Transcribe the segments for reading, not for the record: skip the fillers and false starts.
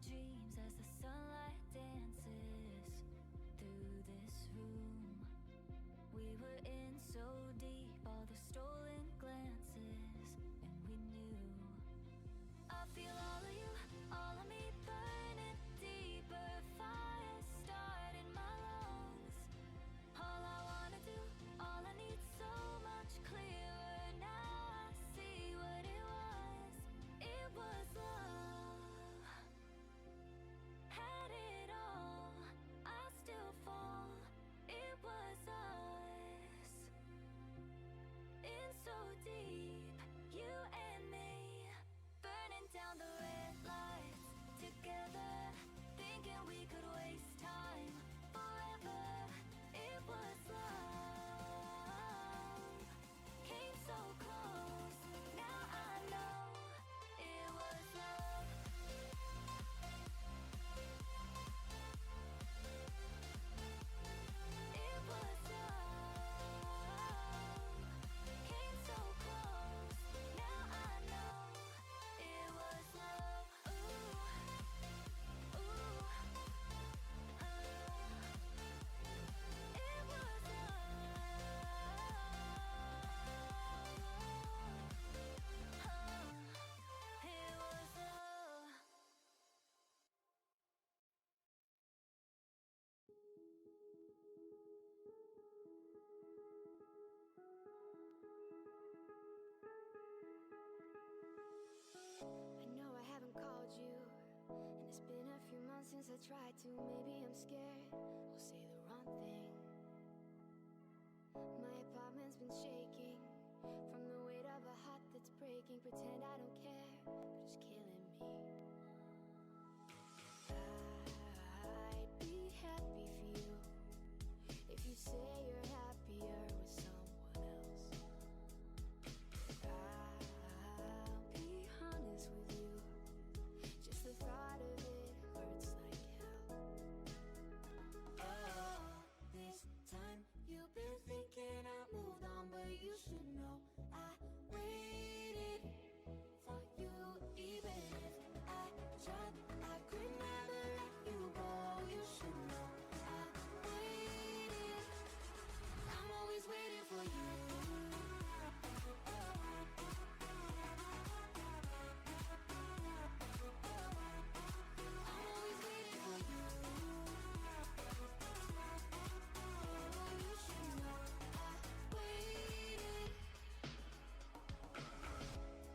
dreams as the sunlight dances through this room. We were in so deep, all the stolen glances, and we knew. I feel all of you, all of me burning deeper. Fire start in my lungs. All I wanna do, all I need, so much clearer. Now I see what it was. It was love. Had it all, I still fall. It was us. In so deep, you and me. Burning down the red lights together, thinking we could waste time forever. It was love. Came so close, now I know it was love. It was love. Came so close, now I know it was love. Ooh, ooh, it was love. It was love. I know I haven't called you, and it's been a few months since I tried to. Maybe I'm scared I'll say the wrong thing. My apartment's been shaking from the weight of a heart that's breaking. Pretend I don't care, but it's killing me. I'd be happy for you if you say you're happier with someone else. I'll be honest with you, just the thought of it hurts like hell. Oh, this time you've been thinking I moved on, but you should know I waited for you. Even if I tried, I could never let you go. You should know I waited. I'm always waiting for you. I'm always waiting for you. Oh, you should know I waited.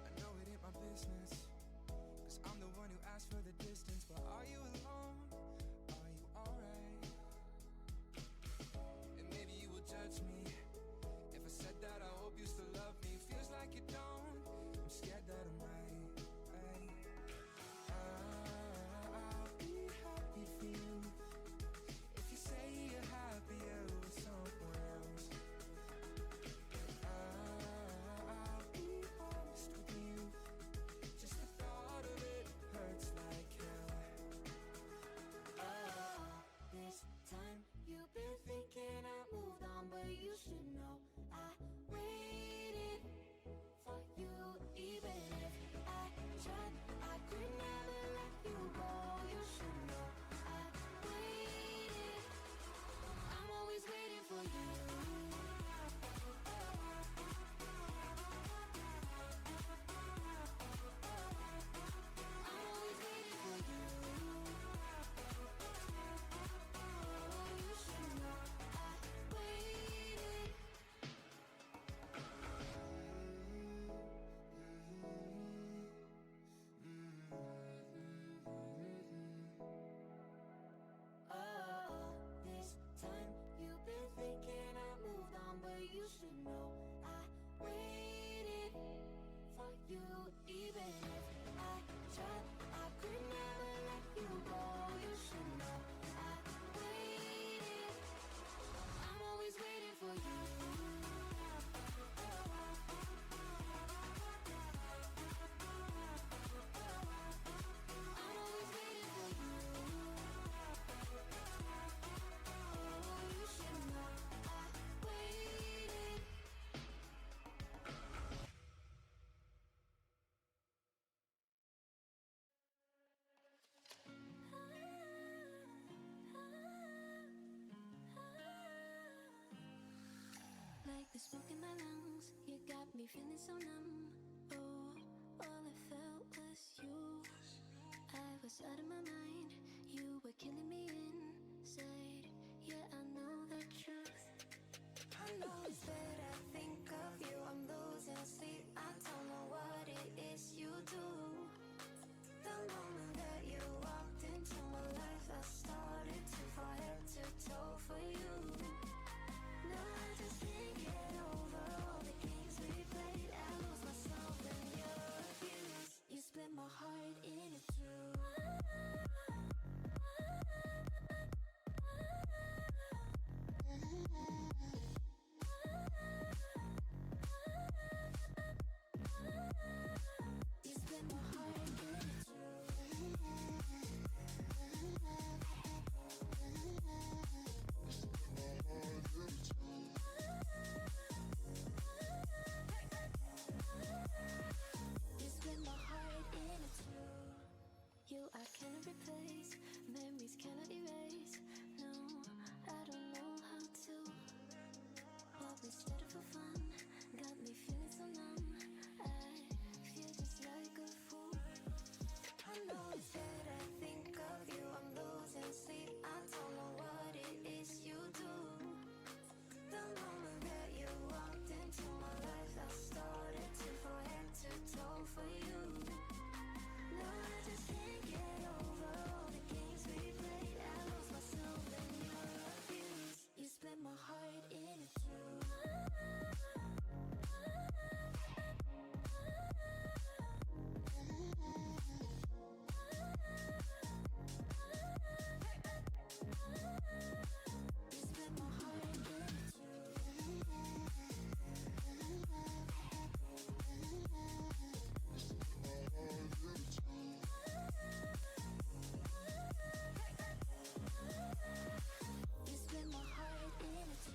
I know it ain't my business, 'cause I'm the one who asked for the distance. But are you alone? Are you alright? And maybe you will judge me if I said that I hope you still love me. Feels like you don't. I'm scared that I might. I'll be happy for you if you say you're happier with someone else. I'll be honest with you, just the thought of it hurts like hell. smoke in my lungs, you got me feeling so numb. Oh, all I felt was you. I was out of my mind, you were killing me inside. Yeah, I know the truth. I know it's bad, I think of you, I'm losing sleep. I don't know what it is you do. The moment that you walked into my life, I started to fall head to toe for you. No, I just can't get over all the games we played. I lose myself in your abuse. You split my heart in two. You split my heart in You split my heart in two. You I cannot replace, memories cannot erase. No, I don't know how to. What we started for fun got me feeling so numb. I feel just like a fool. I know it's bad, I think of you, I'm losing sleep. I don't know what it is you do. The moment that you walked into my life, I started to fall head to toe for you. No, I just can't get over all the games we played. I lose myself in your abuse. You split my heart in two. You split my heart in You split my heart in two.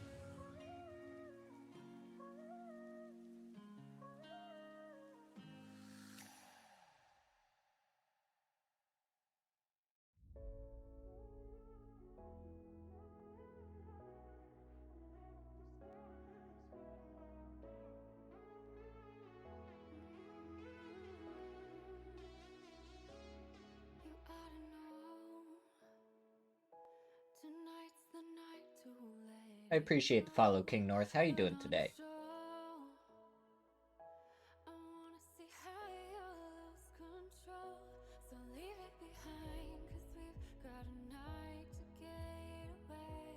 You ought to know tonight's the night to let I appreciate the follow, King North. How you doing today? I wanna see how you lose control. So leave it behind, 'cause we've got a night to get away.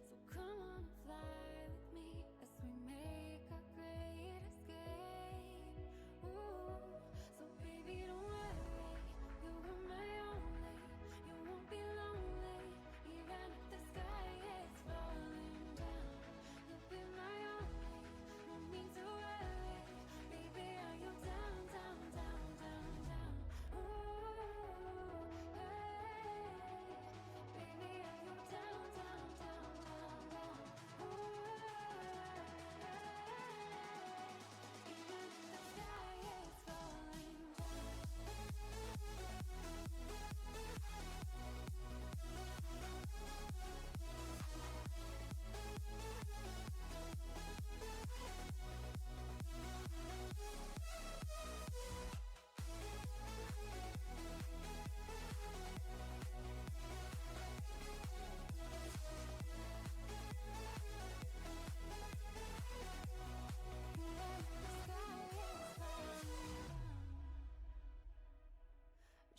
So come on and fly with me as we make our great escape. Ooh, so baby don't worry, you were my only. You won't be lonely, even if the sky is falling down. You'll be my only, no need to worry. Baby, are you down, down, down, down, down? Ooh, hey. Baby, are you down, down, down, down, down? Ooh, hey. Even if the sky is falling down.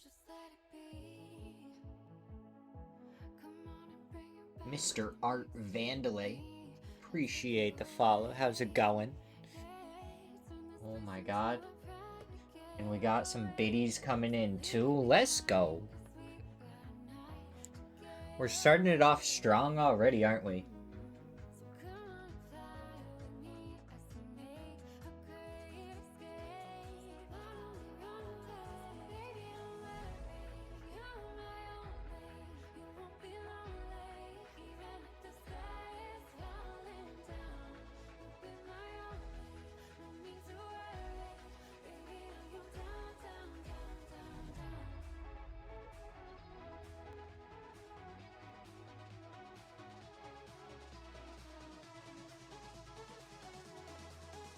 Just let it be. Come on and bring it back. Mr. Art Vandalay. Appreciate the follow. How's it going? Oh my god. And we got some biddies coming in too. Let's go. We're starting it off strong already, aren't we?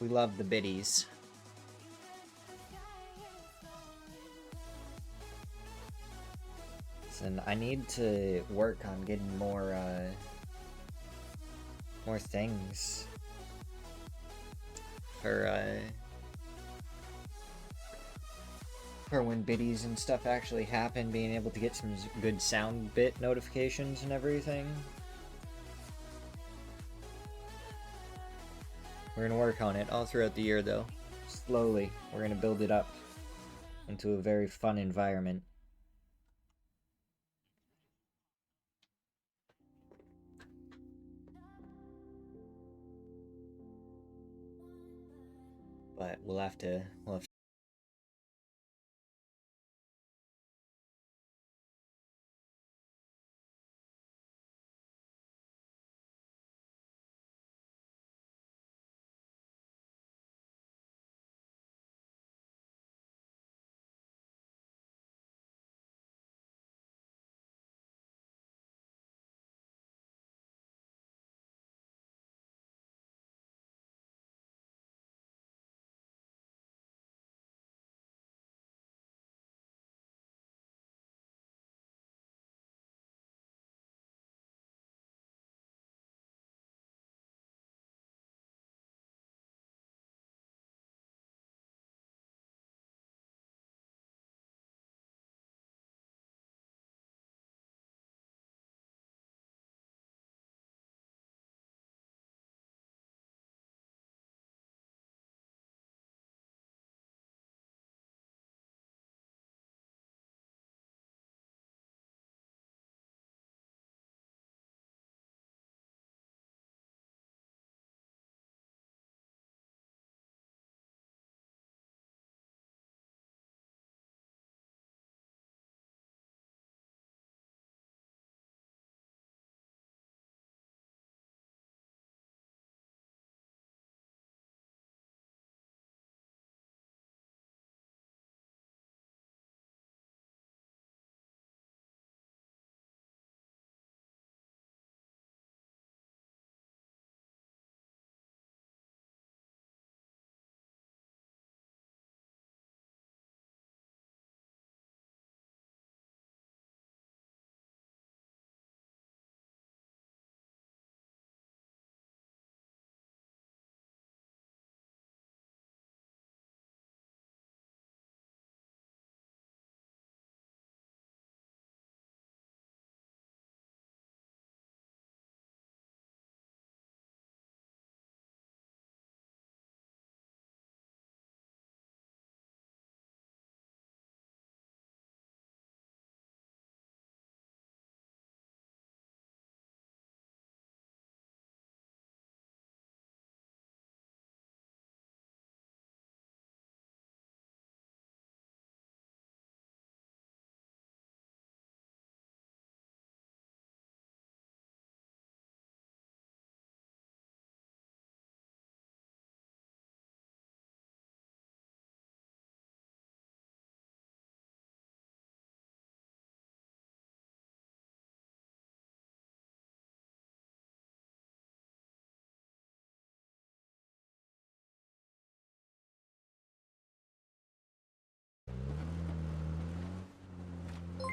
We love the biddies. And I need to work on getting more things for when biddies and stuff actually happen, being able to get some good sound bit notifications and everything. We're gonna work on it all throughout the year, though. Slowly, we're gonna build it up into a very fun environment. But we'll have to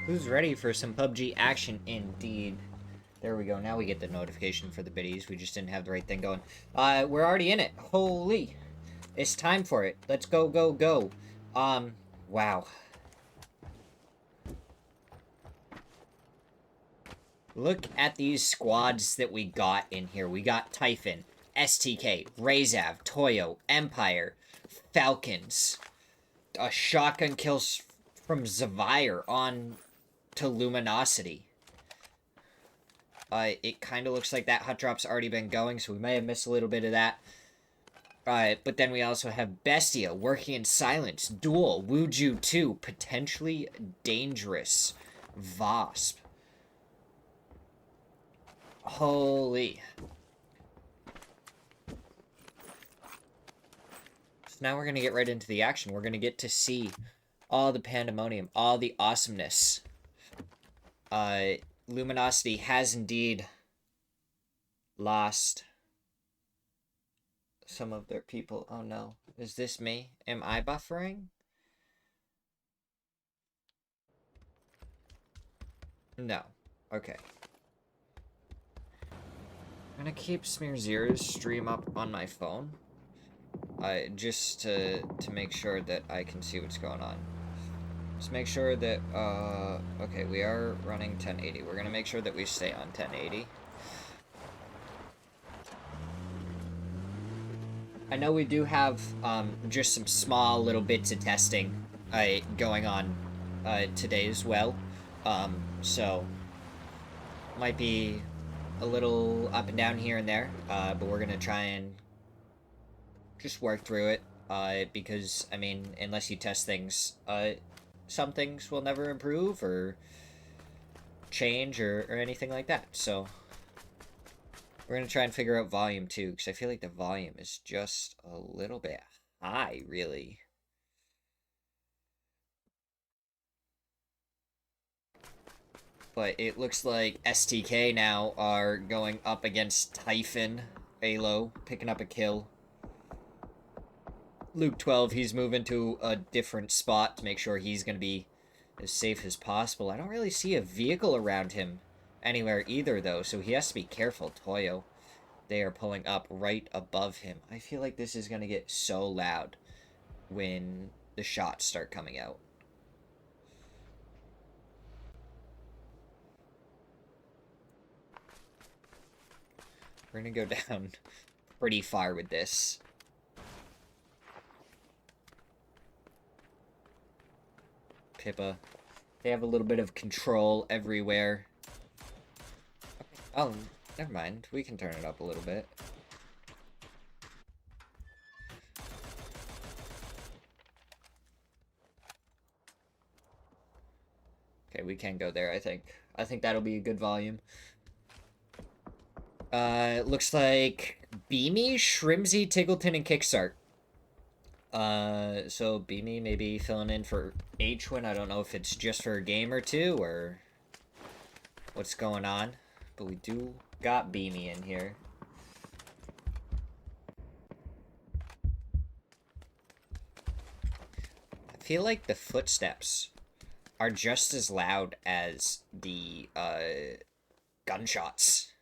Who's ready for some PUBG action? Indeed. There we go. Now we get the notification for the biddies. We just didn't have the right thing going. We're already in it. Holy. It's time for it. Let's go, go, go. Wow. Look at these squads that we got in here. We got Typhon, STK, Razav, Toyo, Empire, Falcons. A shotgun kills from Zavire on to Luminosity. It kind of looks like that hot drop's already been going, so we may have missed a little bit of that. But then we also have Bestia, Working in Silence, Duel, Wuju 2, Potentially Dangerous, Vasp. Holy. So now we're going to get right into the action. We're going to get to see all the pandemonium, all the awesomeness. Luminosity has indeed lost some of their people. Oh no. Is this me? Am I buffering? No. Okay. I'm gonna keep Smirzera's stream up on my phone. Just to make sure that I can see what's going on. Just make sure that, okay, we are running 1080. We're gonna make sure that we stay on 1080. I know we do have, just some small little bits of testing, going on, today as well. So, might be a little up and down here and there, but we're gonna try and just work through it, because, I mean, unless you test things, some things will never improve or change or anything like that. So we're going to try and figure out volume too, because I feel like the volume is just a little bit high, really. But it looks like STK now are going up against Typhon, Alo, picking up a kill. Luke 12, he's moving to a different spot to make sure he's going to be as safe as possible. I don't really see a vehicle around him anywhere either, though, so he has to be careful. Toyo, they are pulling up right above him. I feel like this is going to get so loud when the shots start coming out. We're going to go down pretty far with this. Pippa. They have a little bit of control everywhere. Oh, never mind. We can turn it up a little bit. Okay, we can go there, I think. I think that'll be a good volume. Looks like Beamy, Shrimsy, Tiggleton, and Kickstart. So Beamy maybe filling in for H-Win. I don't know if it's just for a game or two or what's going on, but we do got Beamy in here. I feel like the footsteps are just as loud as the gunshots.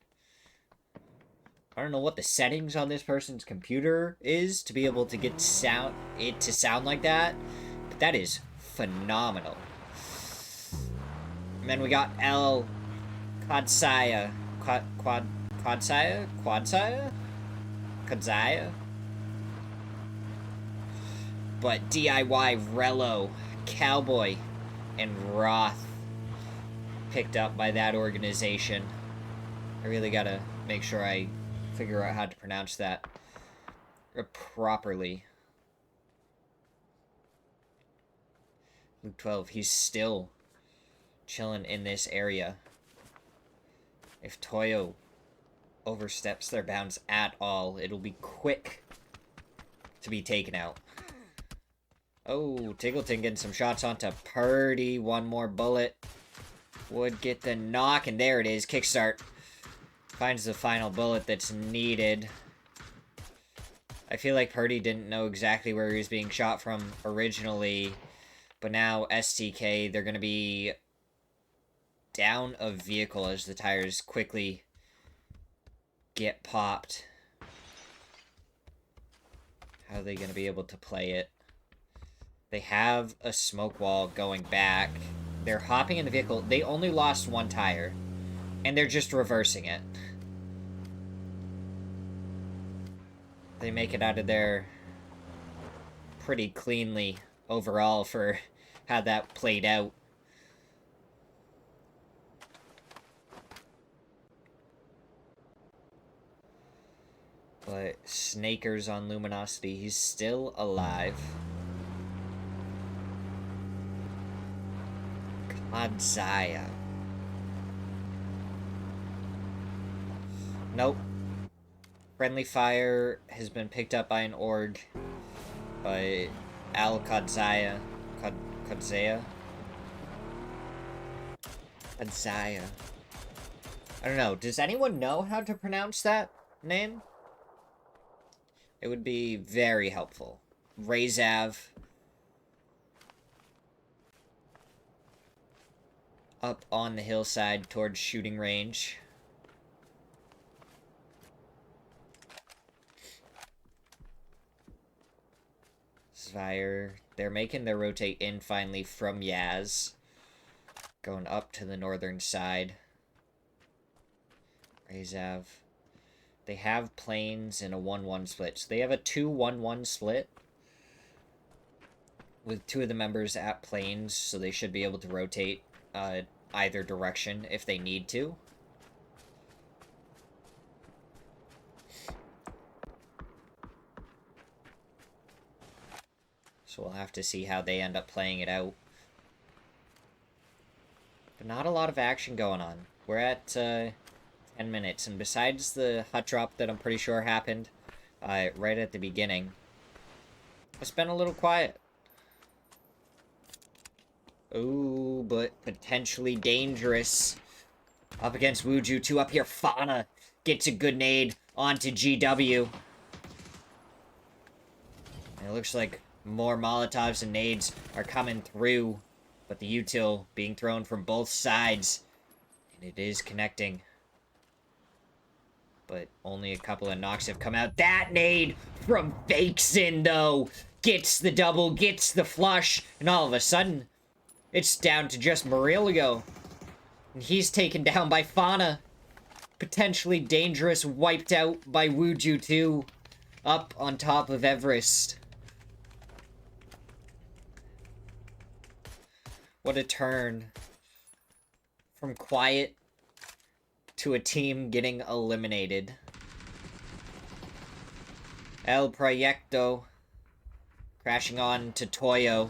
I don't know what the settings on this person's computer is to be able to get it to sound like that, but that is phenomenal. And then we got L Quadsaya. Quadsaya? But DIY, Rello, Cowboy, and Roth picked up by that organization. I really gotta make sure I figure out how to pronounce that properly. Luke 12, he's still chilling in this area. If Toyo oversteps their bounds at all, it'll be quick to be taken out. Oh, Tiggleton getting some shots onto Purdy. One more bullet would get the knock, and there it is. Kickstart finds the final bullet that's needed. I feel like Purdy didn't know exactly where he was being shot from originally, but now STK, they're going to be down a vehicle as the tires quickly get popped. How are they going to be able to play it? They have a smoke wall going back. They're hopping in the vehicle. They only lost one tire, and they're just reversing it. They make it out of there pretty cleanly overall for how that played out. But Snaker's on Luminosity. He's still alive. Quadsaya. Nope. Friendly fire has been picked up by an org. By Al Quadsaya. Quadsaya? Quadsaya. I don't know. Does anyone know how to pronounce that name? It would be very helpful. Razav. Up on the hillside towards shooting range. Svire. They're making their rotate in finally from Yaz. Going up to the northern side. Razav. They have planes in a 1-1 split. So they have a 2-1-1 split. With 2 of the members at planes. So they should be able to rotate either direction if they need to. So we'll have to see how they end up playing it out. But not a lot of action going on. We're at 10 minutes, and besides the hut drop that I'm pretty sure happened right at the beginning, it's been a little quiet. Ooh, but potentially dangerous. Up against Wuju, 2 up here. Fauna gets a good nade onto GW. And it looks like more Molotovs and nades are coming through, but the util being thrown from both sides, and it is connecting. But only a couple of knocks have come out. That nade from Fakeson, though, gets the double, gets the flush, and all of a sudden, it's down to just Murillo. And he's taken down by Fauna. Potentially dangerous, wiped out by Wuju, too. Up on top of Everest. What a turn. From quiet to a team getting eliminated. El Proyecto crashing on to Toyo.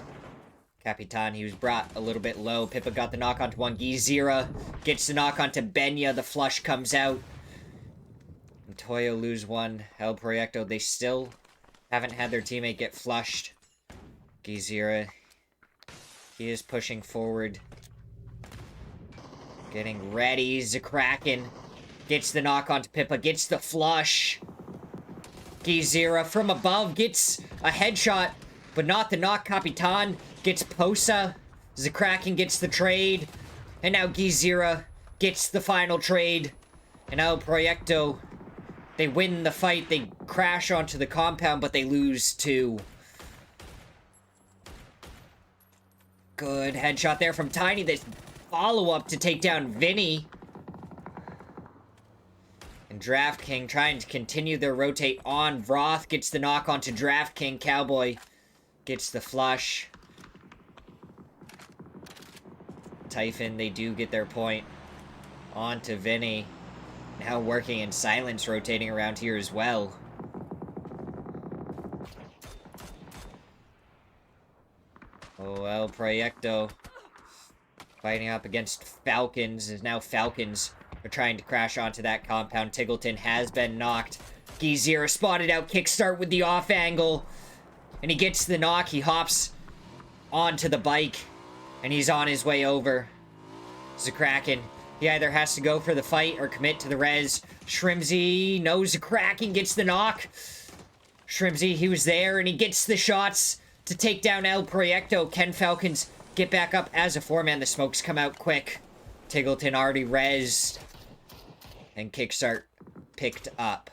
Capitan, he was brought a little bit low. Pippa got the knock onto one. Gizira gets the knock onto Benya. The flush comes out. And Toyo lose one. El Proyecto, they still haven't had their teammate get flushed. Gizira, he is pushing forward. Getting ready. Zakraken gets the knock onto Pippa. Gets the flush. Gizira from above gets a headshot, but not the knock. Capitan gets Posa. Zakraken gets the trade. And now Gizira gets the final trade. And El Proyecto, they win the fight. They crash onto the compound, but they lose too. Good headshot there from Tiny. This follow-up to take down Vinny. And Draft King trying to continue their rotate on. Vroth gets the knock onto Draft King. Cowboy gets the flush. Typhon, they do get their point. On to Vinny. Now working in silence, rotating around here as well. Oh, El Proyecto fighting up against Falcons. Is now Falcons are trying to crash onto that compound. Tiggleton has been knocked. Gizira spotted out kickstart with the off angle. And he gets the knock. He hops onto the bike. And he's on his way over. Zakraken, he either has to go for the fight or commit to the res. Shrimzy, no, Zakraken gets the knock. Shrimzy, he was there and he gets the shots to take down El Proyecto. Can Falcons get back up as a 4-man? The smokes come out quick. Tiggleton already rezzed. And Kickstart picked up.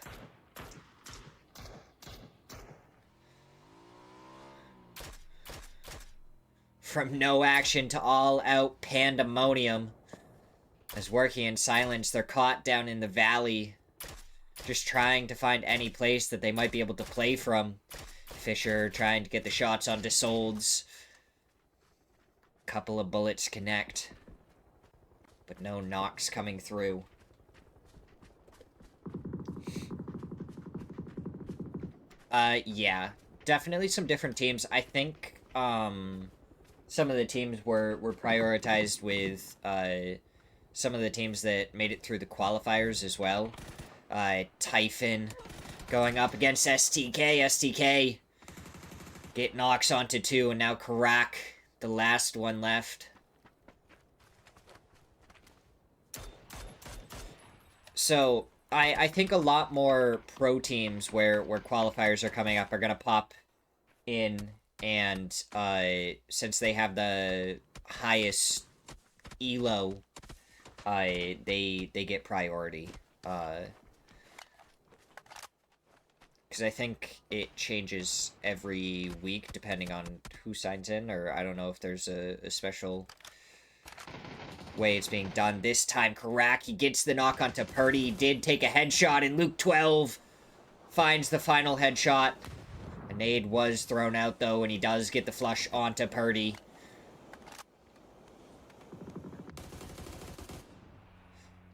From no action to all-out pandemonium. As working in silence, they're caught down in the valley. Just trying to find any place that they might be able to play from. Fisher trying to get the shots onto Solds. Couple of bullets connect. But no knocks coming through. Yeah. Definitely some different teams. I think, some of the teams were prioritized with, some of the teams that made it through the qualifiers as well. Typhon going up against STK. STK get knocks onto 2, and now Karak, the last one left. So, I think a lot more pro teams where qualifiers are coming up are gonna pop in, and since they have the highest elo, they get priority. Because I think it changes every week depending on who signs in, or I don't know if there's a special way it's being done. This time, Karaki gets the knock onto Purdy. He did take a headshot, and Luke 12 finds the final headshot. A nade was thrown out, though, and he does get the flush onto Purdy.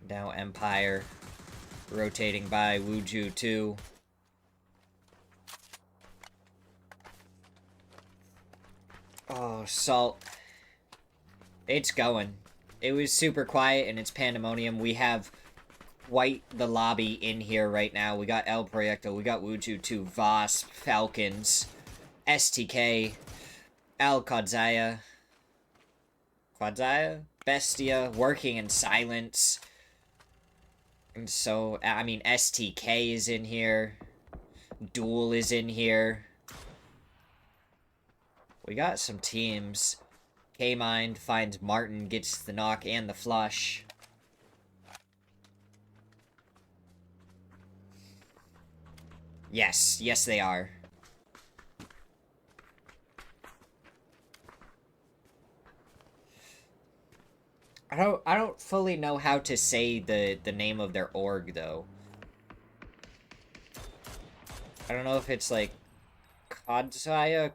Now Empire rotating by Wuju 2. Oh, Salt. It's going. It was super quiet and it's pandemonium. We have quite the lobby in here right now. We got El Proyecto, we got Wuju 2, Vasp, Falcons, STK, Al Quadzaya, Bestia, working in silence. And so, I mean, STK is in here. Duel is in here. We got some teams. K-Mind finds Martin, gets the knock and the flush. Yes, yes they are. I don't fully know how to say the name of their org though. I don't know if it's like Quadzaya.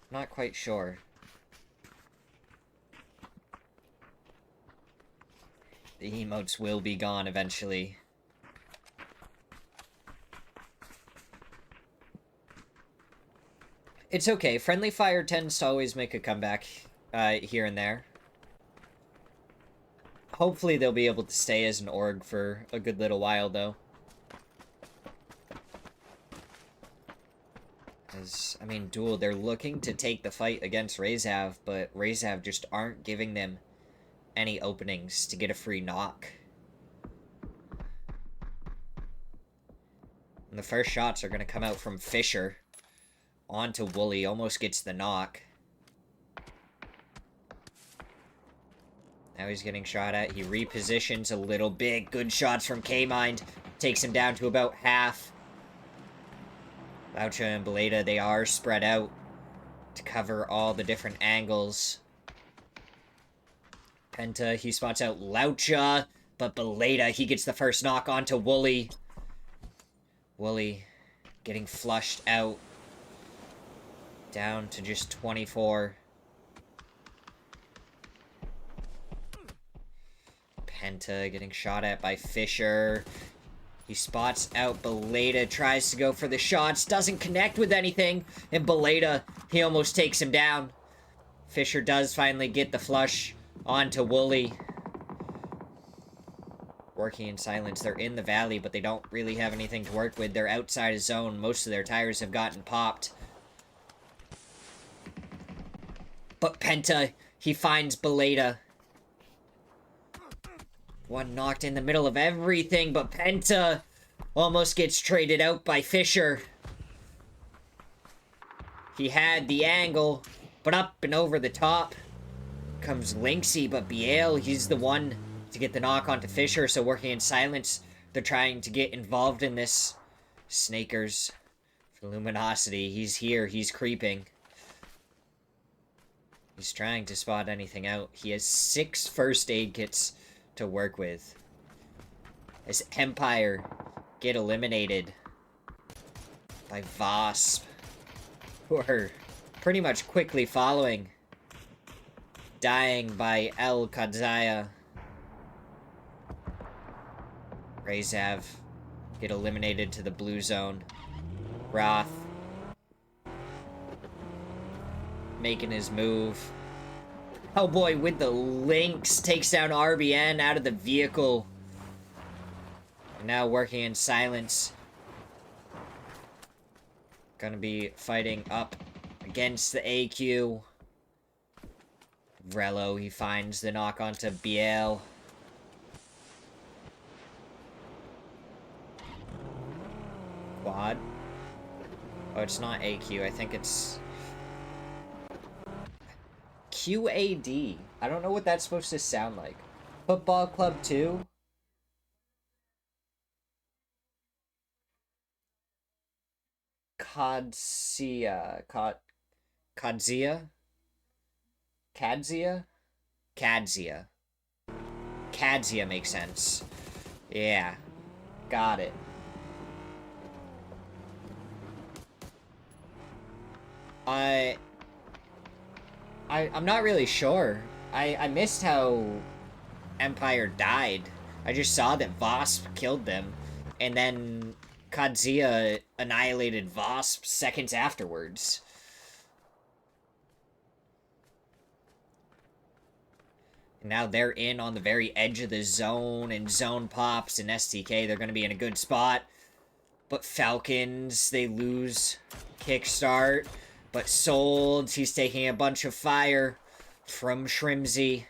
Not quite sure. The emotes will be gone eventually. It's okay. Friendly Fire tends to always make a comeback here and there. Hopefully they'll be able to stay as an org for a good little while, though. As, I mean, Duel, they're looking to take the fight against Rezav, but Rezav just aren't giving them any openings to get a free knock. And the first shots are going to come out from Fisher onto Wooly, almost gets the knock. Now he's getting shot at. He repositions a little bit. Good shots from K-Mind. Takes him down to about half. Laucha and Beleda, they are spread out to cover all the different angles. Penta, he spots out Laucha, but Beleda, he gets the first knock onto Wooly. Wooly getting flushed out. Down to just 24. Penta getting shot at by Fisher. He spots out Beleda, tries to go for the shots, doesn't connect with anything, and Beleda, he almost takes him down. Fisher does finally get the flush onto Wooly. Working in silence, they're in the valley, but they don't really have anything to work with. They're outside of zone, most of their tires have gotten popped. But Penta, he finds Beleda. One knocked in the middle of everything, but Penta almost gets traded out by Fisher. He had the angle, but up and over the top comes Lynxy, but Biel, he's the one to get the knock onto Fisher, so working in silence, they're trying to get involved in this. Snakers for Luminosity, he's here, he's creeping. He's trying to spot anything out. He has 6 first aid kits to work with. As Empire get eliminated by Vasp, who are pretty much quickly following. Dying by El Quadzaya. Rezav get eliminated to the blue zone. Roth making his move. Hellboy with the Lynx takes down RBN out of the vehicle. And now working in silence. Gonna be fighting up against the AQ. Vrelo, he finds the knock onto Biel. Quad. Oh, it's not AQ. I think it's QAD. I don't know what that's supposed to sound like. Football Club 2? Kadzia. Kadzia? Kadzia? Kadzia. Kadzia makes sense. Yeah. Got it. I'm not really sure. I missed how Empire died. I just saw that Vosp killed them, and then Kadzia annihilated Vosp seconds afterwards. And now they're in on the very edge of the zone, and zone pops, and STK, they're going to be in a good spot. But Falcons, they lose kickstart. But Sold, he's taking a bunch of fire from Shrimzy.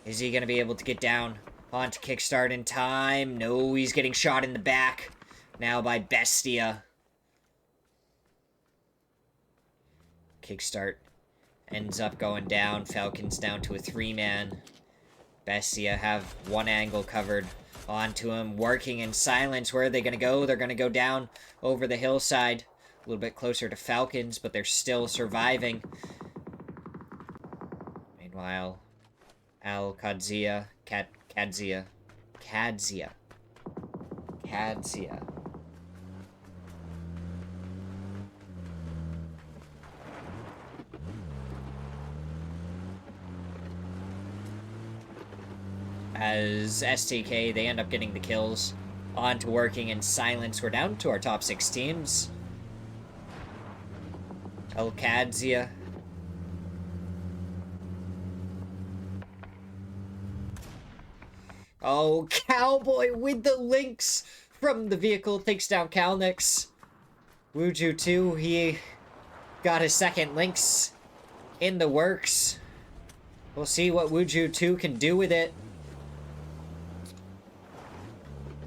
Is he going to be able to get down onto kickstart in time? No, he's getting shot in the back. Now by Bestia. Kickstart ends up going down. Falcons down to a 3-man. Bestia have one angle covered onto him. Working in silence. Where are they going to go? They're going to go down over the hillside. A little bit closer to Falcons, but they're still surviving. Meanwhile, Kadzia. As STK, they end up getting the kills. On to working in silence. We're down to our top 6 teams. Kadzia. Oh, Cowboy with the links from the vehicle takes down Kalnix. Wuju 2, he got his second links in the works. We'll see what Wuju 2 can do with it.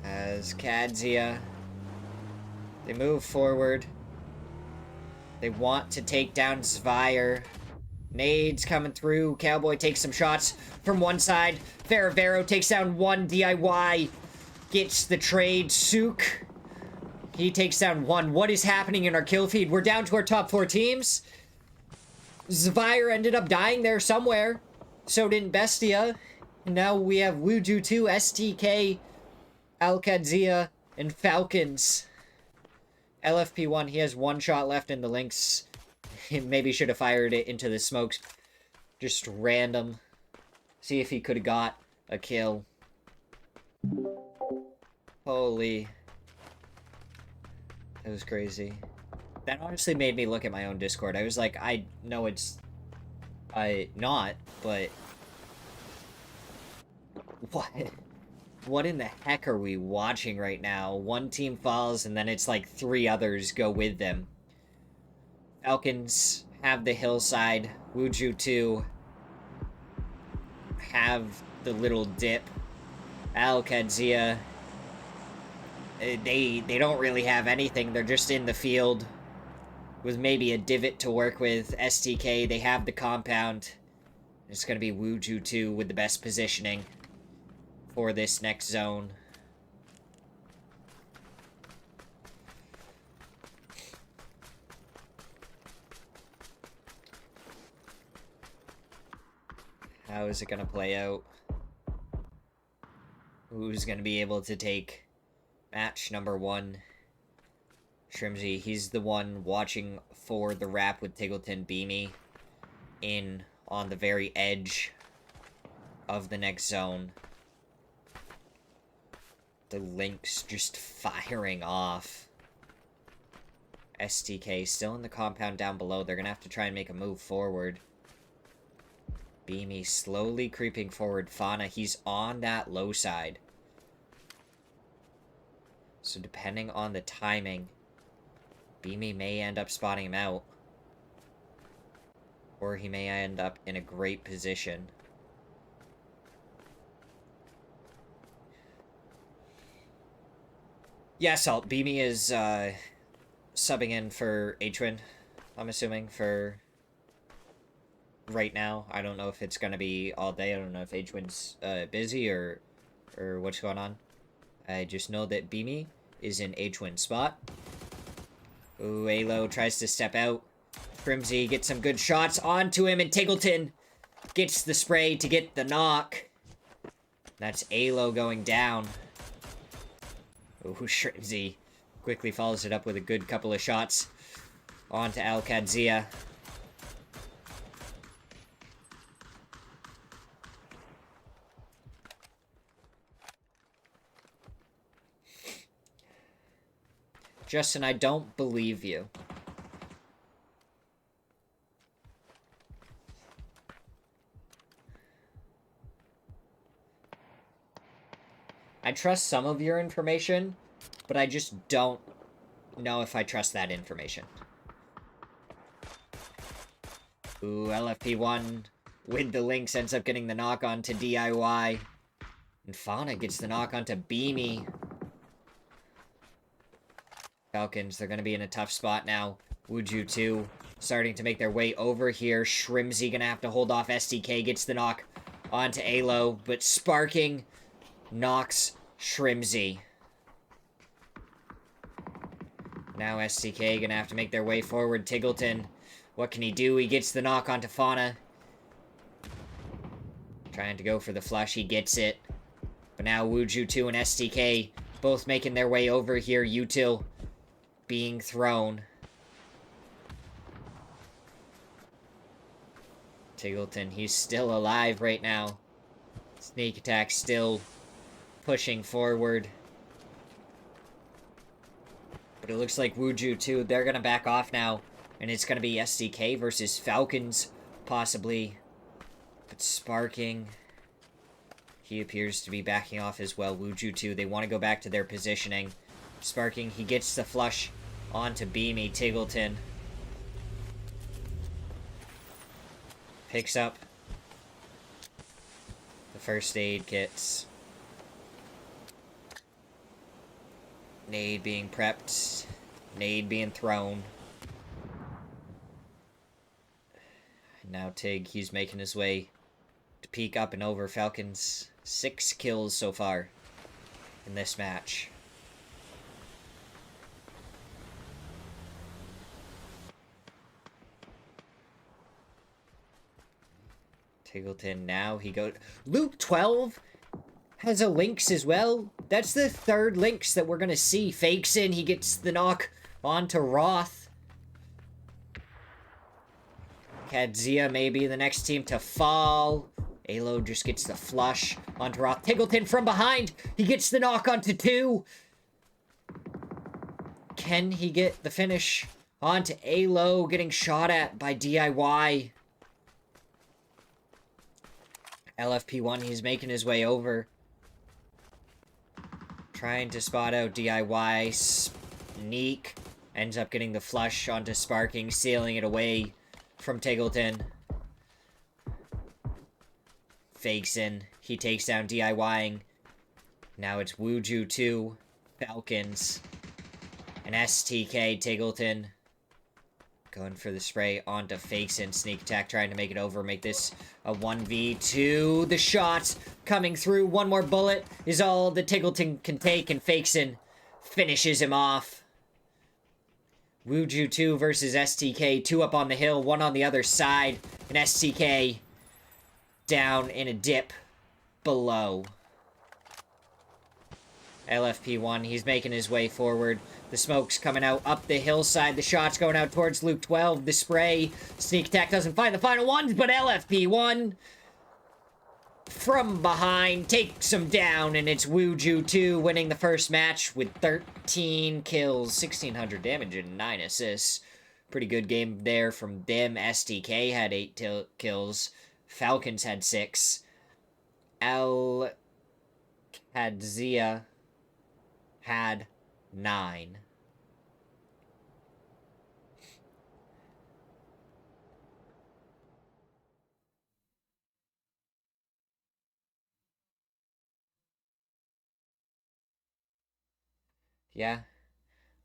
As Kadzia, they move forward. They want to take down Zvire. Nades coming through. Cowboy takes some shots from one side. Faravero takes down one. DIY gets the trade. Sook, he takes down one. What is happening in our kill feed? We're down to our top 4 teams. Zvire ended up dying there somewhere. So didn't Bestia. And now we have Wuju 2, STK, Kadzia, and Falcons. LFP1, he has 1 shot left in the links. He maybe should have fired it into the smokes. Just random. See if he could have got a kill. Holy. That was crazy. That honestly made me look at my own Discord. I was like, I know it's... not, but... What? What in the heck are we watching right now? One team falls, and then it's like 3 others go with them. Falcons have the hillside. Wuju 2 have the little dip. Kadzia, they don't really have anything. They're just in the field with maybe a divot to work with. STK, they have the compound. It's going to be Wuju 2 with the best positioning for this next zone. How is it going to play out? Who's going to be able to take match number 1? Shrimzy, he's the one watching for the wrap with Tiggleton Beamy in on the very edge of the next zone. The links just firing off. STK still in the compound down below. They're going to have to try and make a move forward. Beamy slowly creeping forward. Fauna, he's on that low side. So depending on the timing, Beamy may end up spotting him out. Or he may end up in a great position. Yeah, Salt. Beamy is subbing in for H-Win, I'm assuming, for right now. I don't know if it's going to be all day. I don't know if H-Win's busy or what's going on. I just know that Beamy is in H-Win spot. Ooh, Alo tries to step out. Crimsy gets some good shots onto him, and Tiggleton gets the spray to get the knock. That's Alo going down. Ooh, Shrimsy quickly follows it up with a good couple of shots onto Al-Kadzia. Justin, I don't believe you. I trust some of your information, but I just don't know if I trust that information. Ooh, LFP1 with the links ends up getting the knock on to DIY. And Fauna gets the knock onto Beamy. Falcons, they're going to be in a tough spot now. Wuju 2 starting to make their way over here. Shrimsy going to have to hold off. STK gets the knock onto Alo, but Sparking knocks Shrimsy. Now STK going to have to make their way forward. Tiggleton, what can he do? He gets the knock onto Fauna. Trying to go for the flush. He gets it. But now Wuju 2 and STK both making their way over here. Util being thrown. Tiggleton, he's still alive right now. Sneak attack still pushing forward. But it looks like Wuju 2, they're going to back off now. And it's going to be SDK versus Falcons, possibly. But Sparking, he appears to be backing off as well. Wuju 2, they want to go back to their positioning. Sparking, he gets the flush onto Beamy. Tiggleton picks up the first aid kits. Nade being prepped. Nade being thrown. And now Tig, he's making his way to peek up and over. Falcons, 6 kills so far in this match. Tiggleton now, he goes... Luke 12 has a Lynx as well. That's the third Lynx that we're going to see. Fakes in, he gets the knock onto Roth. Kadzia may be the next team to fall. Alo just gets the flush onto Roth. Tiggleton from behind, he gets the knock onto 2. Can he get the finish onto Alo, getting shot at by DIY? LFP1, he's making his way over. Trying to spot out DIY. Sneak ends up getting the flush onto Sparking, sealing it away from Tiggleton. Fakes in. He takes down DIYing. Now it's Wuju 2, Falcons, and STK. Tiggleton going for the spray onto Fakes in. Sneak attack, trying to make it over, make this a 1v2. The shots coming through. One more bullet is all that Tiggleton can take, and Fakes in finishes him off. Wuju 2 versus STK. 2 up on the hill, 1 on the other side. And STK down in a dip below. LFP1, he's making his way forward. The smoke's coming out up the hillside. The shot's going out towards Luke 12. The spray. Sneak attack doesn't find the final ones, but LFP1 from behind takes him down, and it's Wuju 2 winning the first match with 13 kills, 1,600 damage, and 9 assists. Pretty good game there from them. STK had 8 kills. Falcons had 6. Al-Kadzia had 9. Yeah.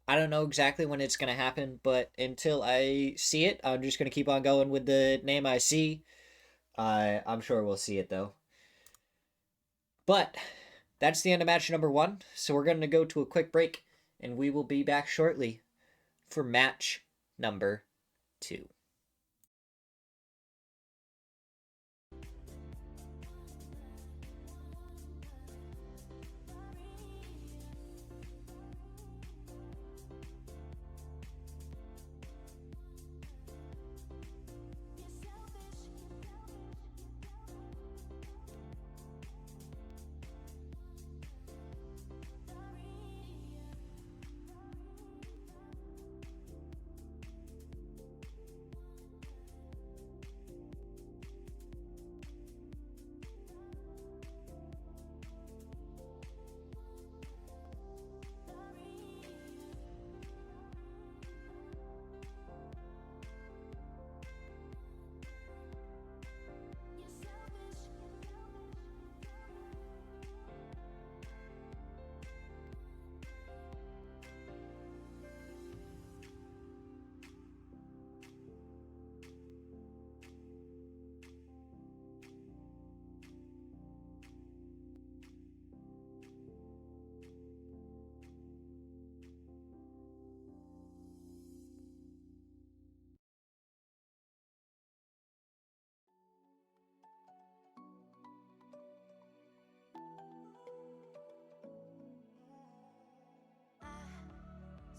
I don't know exactly when it's going to happen, but until I see it, I'm just going to keep on going with the name I see. I'm sure we'll see it though. But that's the end of match number 1. So we're going to go to a quick break, and we will be back shortly for match number 2.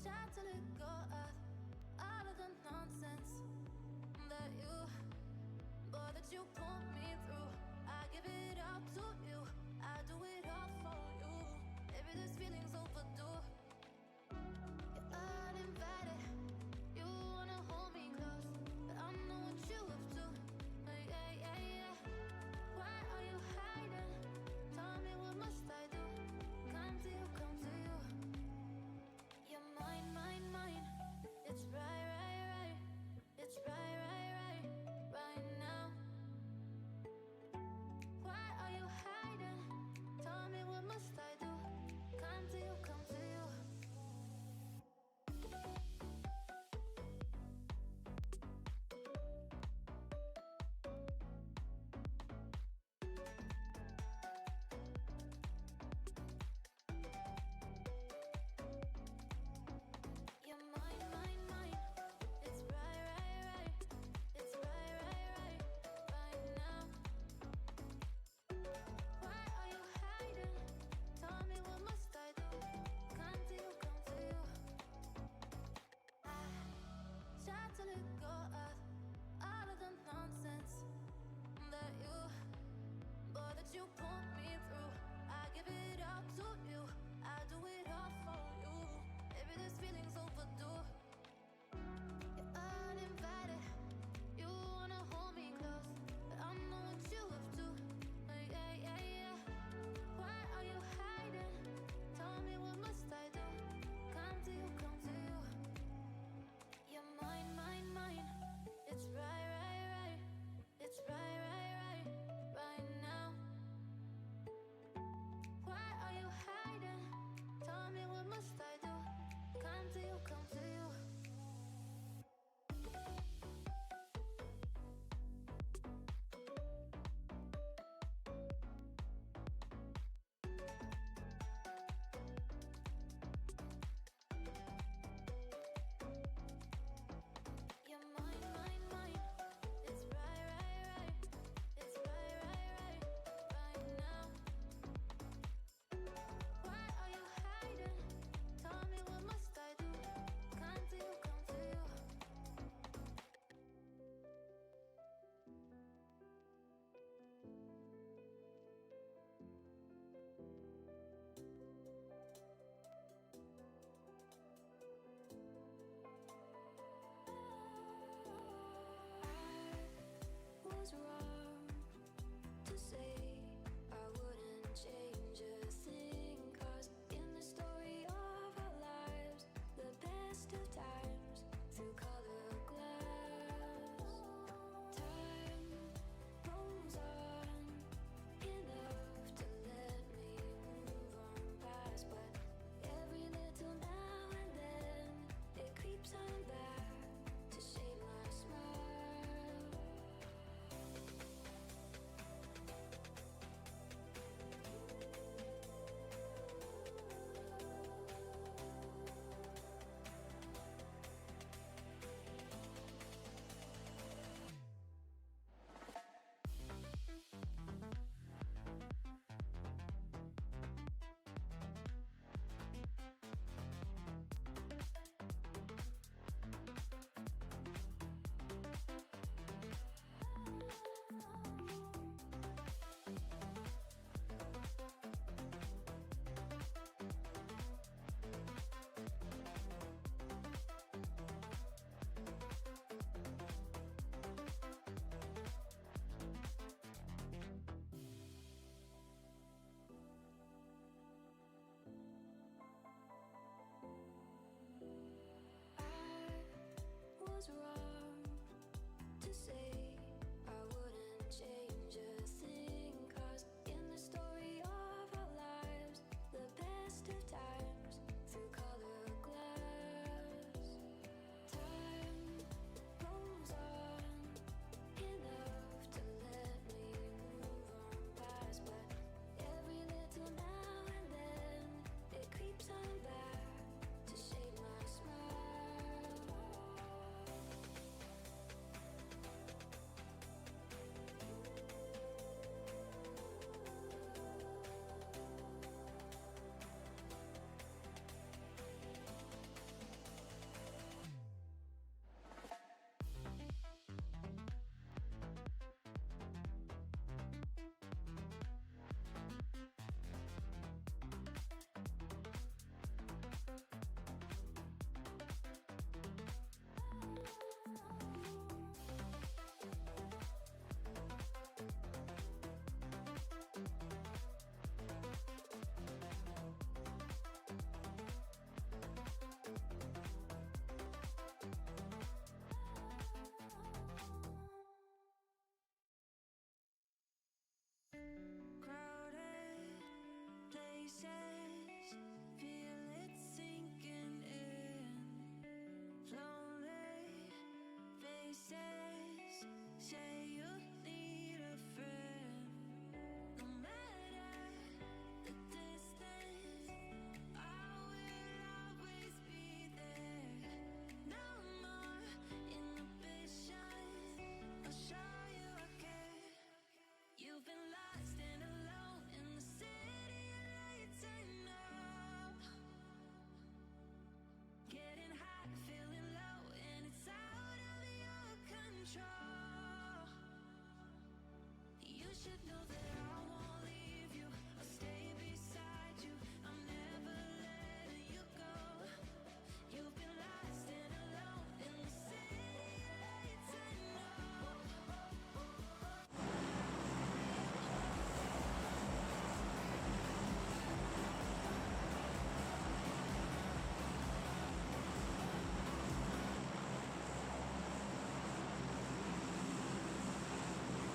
Tried to let go of all of the nonsense that you put me through. I give it all to you. I do it all for you. Maybe this feeling's overdue. You're uninvited. You wanna hold me close, but I know what you have to. Yeah. Why are you hiding? Tell me, what must I do? Come to you, come to you. You're mine. It's right. It's right now. Why are you hiding? Tell me, what must I do? Come to you, come to you. You're mine. It's right. It's right now. Why are you hiding? Tell me, what must I do? Come to you, come to you. I tried to let go of all of the nonsense that you put me through. I give it all to you. I do it all for you. Maybe this feeling's overdue. You're uninvited. You wanna hold me close, but I know what you have to. Yeah. Why are you hiding? Tell me, what must I do? Come to you, come to you. You're mine. It's right. It's right now. Why are you hiding? Tell me, what must I do? Come to you, come to you.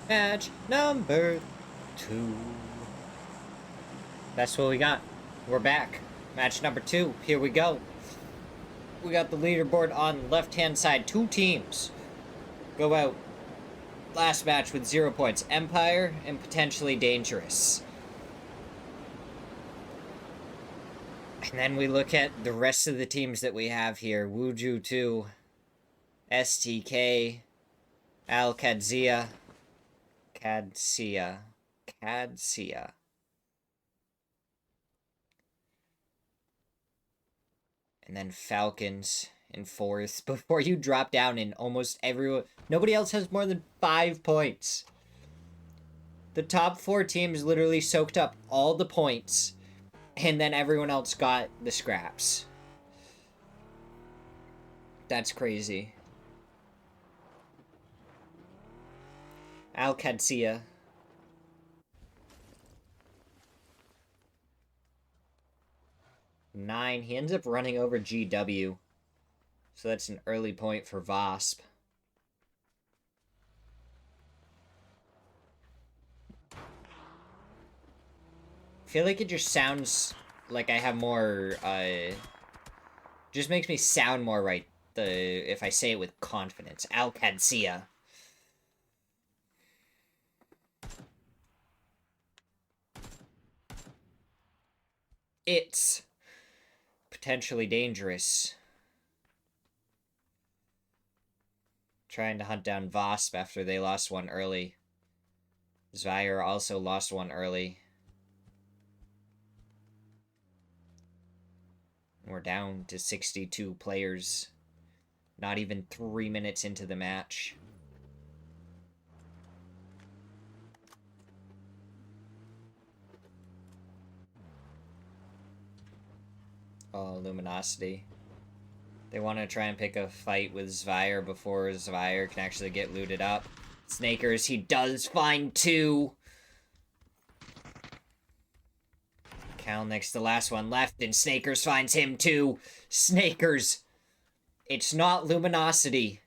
Match number 2. That's what we got. We're back. Match number 2. Here we go. We got the leaderboard on the left-hand side. 2 teams go out. Last match with 0 points. Empire and Potentially Dangerous. And then we look at the rest of the teams that we have here. Wuju 2, STK, Al Kadzia, Cadsia. And then Falcons in 4th. Before you drop down in almost everyone. Nobody else has more than 5 points. The top 4 teams literally soaked up all the points. And then everyone else got the scraps. That's crazy. Al Kadzia. Nine. He ends up running over GW. So that's an early point for VOSP. I feel like it just sounds like I have more, just makes me sound more right if I say it with confidence. Al Kadzia. It's Potentially Dangerous. Trying to hunt down VOSP after they lost one early. Zvire also lost one early. We're down to 62 players. Not even 3 minutes into the match. Oh, Luminosity. They want to try and pick a fight with Zvire before Zvire can actually get looted up. Snakers, he does find 2. Kalnick's the last one left, and Snakers finds him too. Snakers. It's not Luminosity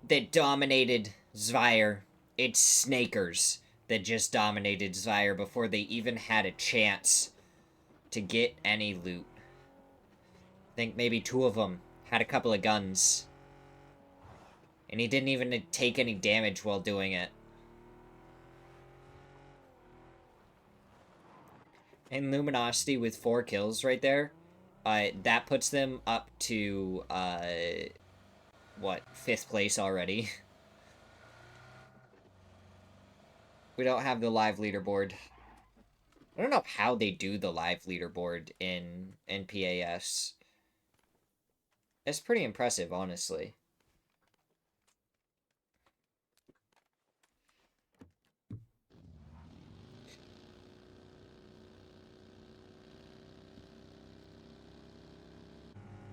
that dominated Zvire. It's Snakers that just dominated Zvire before they even had a chance to get any loot. I think maybe 2 of them had a couple of guns. And he didn't even take any damage while doing it. And Luminosity with 4 kills right there. That puts them up to, 5th place already. We don't have the live leaderboard. I don't know how they do the live leaderboard in PAS. It's pretty impressive, honestly.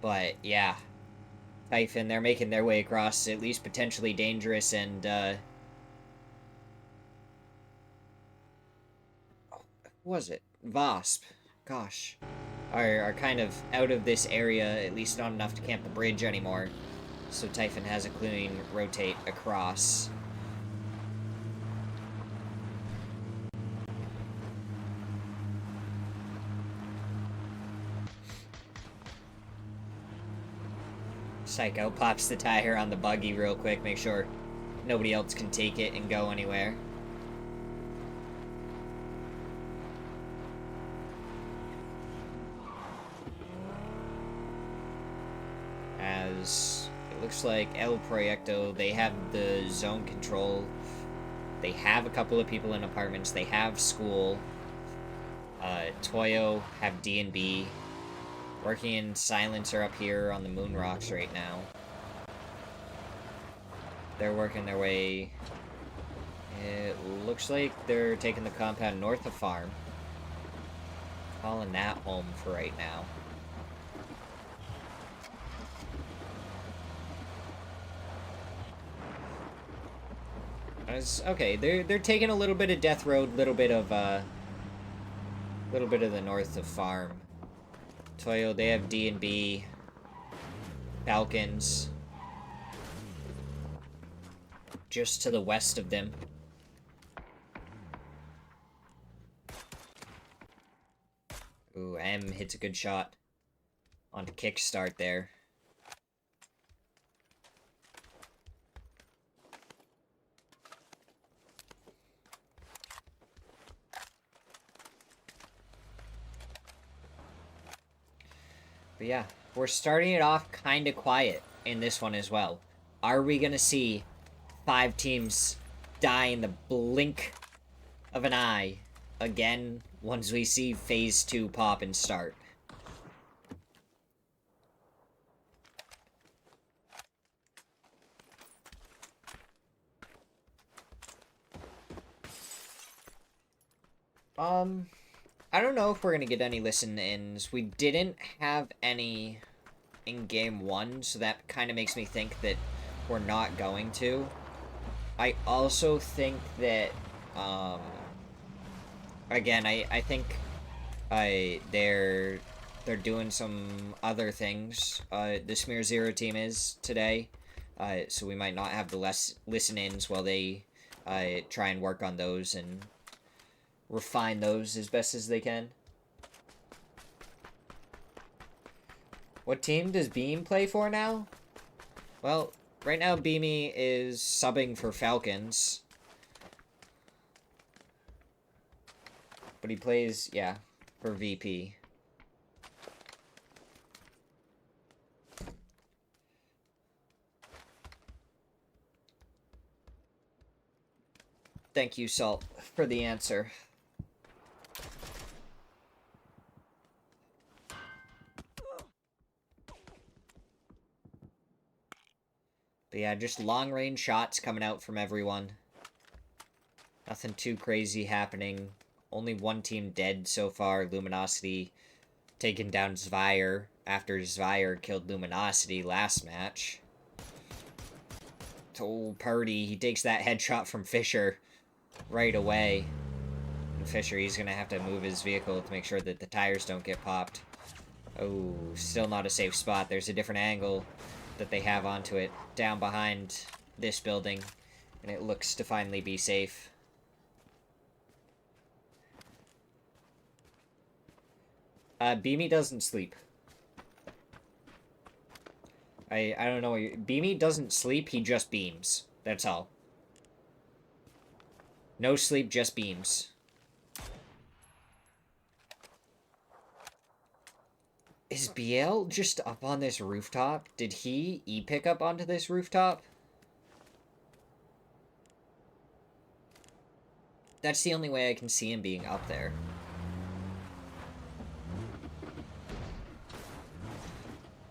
But, yeah. Typhon, they're making their way across, at least Potentially Dangerous, and, what was it? VOSP. Gosh. Are kind of out of this area, at least not enough to camp the bridge anymore. So Typhon has a clean rotate across. Psycho pops the tire on the buggy real quick, make sure nobody else can take it and go anywhere. As it looks like El Proyecto, they have the zone control. They have a couple of people in apartments. They have school. Toyo have D&B. Working in Silencer up here on the Moon Rocks right now. They're working their way. It looks like they're taking the compound north of Farm. Calling that home for right now. Okay, they're taking a little bit of Death Road, little bit of the north of Farm. Toyo, they have D&B. Falcons. Just to the west of them. Ooh, M hits a good shot. On to kickstart there. But yeah, we're starting it off kind of quiet in this one as well. Are we going to see 5 teams die in the blink of an eye again once we see Phase 2 pop and start? I don't know if we're gonna get any listen-ins. We didn't have any in Game 1, so that kind of makes me think that we're not going to. I also think that, again, I think they're doing some other things. The Smirzera team is today, so we might not have the less listen-ins while they try and work on those and refine those as best as they can. What team does Beam play for now? Well, right now Beamy is subbing for Falcons. But he plays, yeah, for VP. Thank you, Salt, for the answer. But yeah, just long-range shots coming out from everyone. Nothing too crazy happening. Only one team dead so far. Luminosity taking down Zvire after Zvire killed Luminosity last match. Oh, Purdy, he takes that headshot from Fisher right away. And Fisher, he's going to have to move his vehicle to make sure that the tires don't get popped. Oh, still not a safe spot. There's a different angle that they have onto it down behind this building, and it looks to finally be safe. Beamy doesn't sleep. I don't know. Beamy doesn't sleep, he just beams. That's all. No sleep, just beams. Is BL just up on this rooftop? Did he E-pick up onto this rooftop? That's the only way I can see him being up there.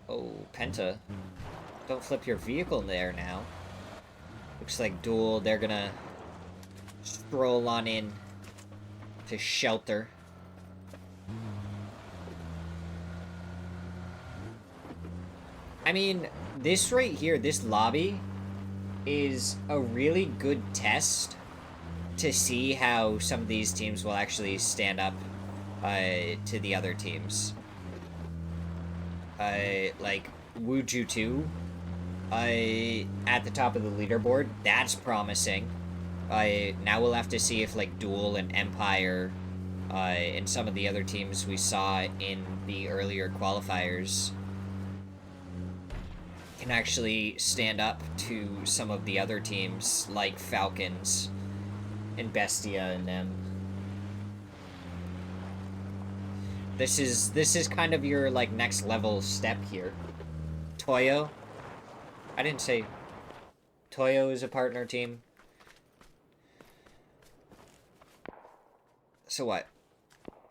Oh, Penta. Don't flip your vehicle there now. Looks like Duel, they're gonna stroll on in to shelter. I mean, this right here, this lobby, is a really good test to see how some of these teams will actually stand up to the other teams. Like, Wuju 2, at the top of the leaderboard, that's promising. Now we'll have to see if, like, Duel and Empire, and some of the other teams we saw in the earlier qualifiers can actually stand up to some of the other teams, like Falcons and Bestia and them. This is kind of your, like, next level step here. Toyo. I didn't say Toyo is a partner team. So what?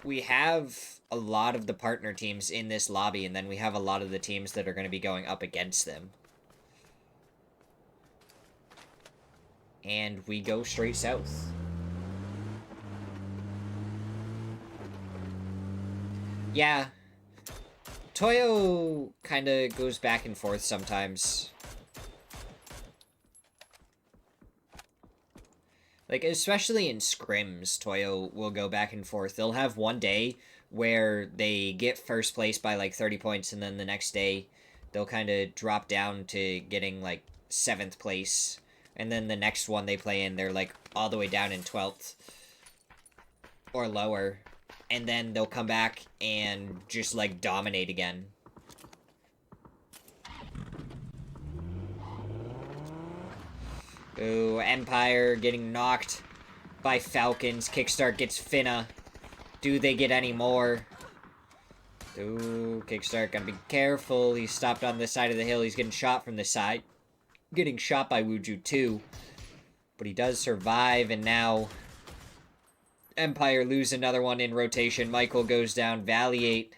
We have a lot of the partner teams in this lobby, and then we have a lot of the teams that are going to be going up against them. And we go straight south. Yeah. Toyo kind of goes back and forth sometimes. Like, especially in scrims, Toyo will go back and forth. They'll have one day where they get first place by, like, 30 points, and then the next day they'll kind of drop down to getting, like, 7th place. And then the next one they play in, they're, like, all the way down in 12th. Or lower. and then they'll come back and just, like, dominate again. Ooh, Empire getting knocked by Falcons. Kickstart gets Finna. Do they get any more? Ooh, Kickstart, gotta be careful. He's stopped on this side of the hill. He's getting shot from this side. Getting shot by Wuju too. But he does survive, and now Empire lose another one in rotation. Michael goes down. Valiate.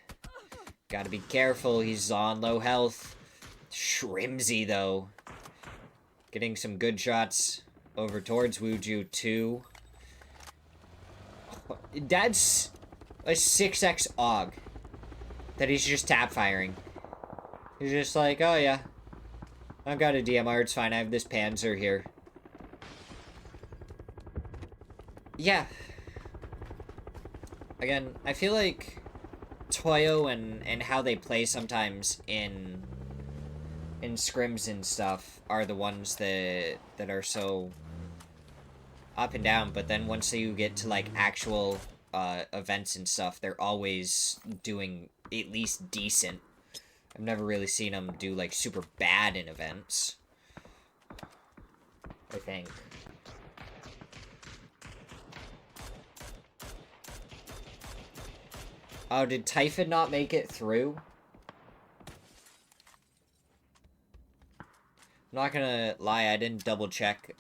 Gotta be careful. He's on low health. Shrimsy, though. Getting some good shots over towards Wuju too. That's a 6x AUG that he's just tap firing. He's just like, oh yeah, I've got a DMR, it's fine, I have this Panzer here. Yeah. Again, I feel like Toyo and how they play sometimes in scrims and stuff are the ones that are so up and down, but then once you get to, like, actual events and stuff, they're always doing at least decent. I've never really seen them do, like, super bad in events, I think. Oh, did Typhon not make it through? I'm not gonna lie, I didn't double check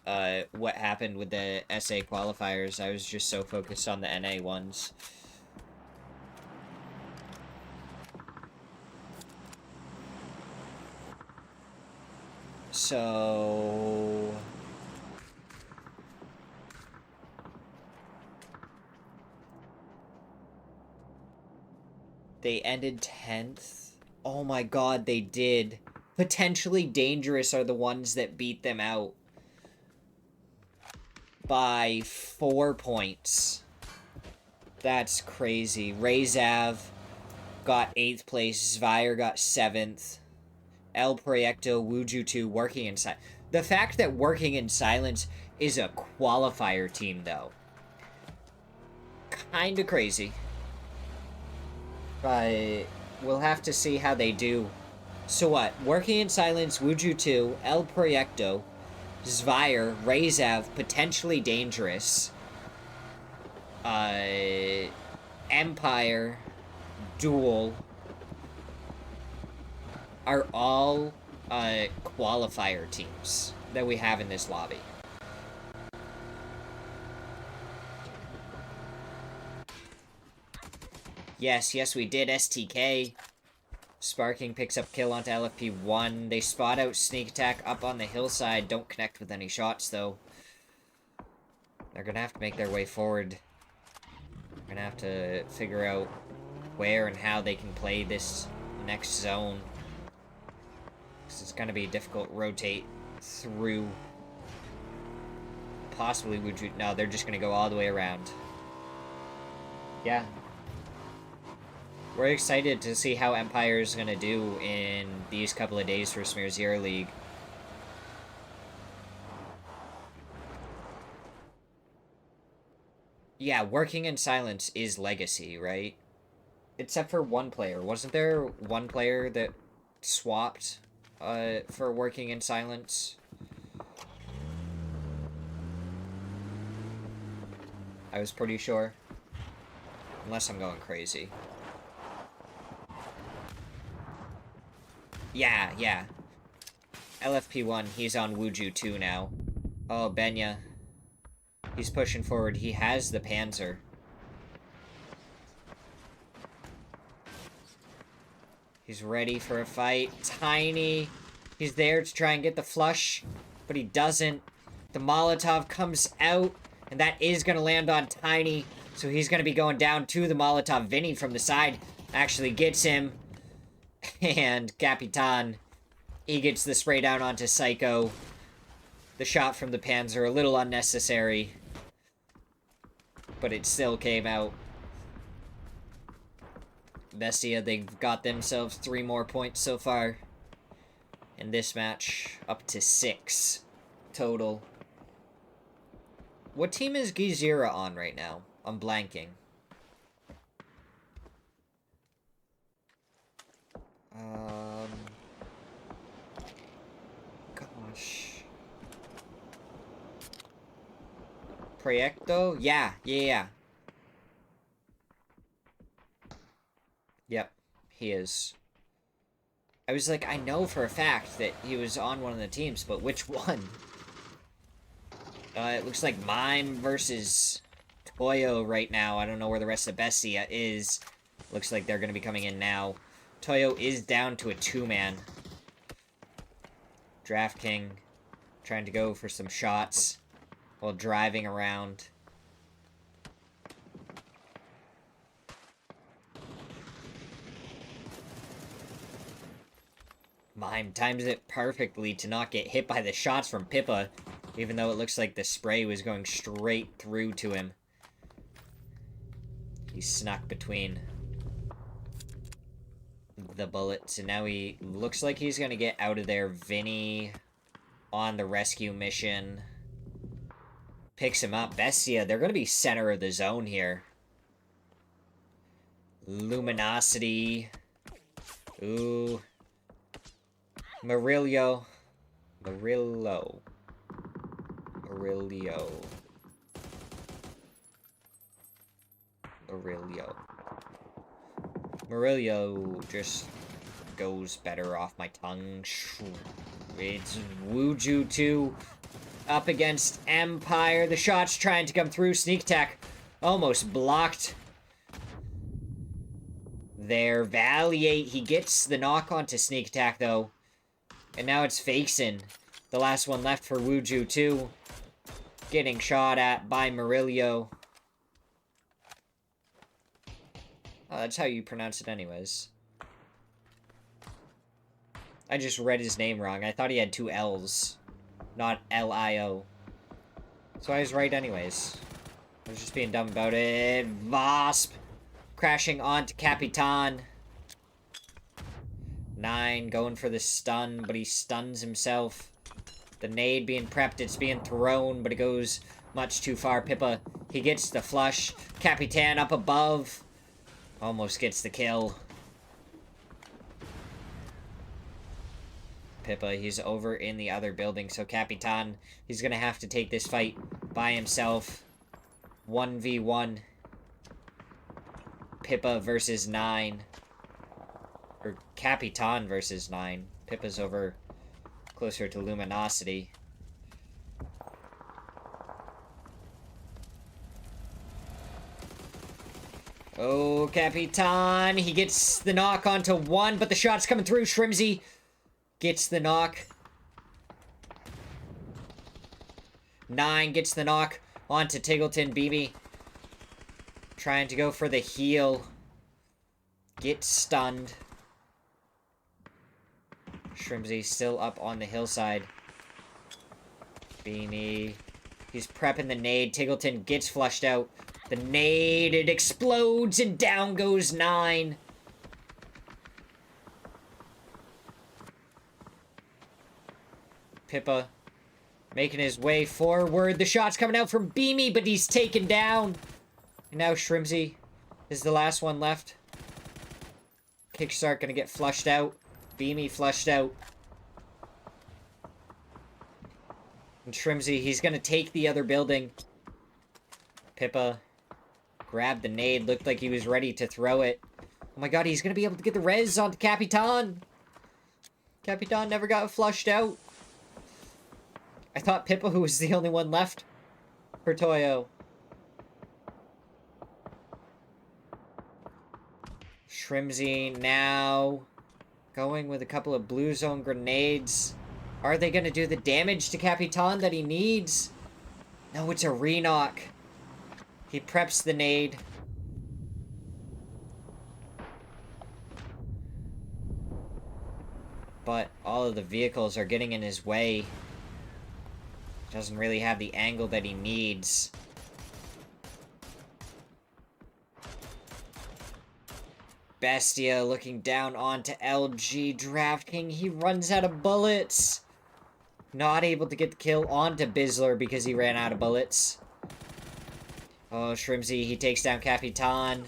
what happened with the SA qualifiers. I was just so focused on the NA ones. So... they ended 10th? Oh my god, they did. Potentially Dangerous are the ones that beat them out by 4 points. That's crazy. Rezav got 8th place. Zvire got 7th. El Proyecto, Wuju 2, Working in Silence. The fact that Working in Silence is a qualifier team, though. Kinda crazy. But we'll have to see how they do. So what? Working in Silence, Wuju 2, El Proyecto, Zvire, Rezav, Potentially Dangerous, Empire, Duel, are all qualifier teams that we have in this lobby. Yes, we did. STK. Sparking picks up kill onto LFP1. They spot out sneak attack up on the hillside. Don't connect with any shots, though. They're gonna have to make their way forward. They're gonna have to figure out where and how they can play this next zone. It's gonna be difficult. Rotate through. Possibly would you... No, they're just gonna go all the way around. Yeah. We're excited to see how Empire's gonna do in these couple of days for Smirzera League. Yeah, Working in Silence is Legacy, right? Except for one player. Wasn't there one player that swapped for Working in Silence? I was pretty sure. Unless I'm going crazy. Yeah. LFP1, he's on Wuju 2 now. Oh, Benya. He's pushing forward. He has the Panzer. He's ready for a fight. Tiny. He's there to try and get the flush, but he doesn't. The Molotov comes out, and that is going to land on Tiny, so he's going to be going down to the Molotov. Vinny from the side actually gets him. And Capitan, he gets the spray down onto Psycho. The shot from the Panzer, a little unnecessary. But it still came out. Bestia, they've got themselves 3 more points so far. In this match, up to 6 total. What team is Gizira on right now? I'm blanking. Gosh. Proyecto? Yeah. Yep, he is. I was like, I know for a fact that he was on one of the teams, but which one? It looks like Mime versus Toyo right now. I don't know where the rest of Bestia is. Looks like they're going to be coming in now. Toyo is down to a 2-man. Draft King trying to go for some shots while driving around. Mime times it perfectly to not get hit by the shots from Pippa, even though it looks like the spray was going straight through to him. He snuck between the bullets, and now he looks like he's gonna get out of there. Vinny on the rescue mission. Picks him up. Bestia, they're gonna be center of the zone here. Luminosity. Ooh. Murillo. Murillo just goes better off my tongue. It's Wuju 2 up against Empire. The shot's trying to come through. Sneak attack almost blocked. There, Valiate. He gets the knock onto sneak attack, though. And now it's Fakeson. The last one left for Wuju 2. Getting shot at by Murillo. Oh, that's how you pronounce it anyways. I just read his name wrong. I thought he had 2 L's. Not L-I-O. So I was right anyways. I was just being dumb about it. Vasp. Crashing onto Capitan. 9 going for the stun, but he stuns himself. The nade being prepped, it's being thrown, but it goes much too far. Pippa, he gets the flush. Capitan up above. Almost gets the kill. Pippa, he's over in the other building, so Capitan, he's gonna have to take this fight by himself. 1v1. Pippa versus 9. Or Capitan versus 9. Pippa's over closer to Luminosity. Oh, Capitan. He gets the knock onto 1, but the shot's coming through. Shrimzy gets the knock. 9 gets the knock onto Tiggleton. BB trying to go for the heal. Gets stunned. Shrimzy still up on the hillside. Beanie. He's prepping the nade. Tiggleton gets flushed out. The nade, it explodes, and down goes 9. Pippa making his way forward. The shot's coming out from Beamy, but he's taken down. And now Shrimzy is the last one left. Kickstart gonna get flushed out. Beamy flushed out. And Shrimzy, he's gonna take the other building. Pippa grabbed the nade. Looked like he was ready to throw it. Oh my god, he's gonna be able to get the res onto Capitan. Capitan never got flushed out. I thought Pippa was the only one left for Toyo. Shrimzy now going with a couple of blue zone grenades. Are they going to do the damage to Capitan that he needs? No, it's a re-knock. He preps the nade. But all of the vehicles are getting in his way. Doesn't really have the angle that he needs. Bestia looking down onto LG. Draft King, he runs out of bullets. Not able to get the kill onto Bizzler because he ran out of bullets. Oh, Shrimzy, he takes down Capitan.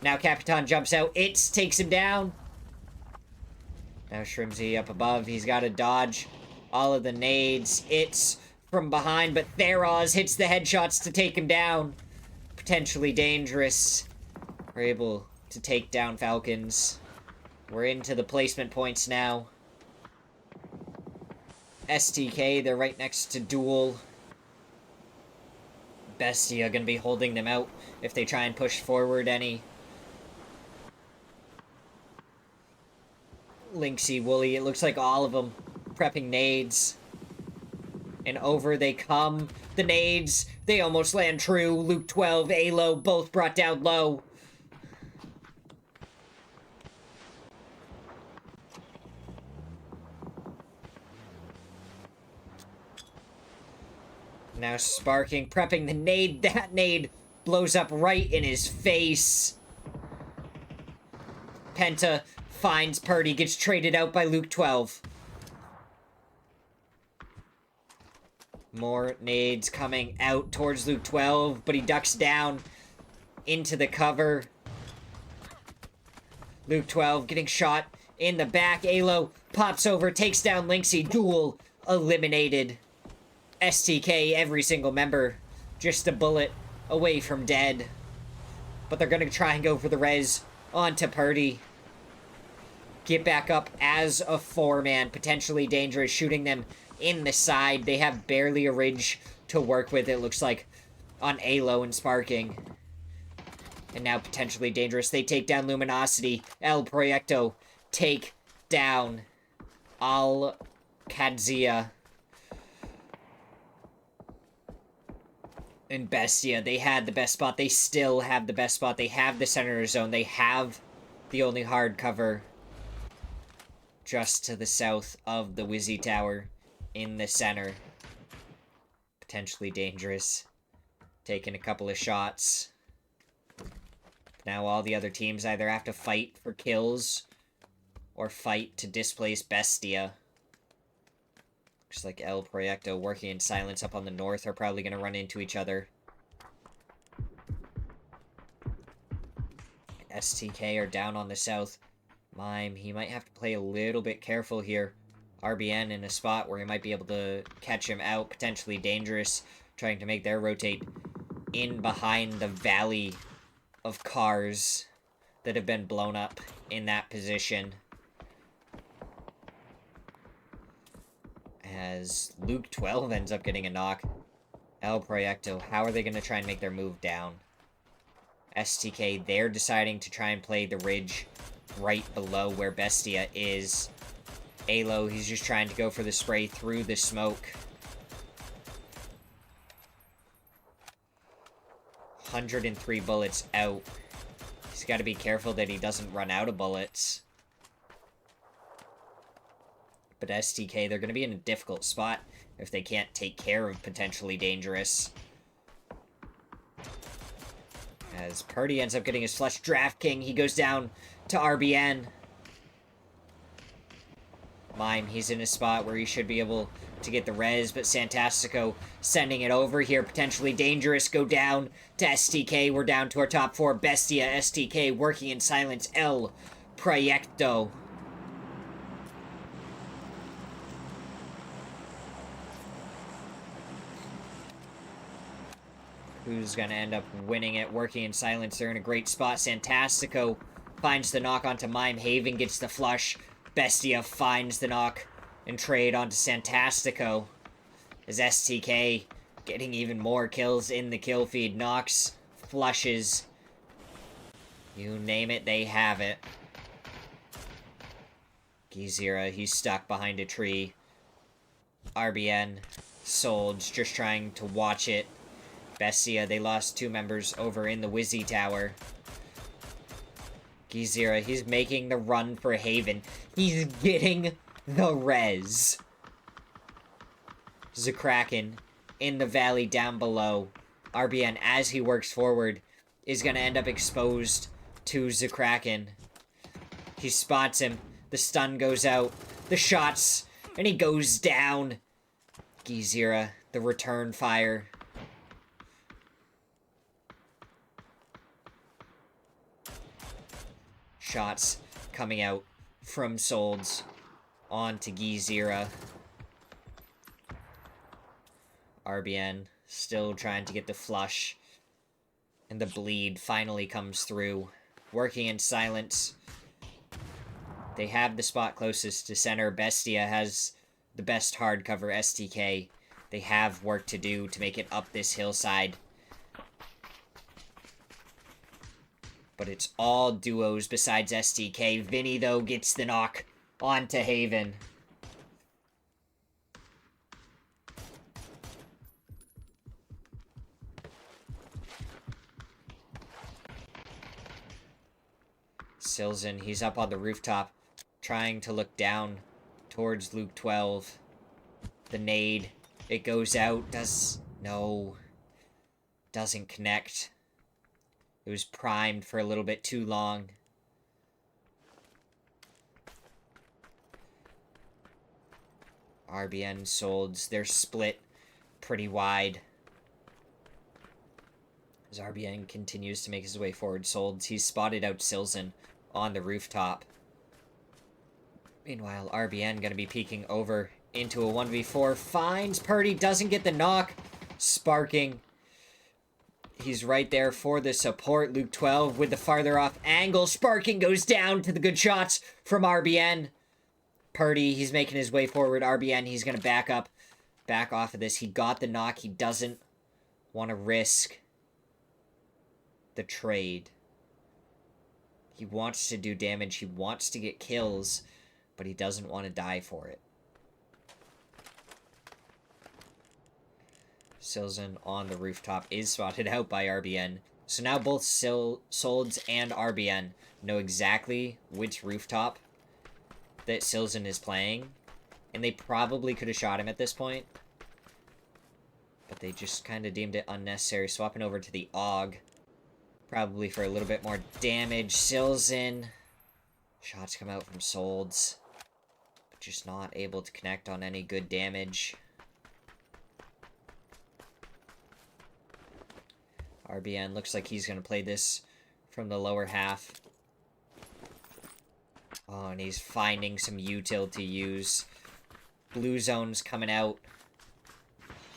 Now Capitan jumps out. It takes him down. Now Shrimsy up above. He's got to dodge all of the nades. It's from behind, but Theros hits the headshots to take him down. Potentially dangerous. We're able to take down Falcons. We're into the placement points now. STK, they're right next to Duel. Bestia gonna be holding them out if they try and push forward any. Lynxy, Wooly, it looks like all of them prepping nades. And over they come. The nades, they almost land true. Luke 12, Alo, both brought down low. Now Sparking, prepping the nade. That nade blows up right in his face. Penta finds Purdy, gets traded out by Luke 12. More nades coming out towards Luke 12, but he ducks down into the cover. Luke 12 getting shot in the back. Alo pops over, takes down Lynxy. Duel eliminated. STK, every single member, just a bullet away from dead. But they're gonna try and go for the res onto Purdy. Get back up as a 4-man, potentially dangerous, shooting them in the side. They have barely a ridge to work with, it looks like, on Alo and Sparking. And now potentially dangerous. They take down Luminosity. El Proyecto take down Al Kadzia. And Bestia, they had the best spot. They still have the best spot. They have the center zone. They have the only hard cover just to the south of the Wizzy Tower in the center. Potentially dangerous. Taking a couple of shots. Now all the other teams either have to fight for kills or fight to displace Bestia. Looks like El Proyecto working in silence up on the north are probably going to run into each other. STK are down on the south. Mime, he might have to play a little bit careful here. RBN in a spot where he might be able to catch him out. Potentially dangerous. Trying to make their rotate in behind the valley of cars that have been blown up in that position. As Luke 12 ends up getting a knock. El Proyecto, how are they going to try and make their move down? STK, they're deciding to try and play the ridge right below where Bestia is. Alo, he's just trying to go for the spray through the smoke. 103 bullets out. He's got to be careful that he doesn't run out of bullets. But STK, they're going to be in a difficult spot if they can't take care of potentially dangerous. As Purdy ends up getting his flush Draft King, he goes down to RBN. Mime, he's in a spot where he should be able to get the res, but Santastico sending it over here. Potentially dangerous. Go down to STK. We're down to our top 4. Bestia, STK, working in silence. El Proyecto. Who's going to end up winning it? Working in silence. They're in a great spot. Santastico finds the knock onto Mime. Haven gets the flush. Bestia finds the knock and trade onto Santastico. As STK getting even more kills in the kill feed. Knocks, flushes. You name it, they have it. Gizira, he's stuck behind a tree. RBN, Solds, just trying to watch it. Bestia, they lost 2 members over in the Wizzy Tower. Gizira, he's making the run for Haven. He's getting the res. Zakraken in the valley down below. RBN, as he works forward, is going to end up exposed to Zakraken. He spots him. The stun goes out. The shots. And he goes down. Gizira, the return fire. Shots coming out from Solds. On to Smirzera. RBN still trying to get the flush. And the bleed finally comes through. Working in silence. They have the spot closest to center. Bestia has the best hardcover STK. They have work to do to make it up this hillside. But it's all duos besides STK. Vinny, though, gets the knock onto Haven. Silzen, he's up on the rooftop, trying to look down towards Luke 12. The nade, it goes out, no, doesn't connect. It was primed for a little bit too long. RBN Solds, they're split pretty wide. As RBN continues to make his way forward, Solds, he's spotted out Silzen on the rooftop. Meanwhile, RBN gonna be peeking over into a 1v4. Finds Purdy, doesn't get the knock. Sparking. He's right there for the support. Luke 12 with the farther off angle. Sparking goes down to the good shots from RBN. Purdy, he's making his way forward. RBN, he's gonna back up. Back off of this. He got the knock. He doesn't want to risk the trade. He wants to do damage. He wants to get kills, but he doesn't want to die for it. Silzen on the rooftop is spotted out by RBN. So now both Solds and RBN know exactly which rooftop that Silzen is playing. And they probably could have shot him at this point. But they just kind of deemed it unnecessary. Swapping over to the AUG. Probably for a little bit more damage. Silzen. Shots come out from Solds. But just not able to connect on any good damage. RBN looks like he's going to play this from the lower half. Oh, and he's finding some util to use. Blue zone's coming out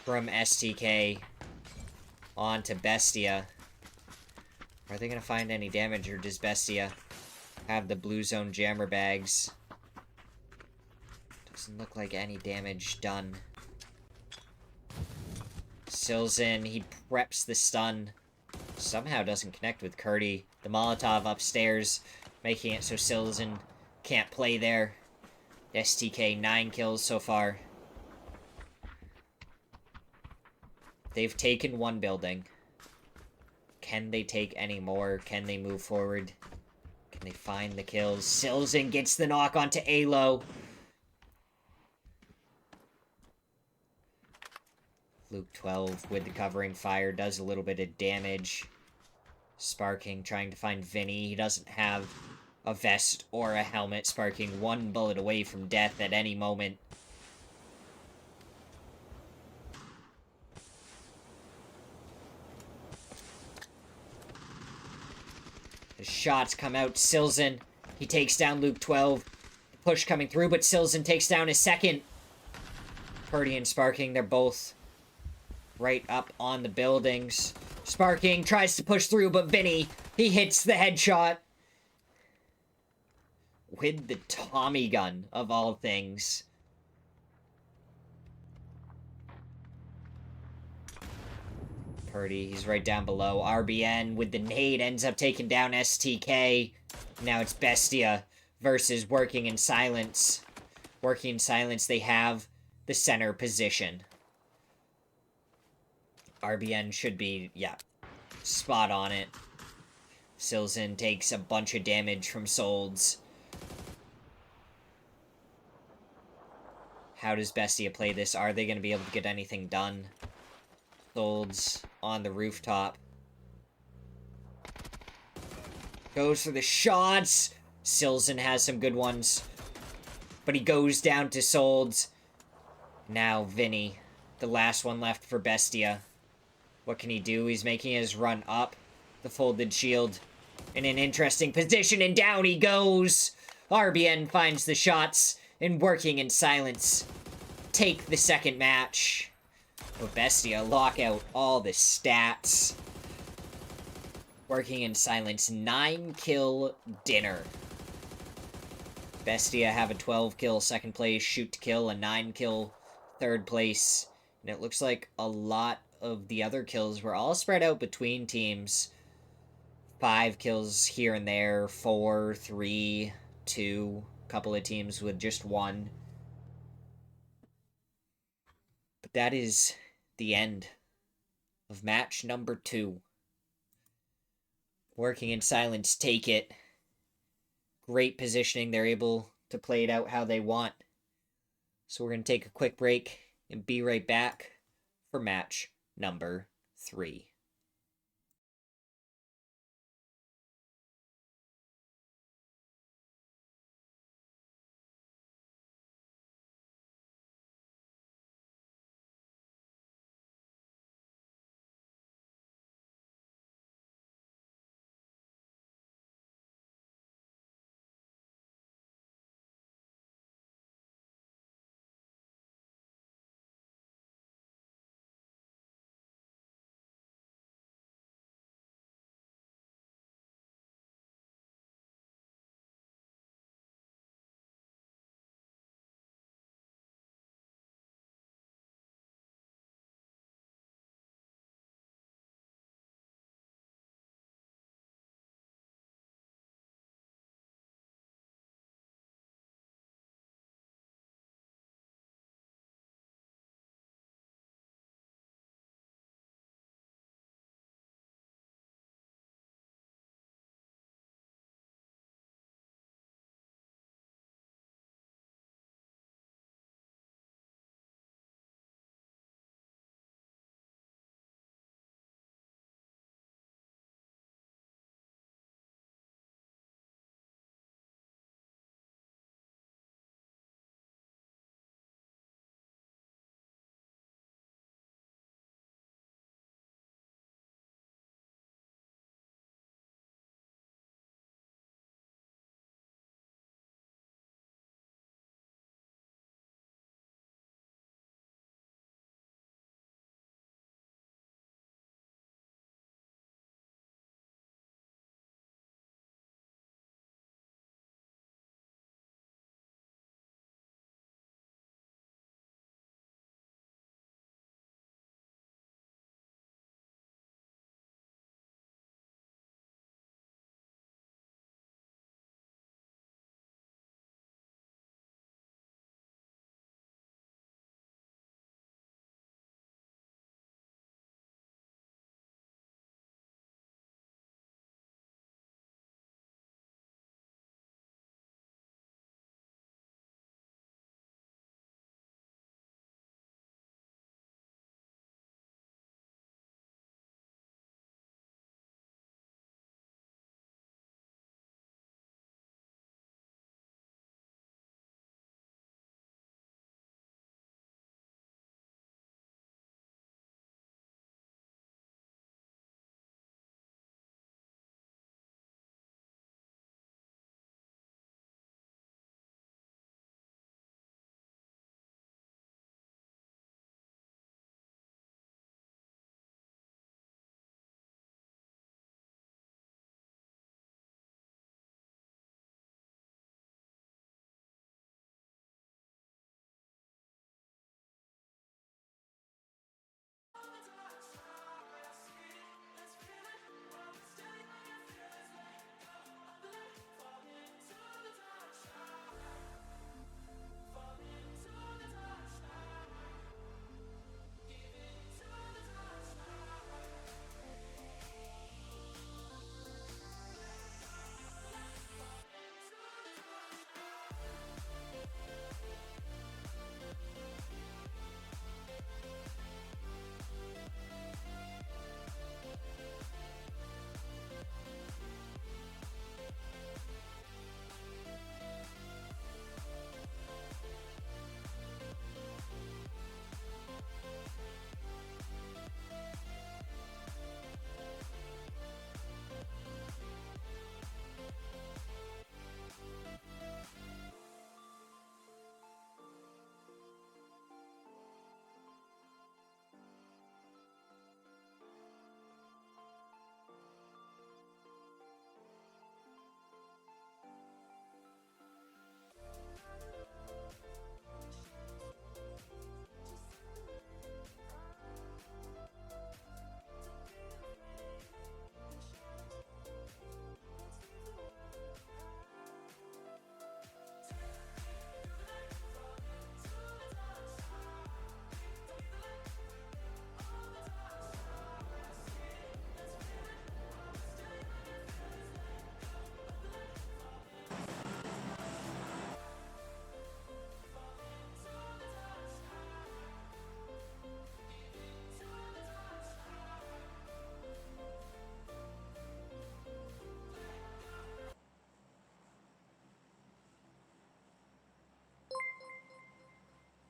from STK onto Bestia. Are they going to find any damage, or does Bestia have the blue zone jammer bags? Doesn't look like any damage done. Silzen, he preps the stun. Somehow doesn't connect with Curdy. The Molotov upstairs, making it so Silzen can't play there. STK, 9 kills so far. They've taken one building. Can they take any more? Can they move forward? Can they find the kills? Silzen gets the knock onto Alo. Luke 12 with the covering fire does a little bit of damage. Sparking, trying to find Vinny. He doesn't have a vest or a helmet. Sparking, 1 bullet away from death at any moment. The shots come out. Silzen, he takes down Luke 12. Push coming through, but Silzen takes down his second. Purdy and Sparking, they're both right up on the buildings. Sparking tries to push through, but Vinny, he hits the headshot. With the Tommy gun, of all things. Purdy, he's right down below. RBN with the nade ends up taking down STK. Now it's Bestia versus Working in Silence. Working in Silence, they have the center position. RBN should be, yeah, spot on it. Silzen takes a bunch of damage from Solds. How does Bestia play this? Are they going to be able to get anything done? Solds on the rooftop. Goes for the shots. Silzen has some good ones. But he goes down to Solds. Now Vinny. The last one left for Bestia. What can he do? He's making his run up the folded shield. In an interesting position, and down he goes. RBN finds the shots. and Working in Silence take the second match. But Bestia lock out all the stats. Working in Silence, 9-kill dinner. Bestia have a 12-kill second place, Shoot to Kill, a 9-kill third place. And it looks like a lot of the other kills were all spread out between teams. 5 kills here and there, 4, 3, 2, couple of teams with just 1. But that is the end of match number 2. Working in Silence take it. Great positioning. They're able to play it out how they want. So we're going to take a quick break and be right back for match number 3.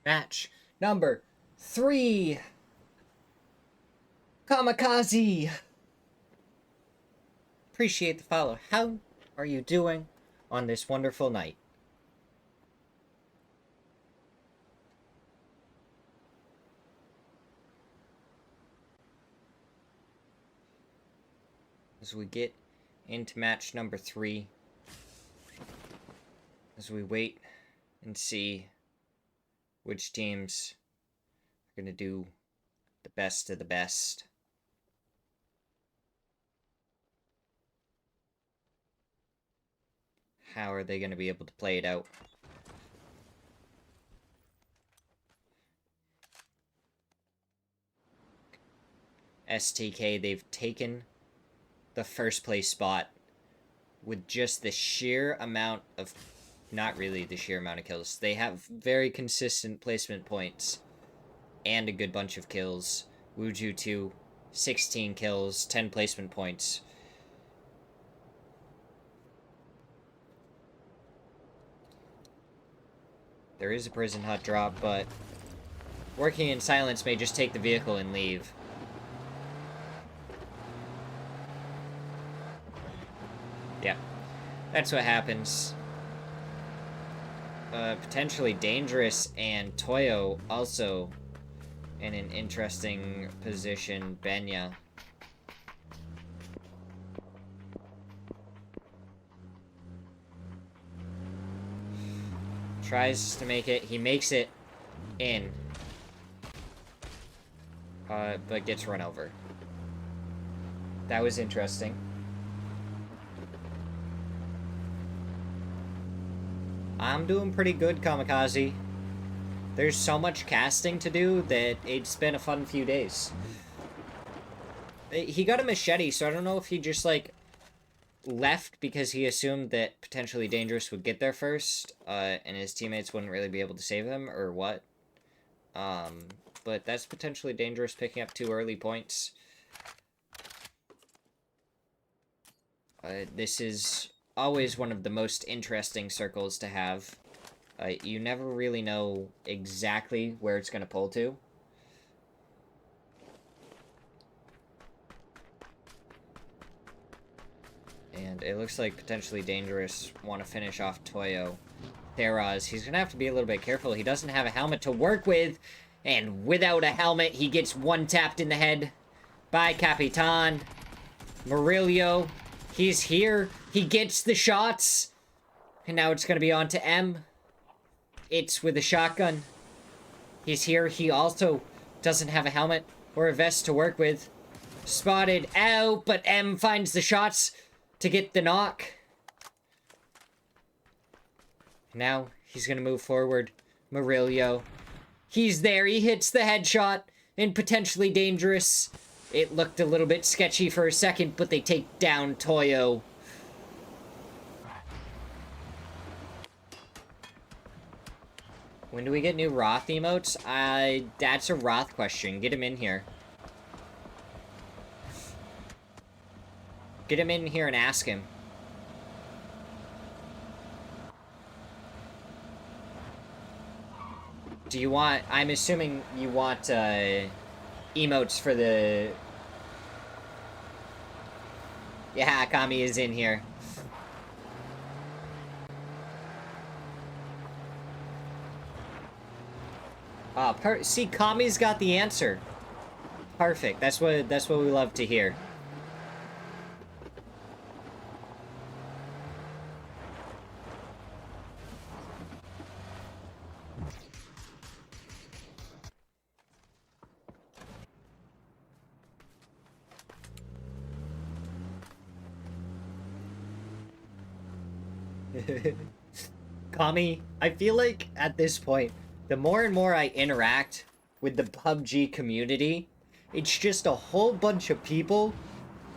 Match number 3. Kamikaze. Appreciate the follow. How are you doing on this wonderful night? As we get into match number 3, as we wait and see which teams are going to do the best of the best. How are they going to be able to play it out? STK, they've taken the first place spot with just the sheer amount of... Not really the sheer amount of kills. They have very consistent placement points and a good bunch of kills. Wuju 2, 16 kills, 10 placement points. There is a prison hut drop, but working in silence may just take the vehicle and leave. Yeah, that's what happens. Potentially dangerous, and Toyo also in an interesting position. Benya. Tries to make it. He makes it in. But gets run over. That was interesting. I'm doing pretty good, Kamikaze. There's so much casting to do that it's been a fun few days. He got a machete, so I don't know if he just, like, left because he assumed that potentially Dangerous would get there first, and his teammates wouldn't really be able to save him, or what. But that's potentially Dangerous picking up 2 early points. This is always one of the most interesting circles to have. You never really know exactly where it's going to pull to. And it looks like potentially Dangerous want to finish off Toyo. Theraz, he's going to have to be a little bit careful. He doesn't have a helmet to work with. And without a helmet, he gets one tapped in the head by Capitan. Murillo, he's here. He gets the shots. And now it's going to be on to M. It's with a shotgun. He's here. He also doesn't have a helmet or a vest to work with. Spotted out, but M finds the shots to get the knock. Now he's going to move forward. Murillo. He's there. He hits the headshot. And potentially Dangerous. It looked a little bit sketchy for a second, but they take down Toyo. When do we get new Roth emotes? That's a Roth question. Get him in here. Get him in here and ask him. Do you want... I'm assuming you want, emotes for the... Yeah, Kami is in here. See, Kami's got the answer. Perfect. That's what we love to hear. Kami, I feel like at this point, the more and more I interact with the PUBG community, it's just a whole bunch of people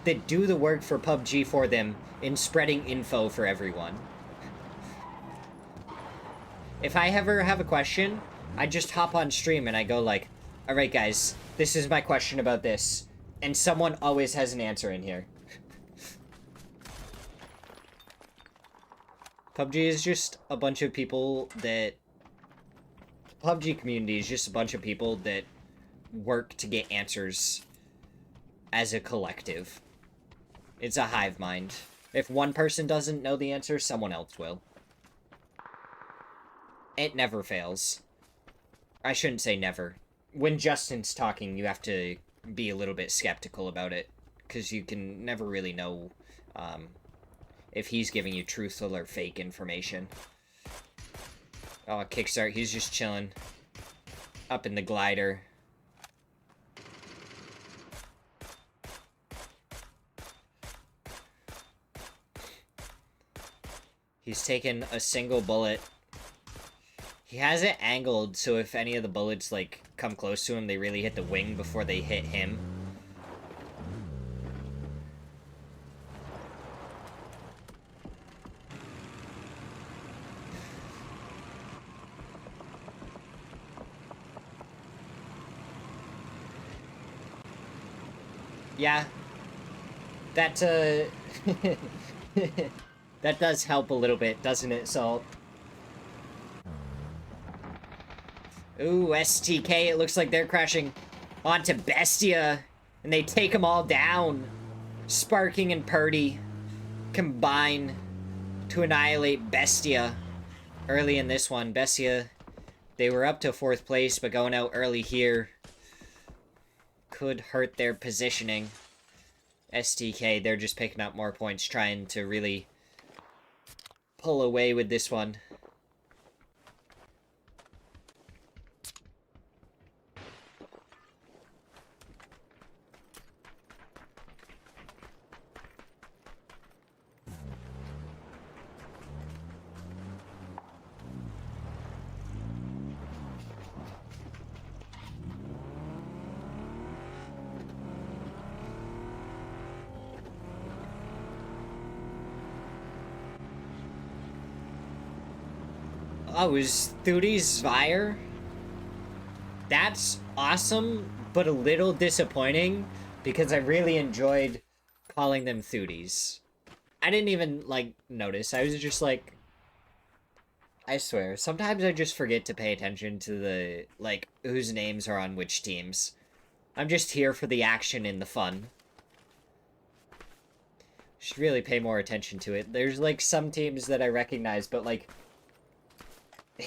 that do the work for PUBG for them in spreading info for everyone. If I ever have a question, I just hop on stream and I go like, alright guys, this is my question about this. And someone always has an answer in here. PUBG is just a bunch of people that PUBG community is just a bunch of people that work to get answers as a collective. It's a hive mind. If one person doesn't know the answer, someone else will. It never fails. I shouldn't say never. When Justin's talking, you have to be a little bit skeptical about it, because you can never really know if he's giving you truthful or fake information. Oh, Kickstart, he's just chilling. Up in the glider. He's taken a single bullet. He has it angled, so if any of the bullets, like, come close to him, they really hit the wing before they hit him. Yeah. That, that does help a little bit, doesn't it, Salt? Ooh, STK, it looks like they're crashing onto Bestia, and they take them all down. Sparking and Purdy combine to annihilate Bestia early in this one. Bestia, they were up to 4th place, but going out early here could hurt their positioning. STK, they're just picking up more points, trying to really pull away with this one. Oh, is Thudy's Zvire? That's awesome, but a little disappointing, because I really enjoyed calling them Thudies. I didn't even, like, notice. I was just like... I swear, sometimes I just forget to pay attention to the, like, whose names are on which teams. I'm just here for the action and the fun. Should really pay more attention to it. There's, like, some teams that I recognize, but, like...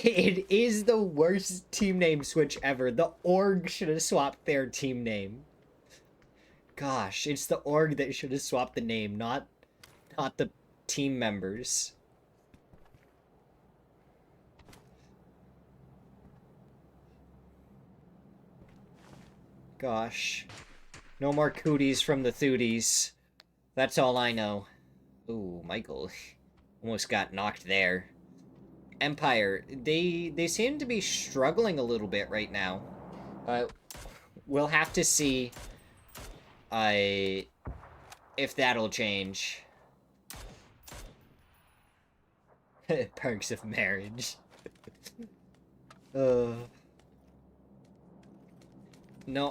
It is the worst team name switch ever. The org should have swapped their team name. Gosh, it's the org that should have swapped the name, not the team members. Gosh. No more cooties from the Thudies. That's all I know. Ooh, Michael. Almost got knocked there. Empire, they seem to be struggling a little bit right now. We'll have to see if that'll change. Perks of marriage. No,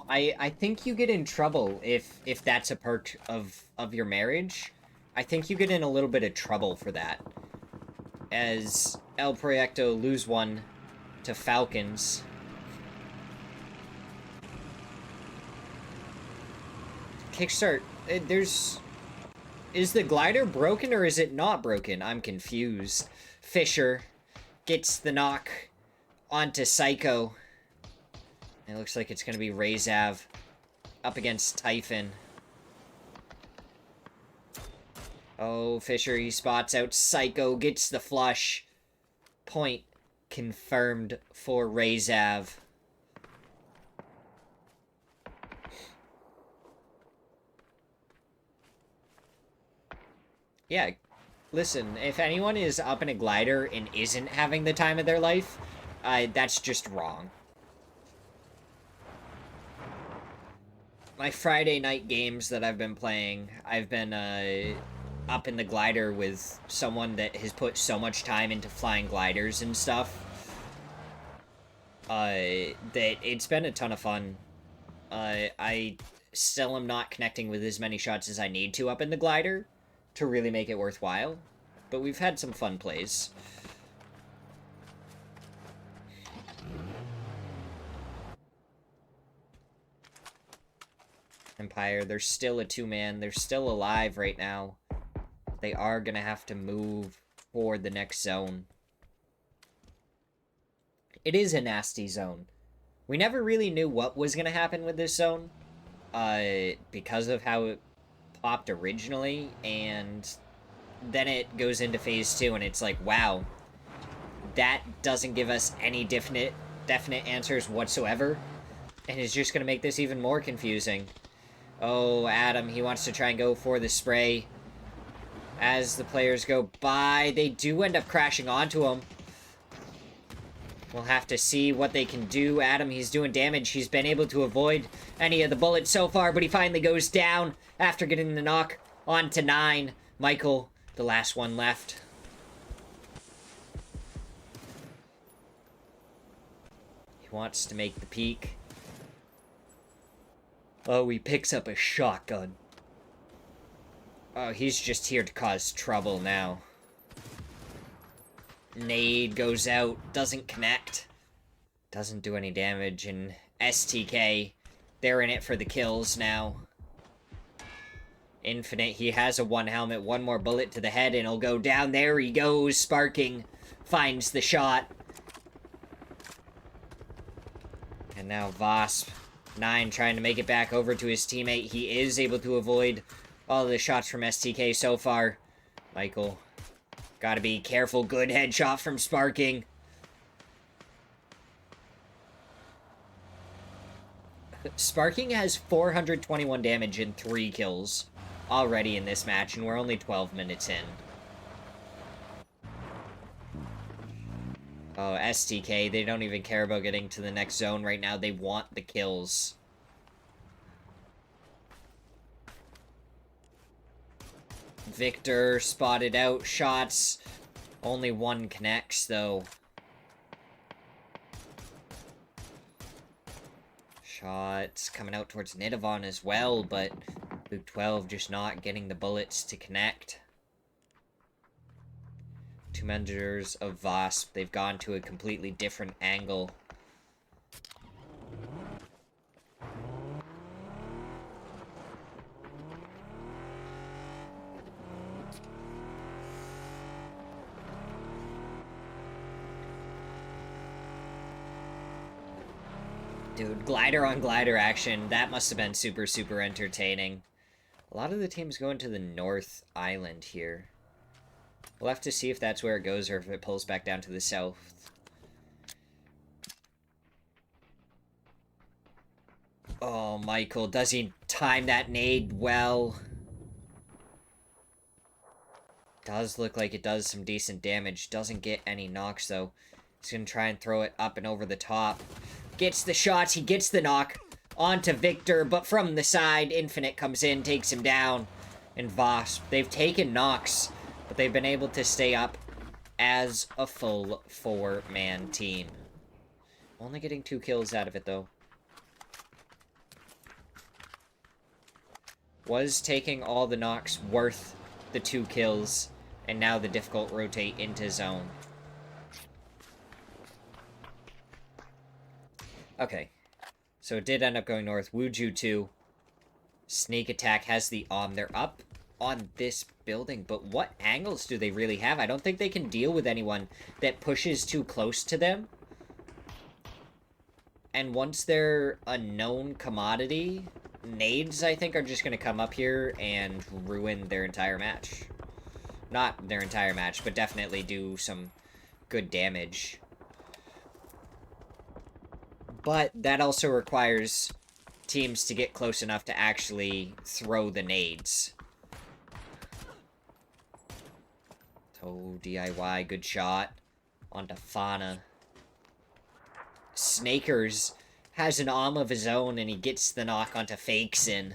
I think you get in trouble if that's a perk of your marriage. I think you get in a little bit of trouble for that. As El Proyecto lose one to Falcons. Kickstart, is the glider broken or is it not broken? I'm confused. Fisher gets the knock onto Psycho. It looks like it's gonna be Razav up against Typhon. Oh, Fisher, he spots out Psycho, gets the flush. Point confirmed for Razav. Yeah, listen, if anyone is up in a glider and isn't having the time of their life, that's just wrong. My Friday night games that I've been playing, I've been, up in the glider with someone that has put so much time into flying gliders and stuff, that it's been a ton of fun. I still am not connecting with as many shots as I need to up in the glider to really make it worthwhile, but we've had some fun plays. Empire. They're still a 2-man. They're still alive right now. They are going to have to move toward the next zone. It is a nasty zone. We never really knew what was going to happen with this zone. Because of how it popped originally. And then it goes into phase 2 and it's like, wow. That doesn't give us any definite answers whatsoever. And it's just going to make this even more confusing. Oh, Adam, he wants to try and go for the spray. As the players go by, they do end up crashing onto him. We'll have to see what they can do. Adam, he's doing damage. He's been able to avoid any of the bullets so far, but he finally goes down after getting the knock on to 9. Michael, the last one left. He wants to make the peak. Oh, he picks up a shotgun. Oh, he's just here to cause trouble now. Nade goes out, doesn't connect. Doesn't do any damage, and STK, they're in it for the kills now. Infinite, he has a 1 helmet, 1 more bullet to the head, and he'll go down. There he goes, sparking, finds the shot. And now Vasp, 9 trying to make it back over to his teammate. He is able to avoid all the shots from STK so far. Michael, gotta be careful. Good headshot from Sparking. Sparking has 421 damage and 3 kills already in this match, and we're only 12 minutes in. Oh, STK, they don't even care about getting to the next zone right now. They want the kills. Victor spotted out shots. Only 1 connects, though. Shots coming out towards Nidavon as well, but Luke 12 just not getting the bullets to connect. 2 members of Vasp. They've gone to a completely different angle. Dude, glider on glider action. That must have been super, super entertaining. A lot of the teams going to the North Island here. We'll have to see if that's where it goes or if it pulls back down to the south. Oh, Michael, does he time that nade well? Does look like it does some decent damage. Doesn't get any knocks, though. He's gonna try and throw it up and over the top. Gets the shots, he gets the knock onto Victor, but from the side, Infinite comes in, takes him down. And Vasp, they've taken knocks, but they've been able to stay up as a full 4-man team. Only getting 2 kills out of it, though. Was taking all the knocks worth the 2 kills, and now the difficult rotate into zone. Okay, so it did end up going north. Wuju 2. Sneak attack has the they're up on this building, but what angles do they really have? I don't think they can deal with anyone that pushes too close to them. And once they're a known commodity, nades, I think, are just going to come up here and ruin their entire match. Not their entire match, but definitely do some good damage. But that also requires teams to get close enough to actually throw the nades. Oh, DIY, good shot. Onto Fauna. Snakers has an of his own, and he gets the knock onto Fakeson.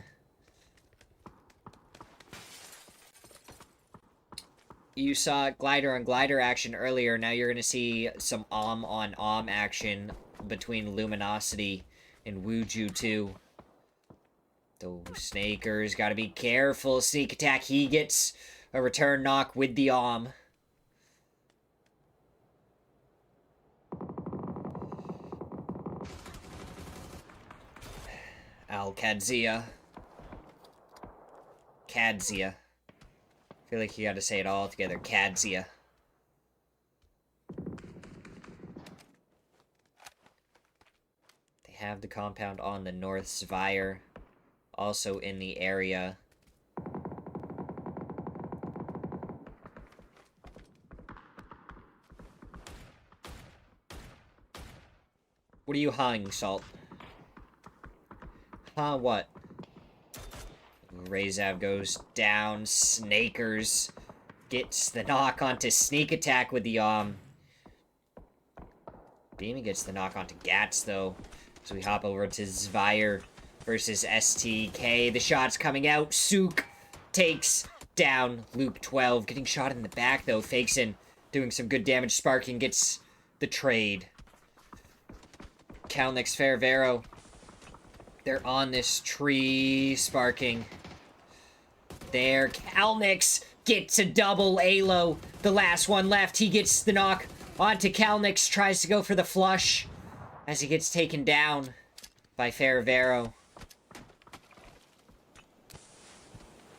You saw glider on glider action earlier. Now you're going to see some on action between Luminosity and Wuju 2. Those Snakers gotta be careful. Sneak attack. He gets a return knock with the Al-Kadzia Kadzia. I feel like you gotta say it all together. Kadzia. They have the compound on the north. Smirzera also in the area. What are you hawing, Salt? Huh, what? Rezav goes down. Snakers gets the knock onto Sneak Attack with the, Beamy gets the knock onto Gats, though. So we hop over to Smirzera versus STK. The shot's coming out. Sook takes down Luke 12. Getting shot in the back, though. Fakes in. Doing some good damage. Sparking gets the trade. Kalnix, Fervero. They're on this tree. Sparking. There. Kalnix gets a double Alo. The last one left. He gets the knock onto Kalnix. Tries to go for the flush as he gets taken down by Fervero.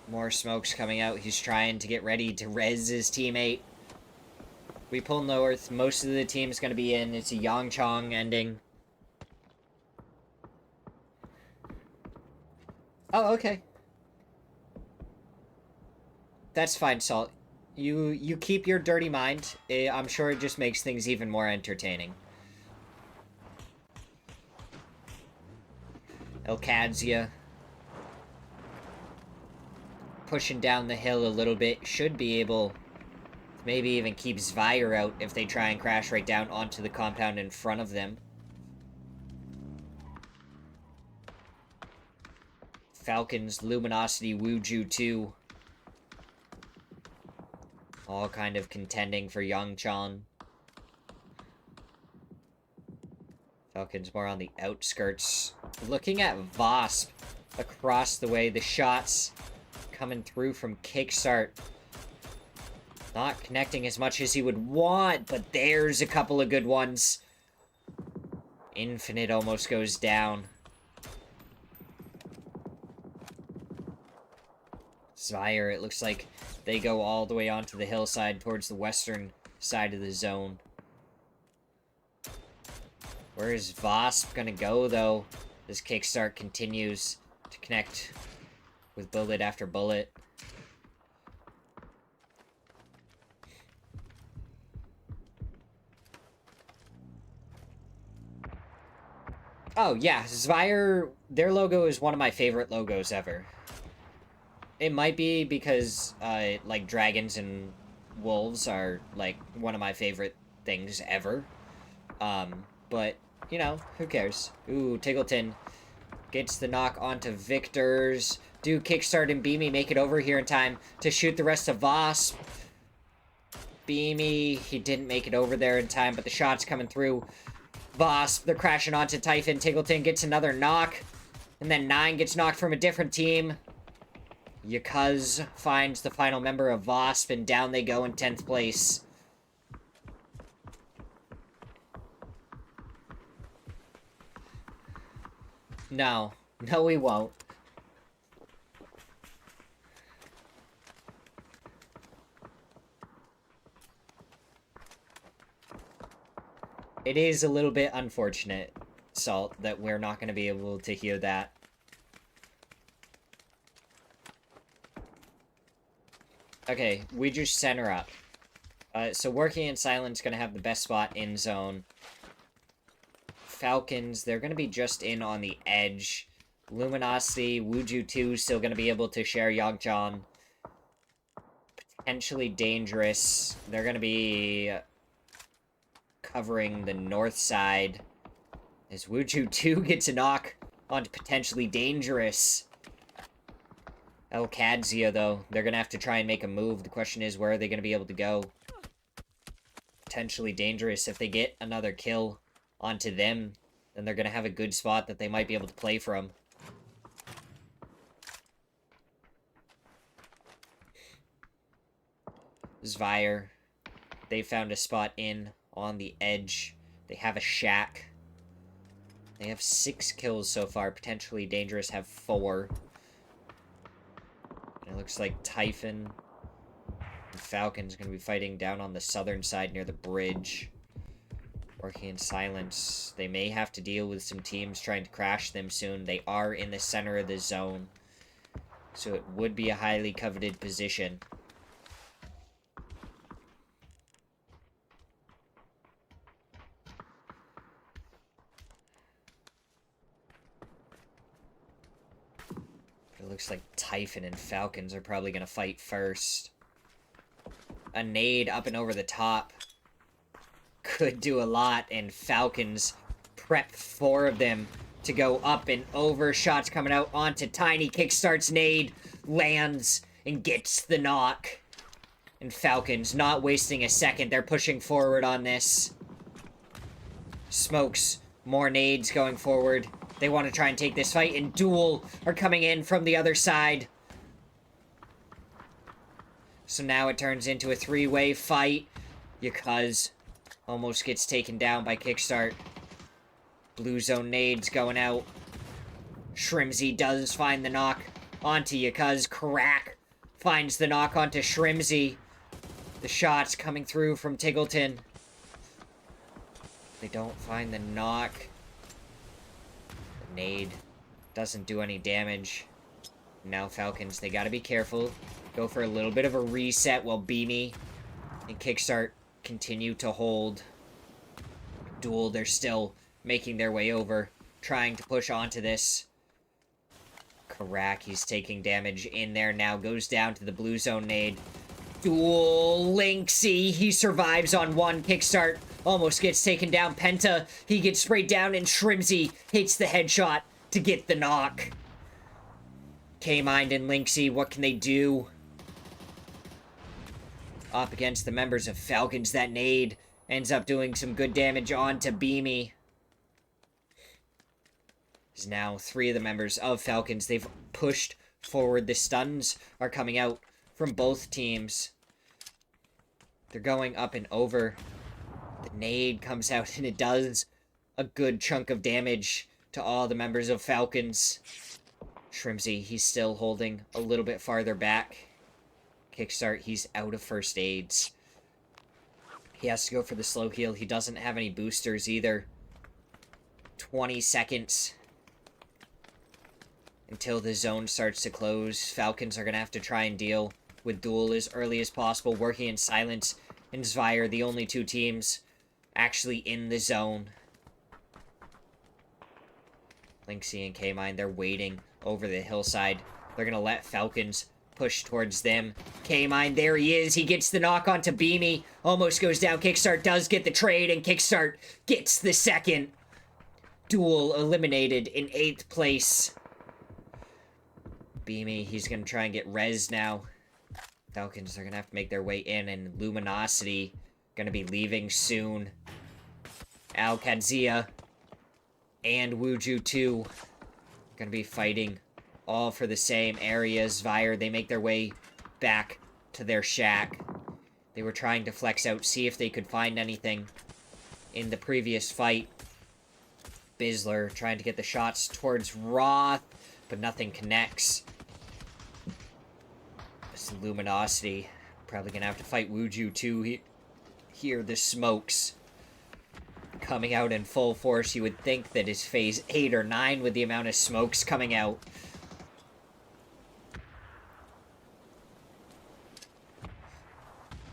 More smokes coming out. He's trying to get ready to res his teammate. We pull north. Most of the team's going to be in. It's a Yangchong ending. Oh, okay. That's fine, Salt. You keep your dirty mind. I'm sure it just makes things even more entertaining. Kadzia pushing down the hill a little bit. Should be able to maybe even keep Smirzera out if they try and crash right down onto the compound in front of them. Falcons, Luminosity, Wuju 2. All kind of contending for Yangchon. Falcons more on the outskirts. Looking at Vasp across the way. The shots coming through from Kickstart. Not connecting as much as he would want, but there's a couple of good ones. Infinite almost goes down. Smirzera, it looks like they go all the way onto the hillside towards the western side of the zone. Where is Vasp gonna go, though? This Kickstart continues to connect with bullet after bullet. Oh, yeah, Smirzera, their logo is one of my favorite logos ever. It might be because, like, dragons and wolves are, like, one of my favorite things ever. But, you know, who cares? Ooh, Tiggleton gets the knock onto Victor's. Do Kickstart and Beamy make it over here in time to shoot the rest of Vasp? Beamy, he didn't make it over there in time, but the shot's coming through. Vasp, they're crashing onto Typhon. Tiggleton gets another knock. And then 9 gets knocked from a different team. Yakuz finds the final member of Vasp, and down they go in 10th place. No. No, we won't. It is a little bit unfortunate, Salt, that we're not going to be able to hear that. Okay, we just center up. So Working in Silence going to have the best spot in zone. Falcons, they're going to be just in on the edge. Luminosity, Wuju 2 still going to be able to share Yangchon. Potentially Dangerous. They're going to be covering the north side. As Wuju 2 gets a knock onto Potentially Dangerous. Kadzia, though, they're going to have to try and make a move. The question is, where are they going to be able to go? Potentially Dangerous. If they get another kill onto them, then they're going to have a good spot that they might be able to play from. Smirzera, they found a spot in on the edge. They have a shack. They have 6 kills so far. Potentially Dangerous have 4. It looks like Typhon and Falcon's going to be fighting down on the southern side near the bridge. Working in silence. They may have to deal with some teams trying to crash them soon. They are in the center of the zone. So it would be a highly coveted position. But it looks like Typhon and Falcons are probably going to fight first. A nade up and over the top could do a lot, and Falcons prep 4 of them to go up and over. Shots coming out onto Tiny. Kickstarts nade, lands, and gets the knock. And Falcons not wasting a second. They're pushing forward on this. Smokes, more nades going forward. They want to try and take this fight, and Duel are coming in from the other side. So now it turns into a 3-way fight. Yukaz almost gets taken down by Kickstart. Blue zone nades going out. Shrimzy does find the knock onto Yukaz. Crack finds the knock onto Shrimzy. The shots coming through from Tiggleton. They don't find the knock. The nade doesn't do any damage. Now Falcons, they gotta be careful. Go for a little bit of a reset while Beamy and Kickstart continue to hold. Duel, they're still making their way over, trying to push onto this. Karak, he's taking damage in there now, goes down to the blue zone nade. Duel, Lynxy, he survives on one. Kickstart almost gets taken down. Penta, he gets sprayed down, and Shrimzy hits the headshot to get the knock. K-Mind and Lynxy, what can they do? Up against the members of Falcons, that nade ends up doing some good damage onto Beamy. There's now 3 of the members of Falcons. They've pushed forward. The stuns are coming out from both teams. They're going up and over. The nade comes out, and it does a good chunk of damage to all the members of Falcons. Shrimzy, he's still holding a little bit farther back. Kickstart, he's out of first aids. He has to go for the slow heal. He doesn't have any boosters either. 20 seconds until the zone starts to close. Falcons are going to have to try and deal with Duel as early as possible. Working in silence and Zvire, the only 2 teams actually in the zone. Lynxy and K-Mine, they're waiting over the hillside. They're going to let Falcons push towards them. K-Mine, there he is. He gets the knock onto Beamy. Almost goes down. Kickstart does get the trade, and Kickstart gets the second. Duel eliminated in 8th place. Beamy, he's going to try and get res now. Falcons are going to have to make their way in, and Luminosity going to be leaving soon. Al-Kadzia and Wuju 2 going to be fighting all for the same areas. Zvire, they make their way back to their shack. They were trying to flex out, see if they could find anything in the previous fight. Bizzler trying to get the shots towards Roth, but nothing connects. This Luminosity probably gonna have to fight Wuju too. Here, the smokes coming out in full force. You would think that it's phase 8 or 9 with the amount of smokes coming out.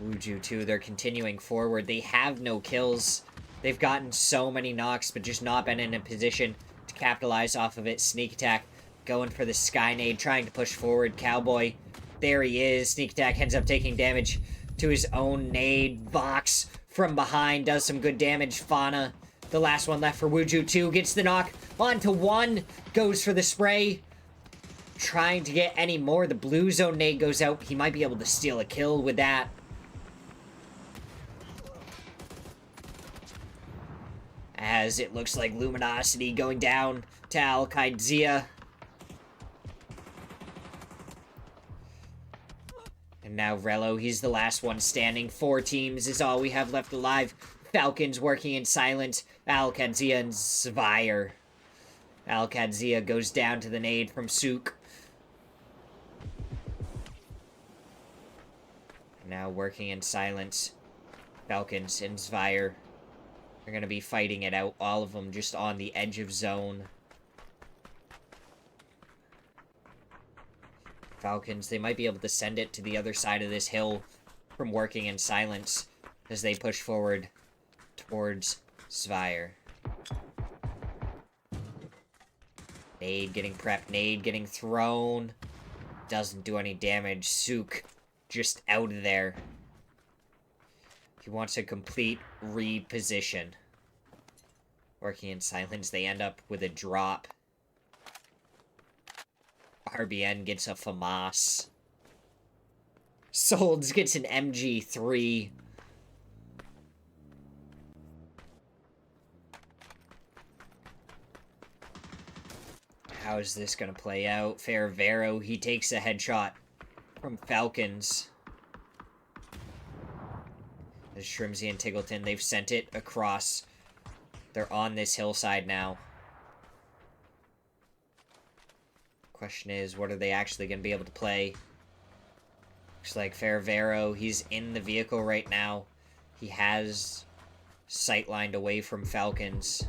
Wuju 2, they're continuing forward. They have no kills. They've gotten so many knocks, but just not been in a position to capitalize off of it. Sneak attack, going for the Skynade, trying to push forward. Cowboy, there he is. Sneak attack ends up taking damage to his own nade. Vox from behind does some good damage. Fauna, the last one left for Wuju 2, gets the knock onto 1, goes for the spray. Trying to get any more. The blue zone nade goes out. He might be able to steal a kill with that. As it looks like Luminosity going down to Al-Kadzia. And now Rello, he's the last one standing. 4 teams is all we have left alive. Falcons working in silence. Al-Kadzia and Zvire. Al-Kadzia goes down to the nade from Sook. Now working in silence. Falcons and Svire are going to be fighting it out. All of them just on the edge of zone. Falcons, they might be able to send it to the other side of this hill from working in silence as they push forward towards Svire. Nade getting prepped. Nade getting thrown. Doesn't do any damage. Sook just out of there. He wants a complete reposition. Working in silence, they end up with a drop. RBN gets a FAMAS. Solds gets an MG3. How is this going to play out? Smirzera, he takes a headshot from Falcons. As Shrimzy and Tiggleton, they've sent it across. They're on this hillside now. Question is, what are they actually going to be able to play? Looks like Smirzera, he's in the vehicle right now. He has sightlined away from Falcons.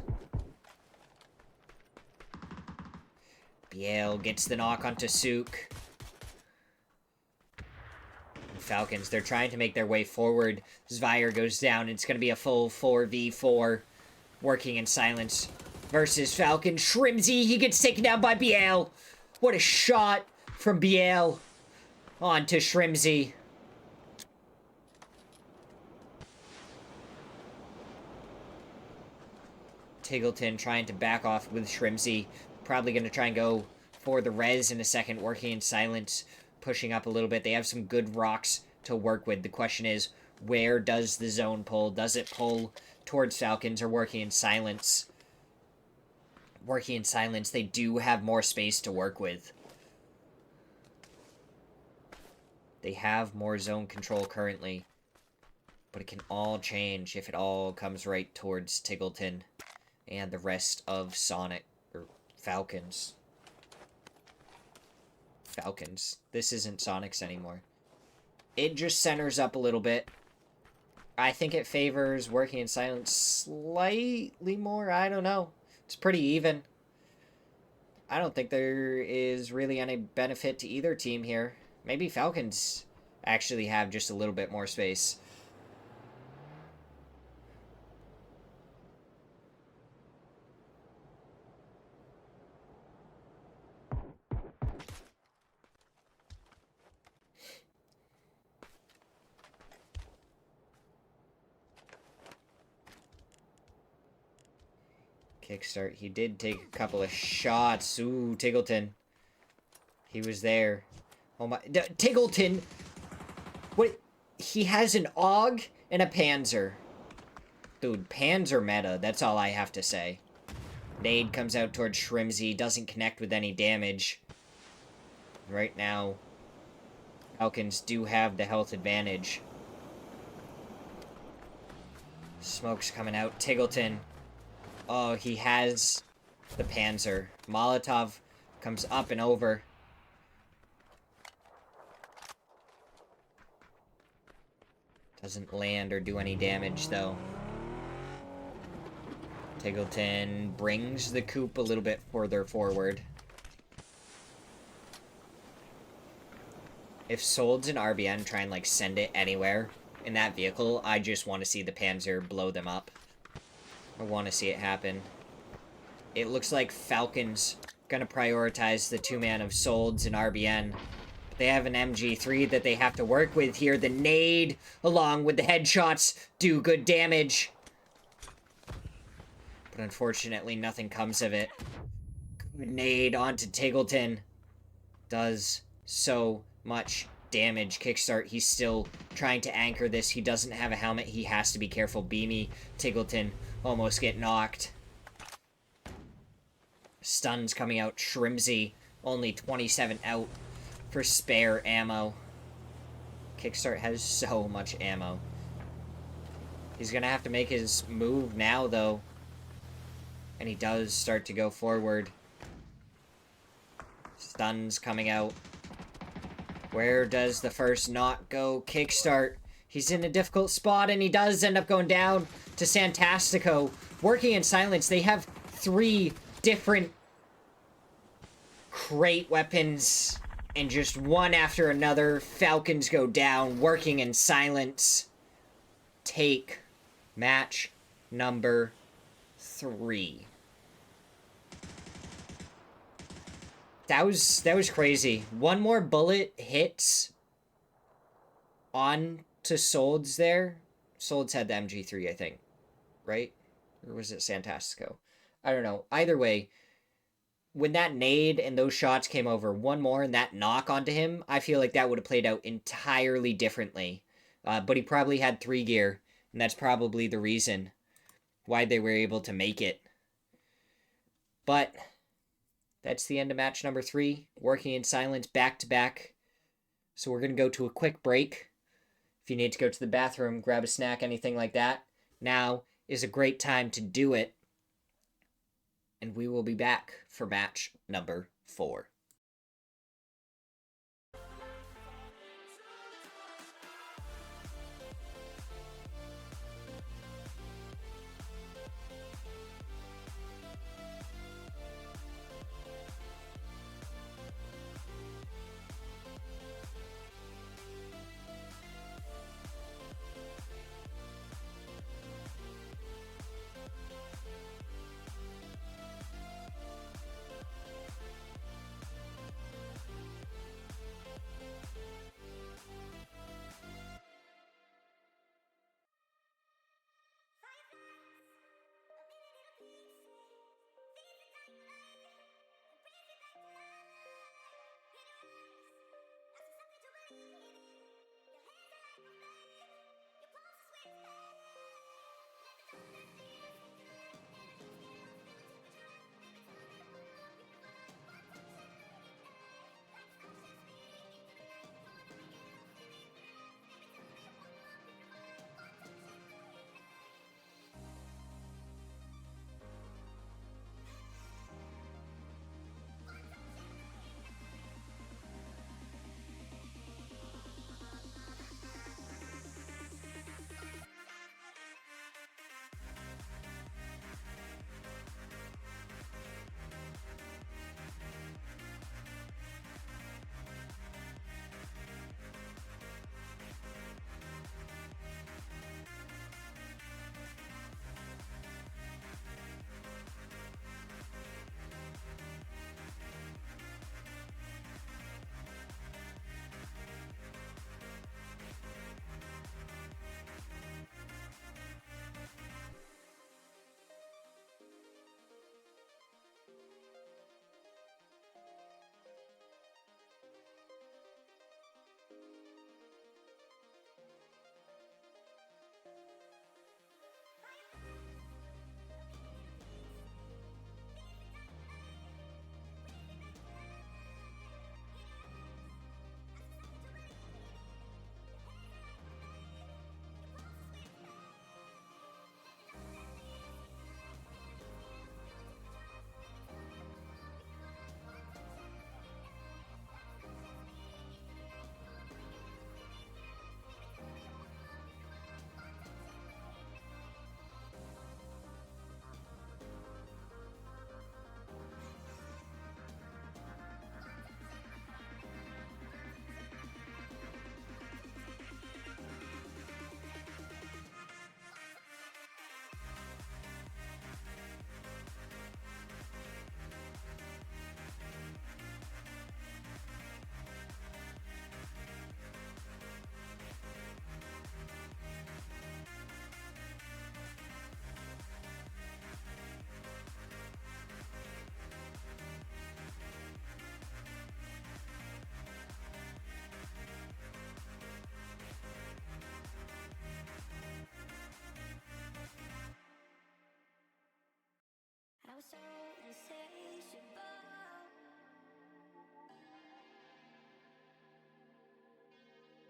Biel gets the knock onto Sook. Falcons, they're trying to make their way forward. Svire goes down. It's going to be a full 4v4. Working in silence versus Falcon. Shrimzy, he gets taken down by Biel. What a shot from Biel onto Shrimzy. Tiggleton trying to back off with Shrimzy. Probably going to try and go for the res in a second. Working in silence. Pushing up a little bit. They have some good rocks to work with. The question is, where does the zone pull? Does it pull towards Falcons or working in silence? Working in silence, they do have more space to work with. They have more zone control currently. But it can all change if it all comes right towards Tiggleton and the rest of Sonic, or Falcons. Falcons. This isn't Sonic's anymore. It just centers up a little bit. I think it favors working in silence slightly more. I don't know. It's pretty even. I don't think there is really any benefit to either team here. Maybe Falcons actually have just a little bit more space. Kickstart. He did take a couple of shots. Ooh, Tiggleton. He was there. Oh my... Tiggleton! What? He has an AUG and a Panzer. Dude, Panzer meta. That's all I have to say. Nade comes out towards Shrimzy. Doesn't connect with any damage. Right now, Falcons do have the health advantage. Smoke's coming out. Tiggleton. Oh, he has the Panzer. Molotov comes up and over. Doesn't land or do any damage, though. Tiggleton brings the coop a little bit further forward. If Solds and RBN try and, like, send it anywhere in that vehicle, I just want to see the Panzer blow them up. I want to see it happen. It looks like Falcons gonna prioritize the two-man of Solds and RBN. They have an MG3 that they have to work with here. The nade, along with the headshots, do good damage. But unfortunately, nothing comes of it. Good nade onto Tiggleton. Does so much damage. Kickstart, he's still trying to anchor this. He doesn't have a helmet. He has to be careful. Beamy, Tiggleton almost get knocked. Stuns coming out. Shrimzy, only 27 out for spare ammo. Kickstart has so much ammo. He's gonna have to make his move now, though. And he does start to go forward. Stuns coming out. Where does the first knock go? Kickstart. He's in a difficult spot, and he does end up going down to Santastico. Working in silence, they have 3 different crate weapons, and just one after another, Falcons go down, working in silence. Take match number 3. That was crazy. One more bullet hits on to Solds there. Solds had the MG3, I think. Right? Or was it Santastico? I don't know. Either way, when that nade and those shots came over, one more and that knock onto him, I feel like that would have played out entirely differently. But he probably had 3 gear, and that's probably the reason why they were able to make it. But that's the end of match number 3. Working in silence back to back. So we're going to go to a quick break. If you need to go to the bathroom, grab a snack, anything like that, now is a great time to do it. And we will be back for match number 4. was so insatiable.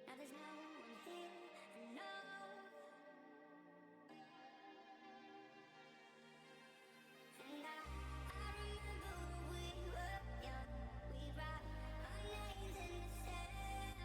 Now there's no one here I know. And I remember when we were young. We write our names in the sand.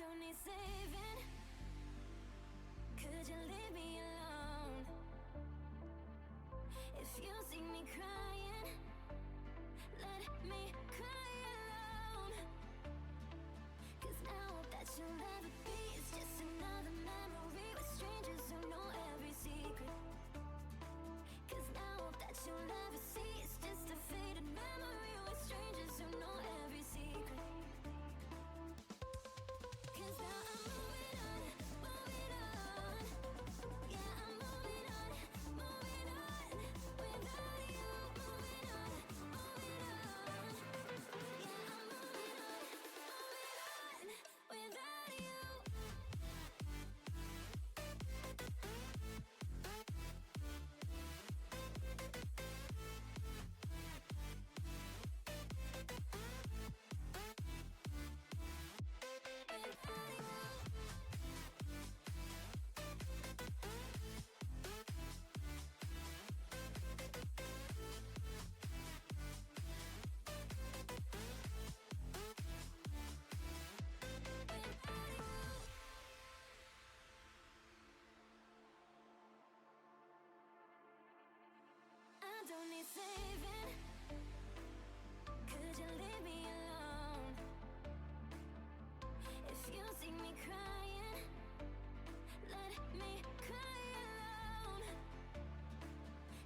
don't need saving. Could you leave me alone? If you see me crying, let me cry alone. 'Cause now that you'll never be, it's just another memory with strangers who know every secret. 'Cause now that you'll never see, it's just a faded memory with strangers who know every secret. 'Cause now I'm moving on, moving on. Yeah, I'm moving on, moving on. Without you, moving on, moving on. Yeah, I'm moving on, moving on. Without you. I don't need saving. Could you leave me alone? If you see me crying, let me cry alone.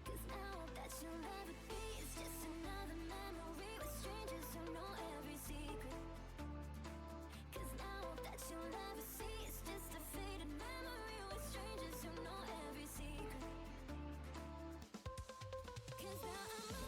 'Cause now that you'll never be, it's just another memory with strangers who know every secret. 'Cause now that you'll never see, it's just a faded memory with strangers who know every secret. 'Cause now I'm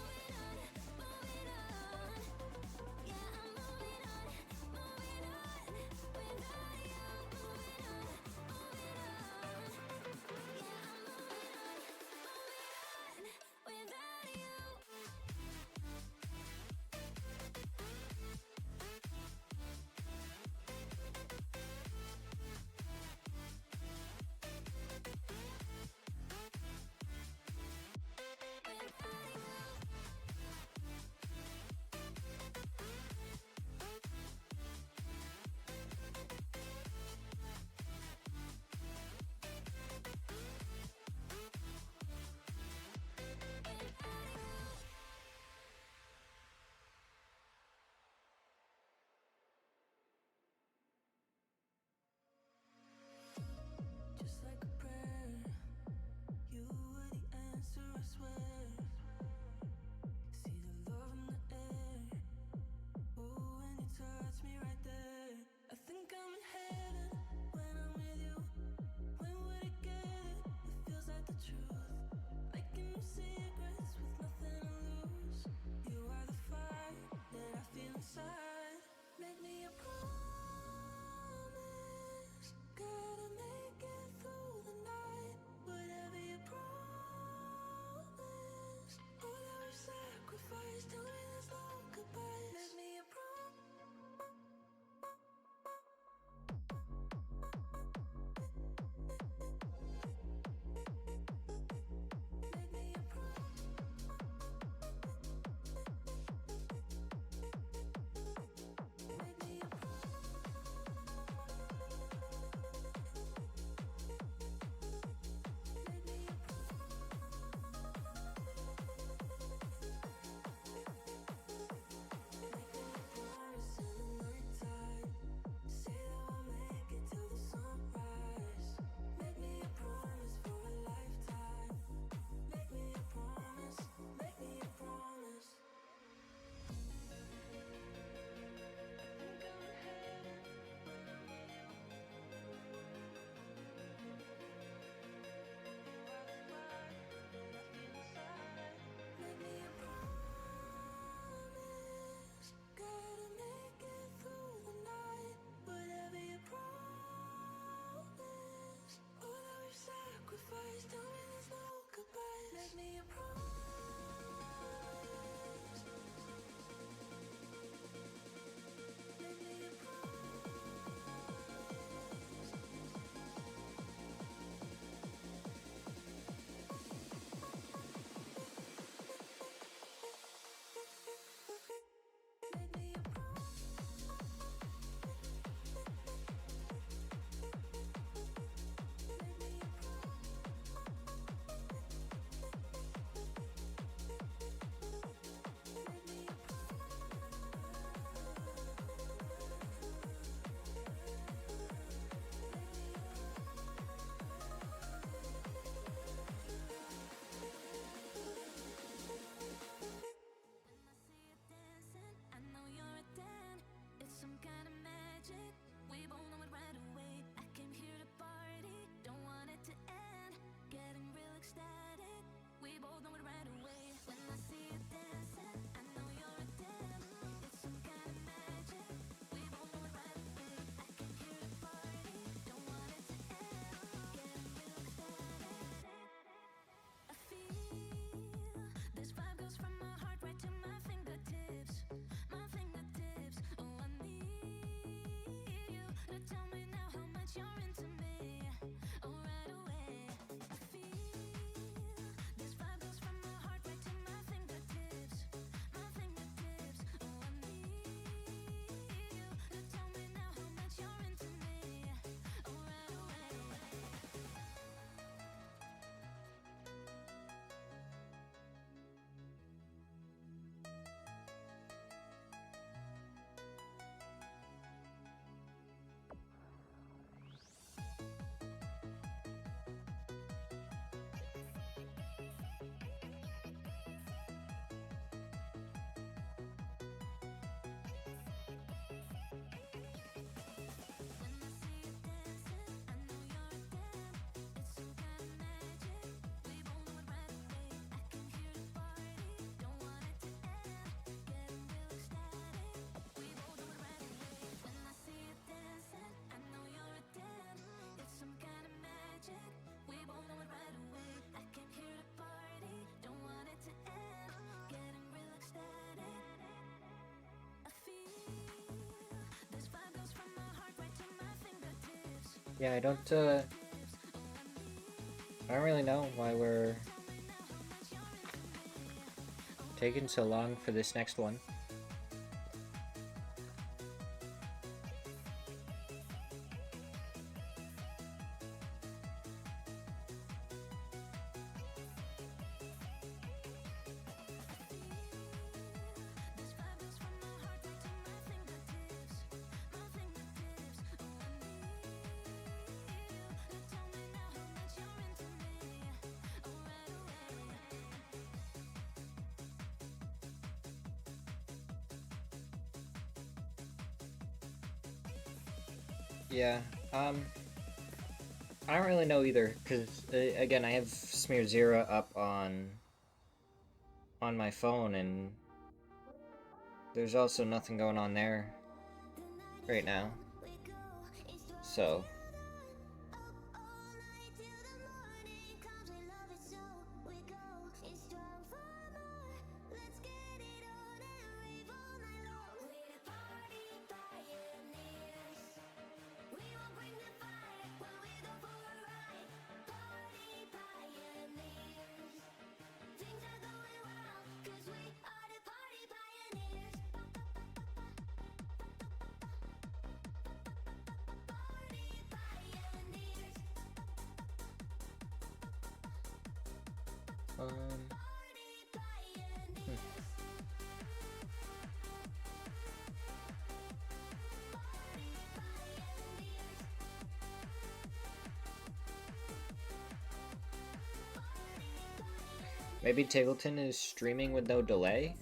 Yeah, I don't really know why we're taking so long for this next one. Yeah, I don't really know either, because, again, I have Smirzera up on my phone, and there's also nothing going on there right now, so... Maybe Tableton is streaming with no delay?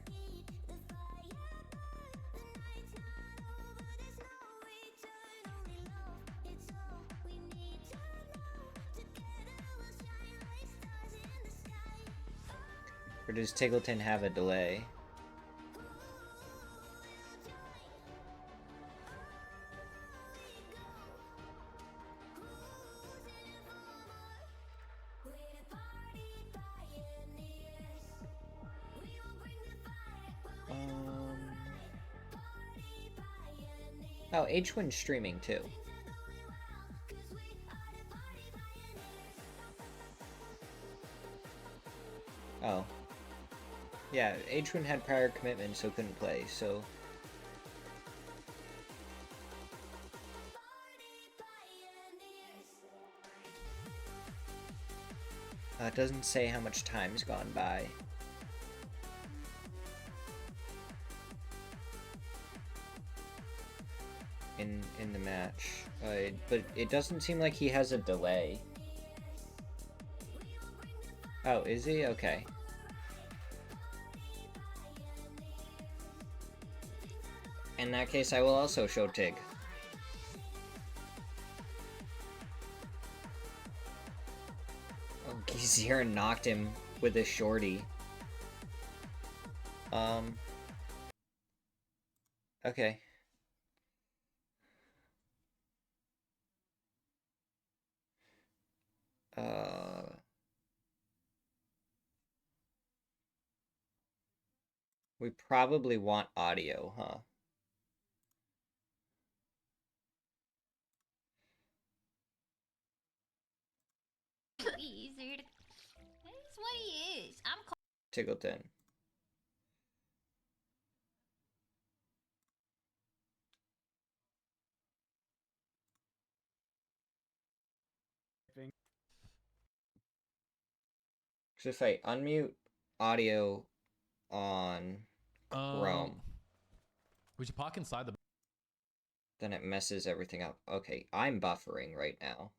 Or does Tableton have a delay? Oh, H1's streaming too. Oh. Yeah, H1 had prior commitment, so couldn't play, so... it doesn't say how much time's gone by. In the match. But it doesn't seem like he has a delay. Oh, is he? Okay. In that case, I will also show Tig. Oh, Gizir knocked him with a shorty. Okay. We probably want audio, huh? Wizard. That's what he is. I'm Tiggleton. So if I unmute audio on Chrome, we should park inside the. then it messes everything up. Okay, I'm buffering right now.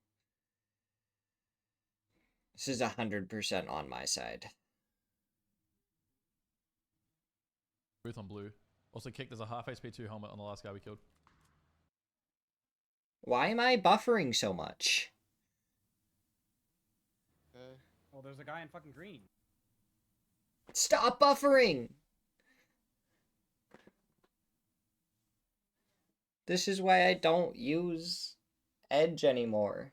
This is 100% on my side. Booth on blue. Also, kick. There's a half HP 2 helmet on the last guy we killed. Why am I buffering so much? Okay. Well, there's a guy in fucking green. Stop buffering! This is why I don't use Edge anymore.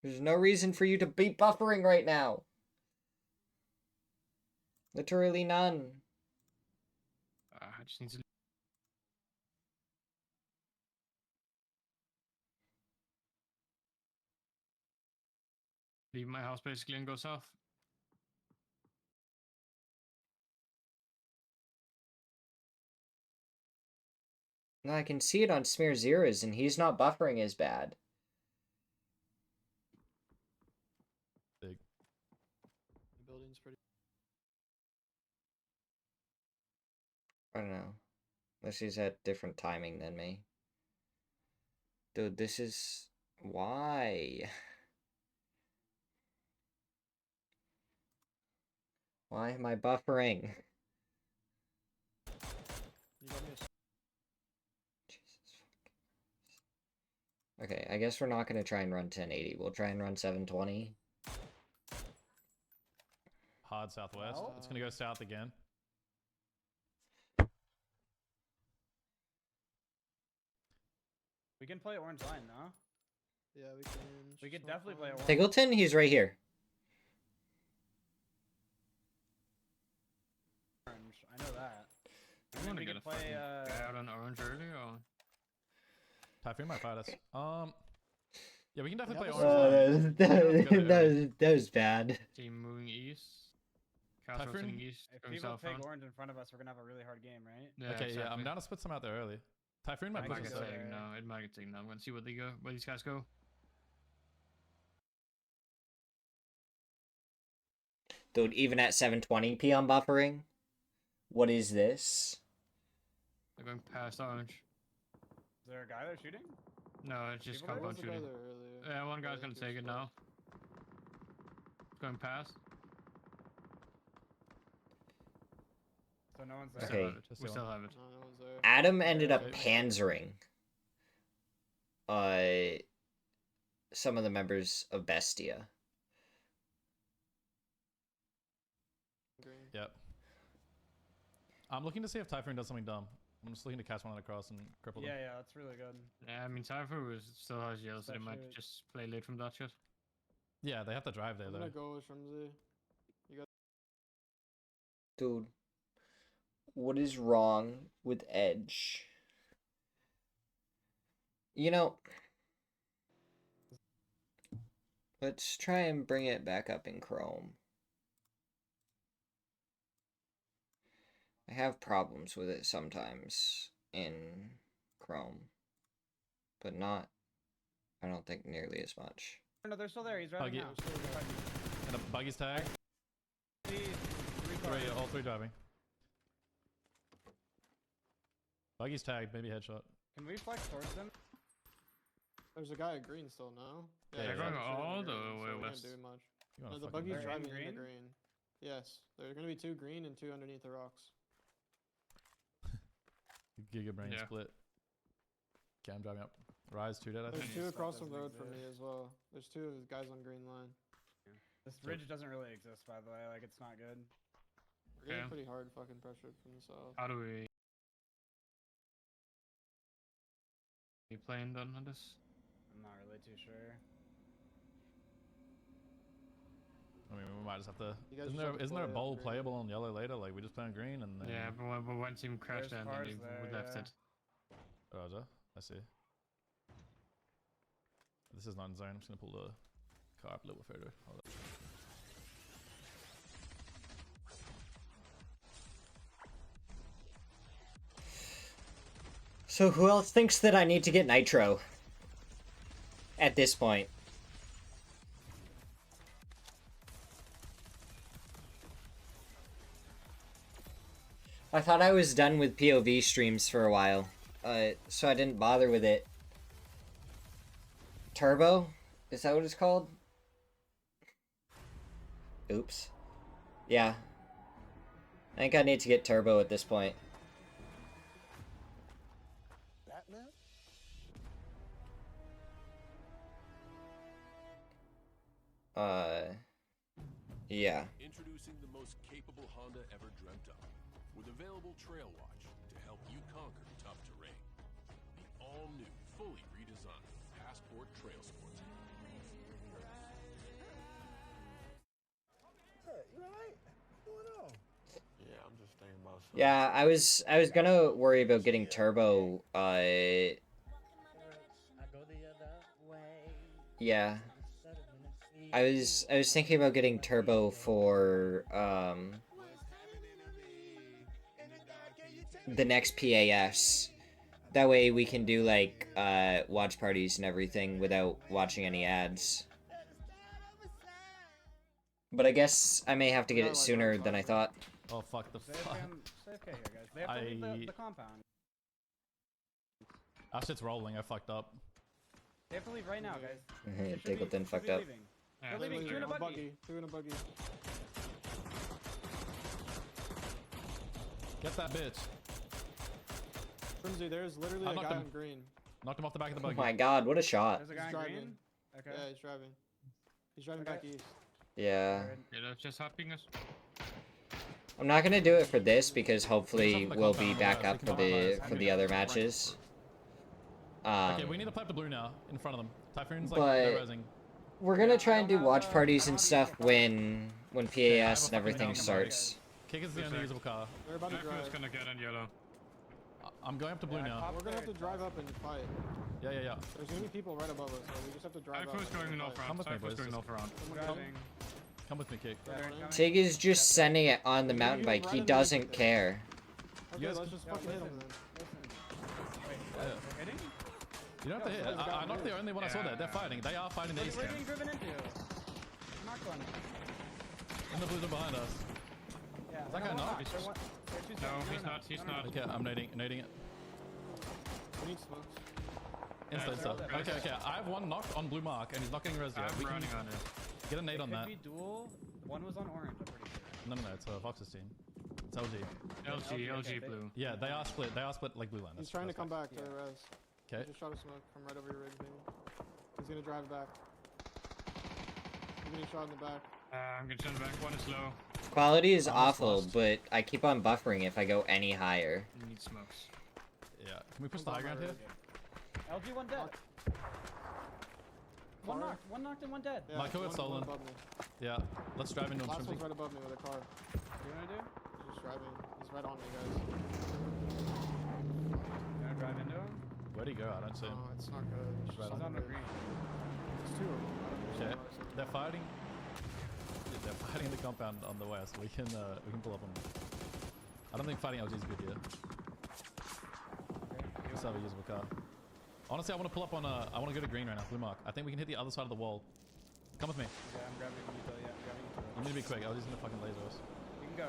There's no reason for you to be buffering right now. Literally none. I just need to. Leave my house basically and go south. No, I can see it on Smirzera's and he's not buffering as bad. Big. The building's pretty. I don't know. Unless he's at different timing than me. Dude, this is... Why? Why am I buffering? You got me a... Jesus fuck. Okay, I guess we're not going to try and run 1080. We'll try and run 720. Hard southwest. Well, It's gonna go south again. We can play orange line, no? Yeah, we can. We could definitely play orange. Tiggleton, he's right here. I know that. I'm And then gonna we get could a play, fucking guy out on orange early, or Typhoon might fight us. Yeah, we can definitely play Yeah, orange. That was bad. team moving east. Castle Typhoon? rotating east, If going people southbound. take orange in front of us, we're gonna have a really hard game, right? Yeah, Okay, yeah, I'm exactly. down to split some out there early. Typhoon might I It push might us get so, out. taken yeah. now. It might get taken now. I'm gonna see what they go. Where these guys go. Dude, even at 720p I'm buffering? What is this? They're going past orange. Is there a guy there shooting? No, it's just People there? compound There was a guy shooting. there earlier. Yeah, one guy's I gonna think he take was it now. Going past. So no one's We there. still Okay. have it. Just We the still one. have it. No, no one's there. Adam ended up Okay. panzering some of the members of Bestia. Green. Yep. I'm looking to see if Typhoon does something dumb. I'm just looking to catch one across and cripple them. Yeah, that's really good. Yeah, I mean, Typhoon was still has yellow, so they might Especially- just play late from that shit. Yeah, they have to drive there I'm though. gonna go with Shrimsy. Dude, what is wrong with Edge? You know, let's try and bring it back up in Chrome. I have problems with it sometimes in Chrome, but not, I don't think, nearly as much. No, they're still there. He's driving Buggy. now. And a buggy's tag. All three driving. Buggy's tagged, maybe headshot. Can we flex towards them? There's a guy at green still, no? Yeah, they're yeah. going they're all shooting the green, way so we west. can't do much. You No, wanna the fucking buggy's They're in driving green? into green. Yes, there are gonna be 2 green and 2 underneath the rocks. Giga brain Yeah. split. Okay, I'm driving up. Rise 2 dead, I There's think. 2 This across the doesn't road from me exist. as well. There's 2 of the guys on green line. This ridge doesn't really exist, by the way. Like, it's not good. We're getting Okay. pretty hard fucking pressured from the south. How do we playing done on this? I'm not really too sure. I mean, we might just have to. You guys Isn't just there have to isn't there a play bowl green. playable on yellow later? Like we just play on green and then. Yeah, but one team crashed There's and then cars we there, left yeah. it. Roger. I see. This is not in zone. I'm just gonna pull the car up a little further. Hold up. So who else thinks that I need to get nitro? At this point. I thought I was done with POV streams for a while, so I didn't bother with it. Turbo? Is that what it's called? Oops. Yeah. I think I need to get Turbo at this point. Batman? Yeah. Introducing the most capable Honda ever dreamt of, with available Trail Watch to help you conquer tough terrain. The all-new, fully redesigned Passport Trail Sport. Hey, you alright? What's going on? Yeah, I'm just thinking about. Yeah, I was gonna worry about getting Turbo, I go the other way. yeah. I was thinking about getting Turbo for, the next PAS. That way we can do, like, watch parties and everything without watching any ads. But I guess I may have to get it sooner than I thought. Oh fuck the fuck. Safe here, guys. They have to leave the compound. Our shit's rolling. I fucked up. They have to leave right now, guys. They should Diggleton be- should fucked be up. leaving. Yeah, They're leaving. Two in a buggy. Two in a buggy. Get that bitch. Frimsy, there's literally I a knocked guy him. on green. Knocked him off the back of the Oh buggy. my god, what a shot. There's a guy He's in driving. green. Okay. Yeah, he's driving. He's driving Okay. back east. Yeah. Yeah, that's just helping us. I'm not gonna do it for this because hopefully Something to we'll compound be on back the up west. for We can the compromise. the other matches. Okay, we need to play up the blue now, in front of them. Typhoon's like, but- they're resing. We're gonna Yeah, try I and don't do have, watch I parties don't and have stuff the when Okay, I have PAS a and everything fucking starts. Kick is the only usable car. They're about to Typhoon's drive. gonna get in yellow. I'm going up to blue Yeah, I now. popped We're gonna have to there. drive up and fight. Yeah. There's gonna be people right above us, so we just have to drive up. Typhoon's and going north fight. Come round. with me, Typhoon's boys. going north round. Someone come. Driving. Come with me, Kick. Yeah, they're coming. Tig is just sending it on the We're mountain gonna bike. get He right in the doesn't middle. care. Okay, guys let's just Yo, fucking hit listen, him then. listen. Wait, Yeah. they're hitting? You don't have to Yo, hit. there's a guy I'm not on the the only one I saw there. They're Yeah. fighting. They are fighting the We're east being camp. driven into. Knocked one. And the blues are behind us. Yeah. that guy no, knocked? they're one- they're two No, seconds. he's not. He's no, no. not. Okay, I'm nading it. We need smokes. Insta, they're all insta. dead. Okay. I have one knocked on blue mark, and he's not getting res yet. I'm We can running on it. get a nade It on could that. be dual. One was on orange, I'm pretty sure. No, it's Vox's team. It's LG. LG, okay, blue. Yeah, they are split. They are split like blue line. He's trying to come back to the res. Okay. He just shot a smoke from right over your rig, baby. He's gonna drive back. He's getting shot in the back. I'm gonna turn back. One is low. Quality is Almost awful, lost. but I keep on buffering if I go any higher. You need smokes. Yeah. Can we push the high ground here? LG one dead. One Car? knocked. One knocked and one dead. Yeah, Michael got one stolen. above me. Yeah. Let's drive into him. Last one's Shrimpy. right above me with a car. What do you wanna do? He's just driving. He's right on me, guys. You wanna drive into him? Where'd he go? I don't see him. Oh, it's not good. It's Right just He's on on under the there. green. There's two of them. I don't Okay. understand why They're fighting. Yeah, they're fighting in the compound on the west. We can pull up on them. I don't think fighting LG is a good idea. Let's have a usable car. Honestly, I want to pull up on I want to go to green right now, blue mark. I think we can hit the other side of the wall. Come with me. Yeah, I'm grabbing you. Yeah, I'm grabbing you. You need to be quick. LG's gonna fucking laser us. You can go.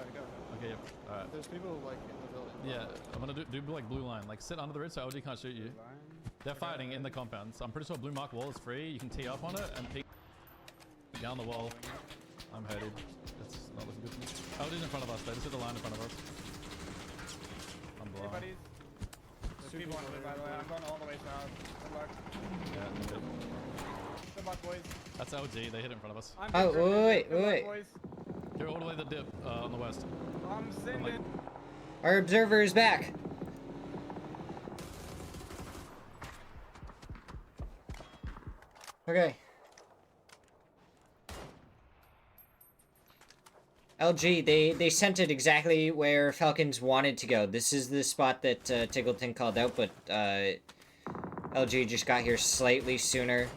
Okay, yep. Alright. There's people like in the building. Yeah, I'm gonna do like blue line. Like sit under the ridge so LG can't shoot you. Line. They're fighting in the compound, so I'm pretty sure blue mark wall is free. You can tee up on it and peek down the wall. I'm headed. It's not looking good for me. LG's in front of us. They just hit the line in front of us. I'm Hey, blind. buddies. There's Two people on people it, by the way. I'm going all the way south. Good luck. Yeah, I'm good. Good luck, boys. That's LG. They hit it in front of us. I'm Oh, good, good, wait, good luck, wait. boys. You're all the way to the dip on the west. I'm sending. like- Our observer is back. Okay. LG, they sent it exactly where Falcons wanted to go. This is the spot that Tiggleton called out, but LG just got here slightly sooner.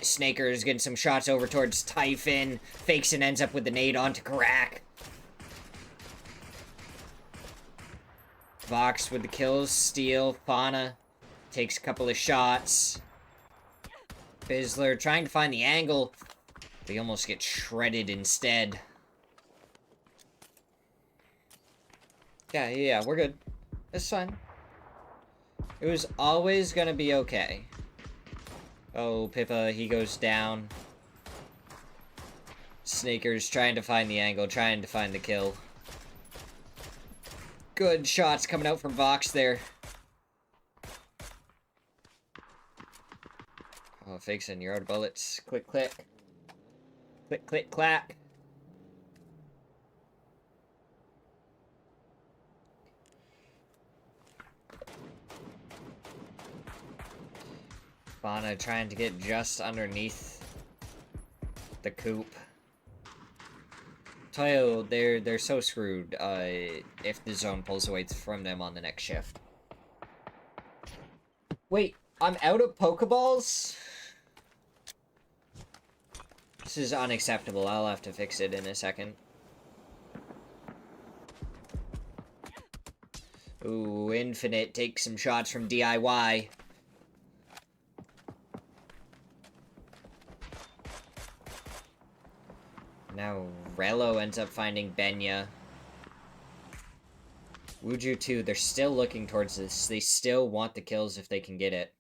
Snaker's getting some shots over towards Typhon. Fakes and ends up with the nade onto Karak. Vox with the kills. Steal. Fauna takes a couple of shots. Bizzler trying to find the angle. They almost get shredded instead. Yeah, we're good. It's fine. It was always gonna be okay. Oh, Pippa, he goes down. Snaker's trying to find the angle, trying to find the kill. Good shots coming out from Vox there. Oh, Fakeson, you're out of bullets. Click, click. Click, click, clack. Fauna trying to get just underneath the coop. Toyo, they're so screwed if the zone pulls away from them on the next shift. Wait, I'm out of Pokeballs? This is unacceptable. I'll have to fix it in a second. Ooh, Infinite takes some shots from DIY. Now Rello ends up finding Benya. Wuju too, they're still looking towards this. They still want the kills if they can get it.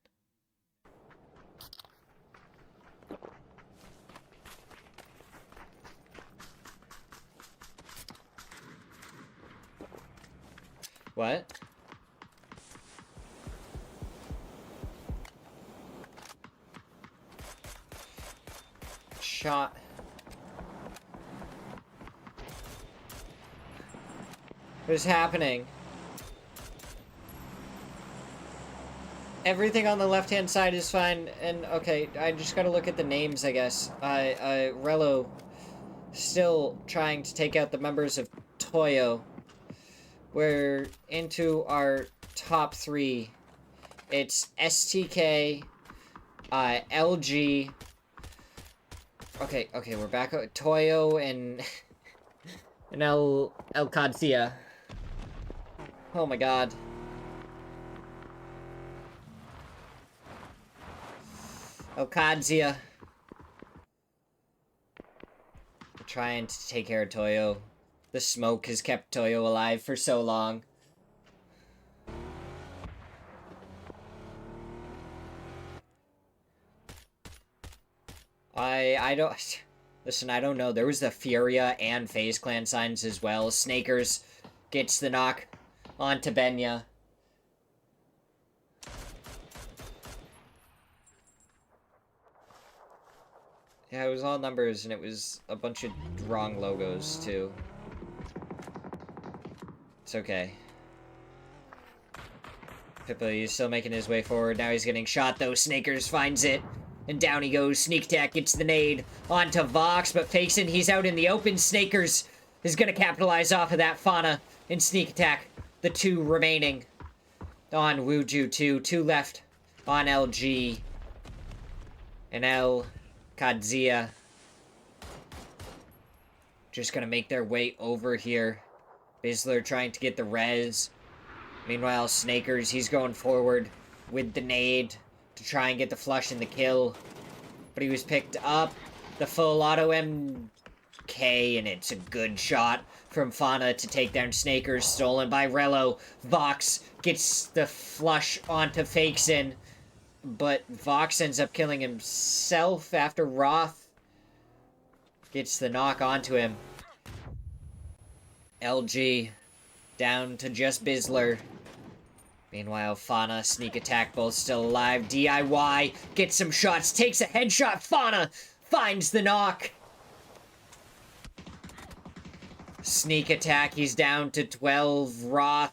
What? Shot. What is happening? Everything on the left-hand side is fine, and okay, I just gotta look at the names, I guess. Rello still trying to take out the members of Toyo. We're into our top 3. It's STK, LG. Okay, we're back. Toyo and and El Qadsia. Oh my god. El Qadsia. We're trying to take care of Toyo. The smoke has kept Toyo alive for so long. I don't... Listen, I don't know. There was the Furia and FaZe Clan signs as well. Snakers gets the knock onto Benya. Yeah, it was all numbers, and it was a bunch of wrong logos, too. It's okay. Pippa, he's still making his way forward. Now he's getting shot, though. Snakers finds it. And down he goes. Sneak attack gets the nade onto Vox, but Fakeson, he's out in the open. Snakers is going to capitalize off of that. Fauna and sneak attack. The 2 remaining on Wuju 2. 2 left on LG. And El Qadsia just going to make their way over here. Bizzler trying to get the res. Meanwhile, Snakers, he's going forward with the nade to try and get the flush and the kill. But he was picked up. The full auto MK, and it's a good shot from Fauna to take down Snakers. Stolen by Rello. Vox gets the flush onto Fakeson. But Vox ends up killing himself after Roth gets the knock onto him. LG down to just Bizzler. Meanwhile, Fauna, sneak attack, both still alive. DIY gets some shots, takes a headshot. Fauna finds the knock. Sneak attack, he's down to 12. Roth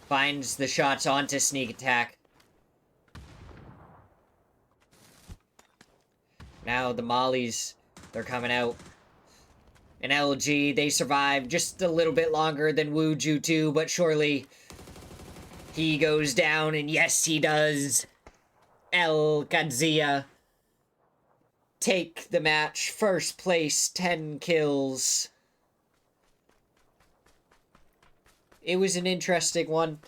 finds the shots onto sneak attack. Now the mollies, they're coming out. And LG, they survive just a little bit longer than Wuju too, but surely he goes down, and yes, he does. El Gadzia take the match. First place, 10 kills. It was an interesting one.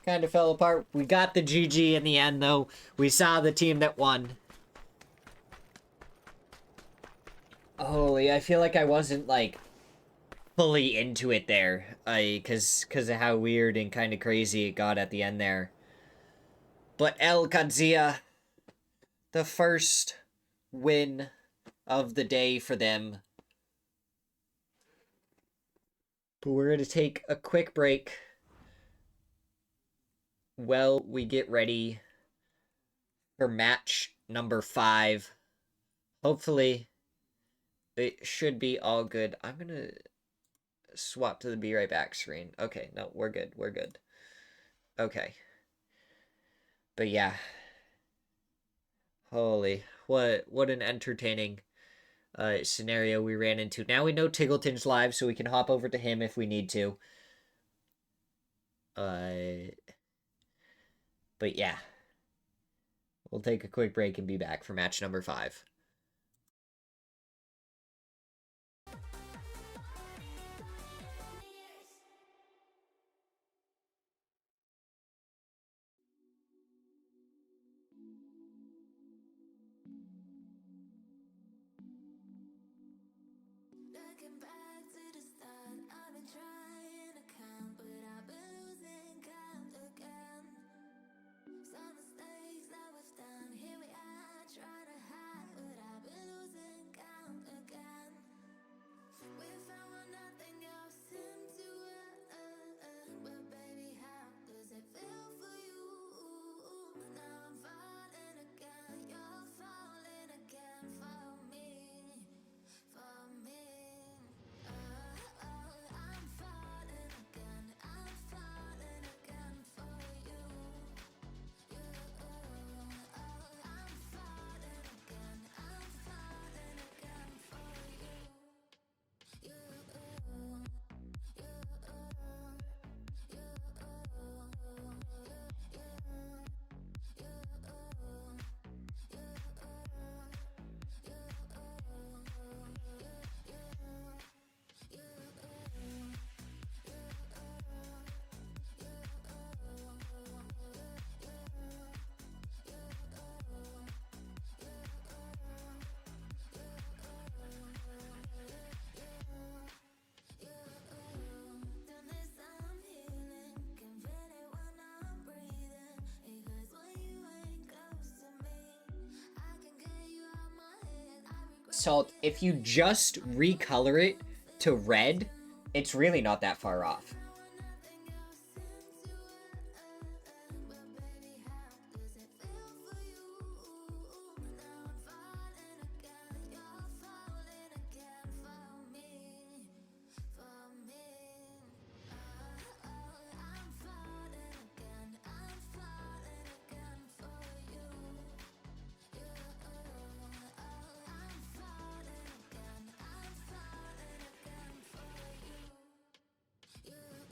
Kind of fell apart. We got the GG in the end, though. We saw the team that won. Holy, I feel like I wasn't, like, fully into it there. Cause of how weird and kind of crazy it got at the end there. But El Gadzia, the first win of the day for them. But we're going to take a quick break while we get ready for match number 5. Hopefully, it should be all good. I'm going to swap to the be right back screen. Okay, no, we're good. We're good. Okay. But yeah. Holy, what an entertaining scenario we ran into. Now we know Tiggleton's live, so we can hop over to him if we need to. But yeah. We'll take a quick break and be back for match number 5. Looking back to the start, I've been trying to count, but I've been losing count again. Some mistakes that we've done, here we are trying to hide, but I've been losing count again. We found what nothing else seemed to end, but baby, how does it feel for you? Now I'm falling again, you're falling again for me, for me. I'm falling again, I'm falling again for you. I'm falling again, I'm falling again for you. Done this, I'm healing, can feel it when I'm breathing. It hurts when you ain't close to me. I can get you out my head, I regret Salt, if you just recolor it to red, it's really not that far off. what nothing else seemed to end, but baby, how does it feel for you? Now I'm falling again, you're falling again for me, for me. I'm falling again, I'm falling again for you. I'm falling again, I'm falling again for you.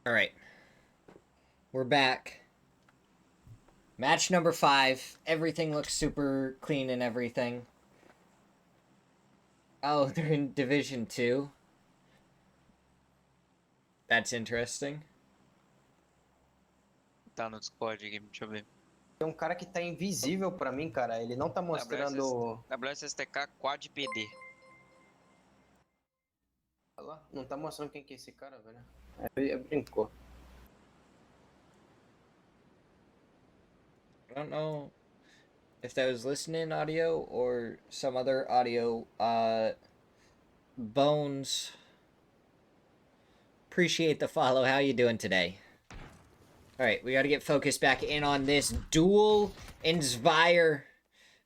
Alright. We're back. Match number 5. Everything looks super clean and everything. Oh, they're in Division 2. That's interesting. Tá no Discord aqui, deixa eu ver. Tem um cara que tá invisível pra mim, cara. Ele não tá mostrando... WSSTK Quad PD. Olha lá, não tá mostrando quem que é esse cara, velho. Brincou. I don't know if that was listening audio or some other audio. Bones, appreciate the follow. How you doing today? Alright, we gotta get focused back in on this duel in Zvire.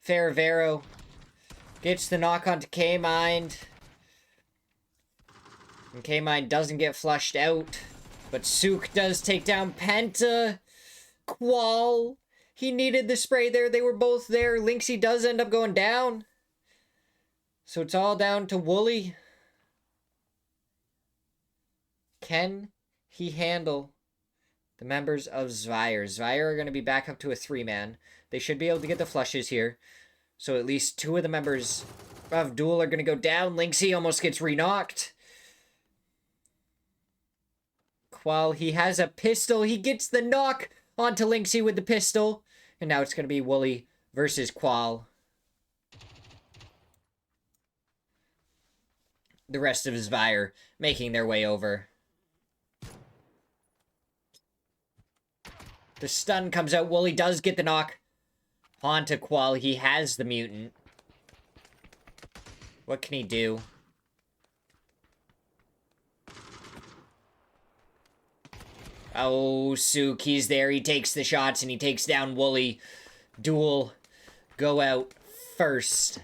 Ferravero gets the knock onto K-Mind. And K-Mind doesn't get flushed out. But Sook does take down Penta. Qual. He needed the spray there. They were both there. Lynxy does end up going down. So it's all down to Wooly. Can he handle the members of Zvire? Zvire are going to be back up to a 3-man. They should be able to get the flushes here. So at least 2 of the members of Duel are going to go down. Lynxy almost gets re-knocked. Qual, he has a pistol. He gets the knock onto Lynxy with the pistol. And now it's going to be Wooly versus Qual. The rest of Zvire making their way over. The stun comes out. Wooly does get the knock onto Qual. He has the mutant. What can he do? Oh, Sook, he's there. He takes the shots and he takes down Wooly. Duel go out first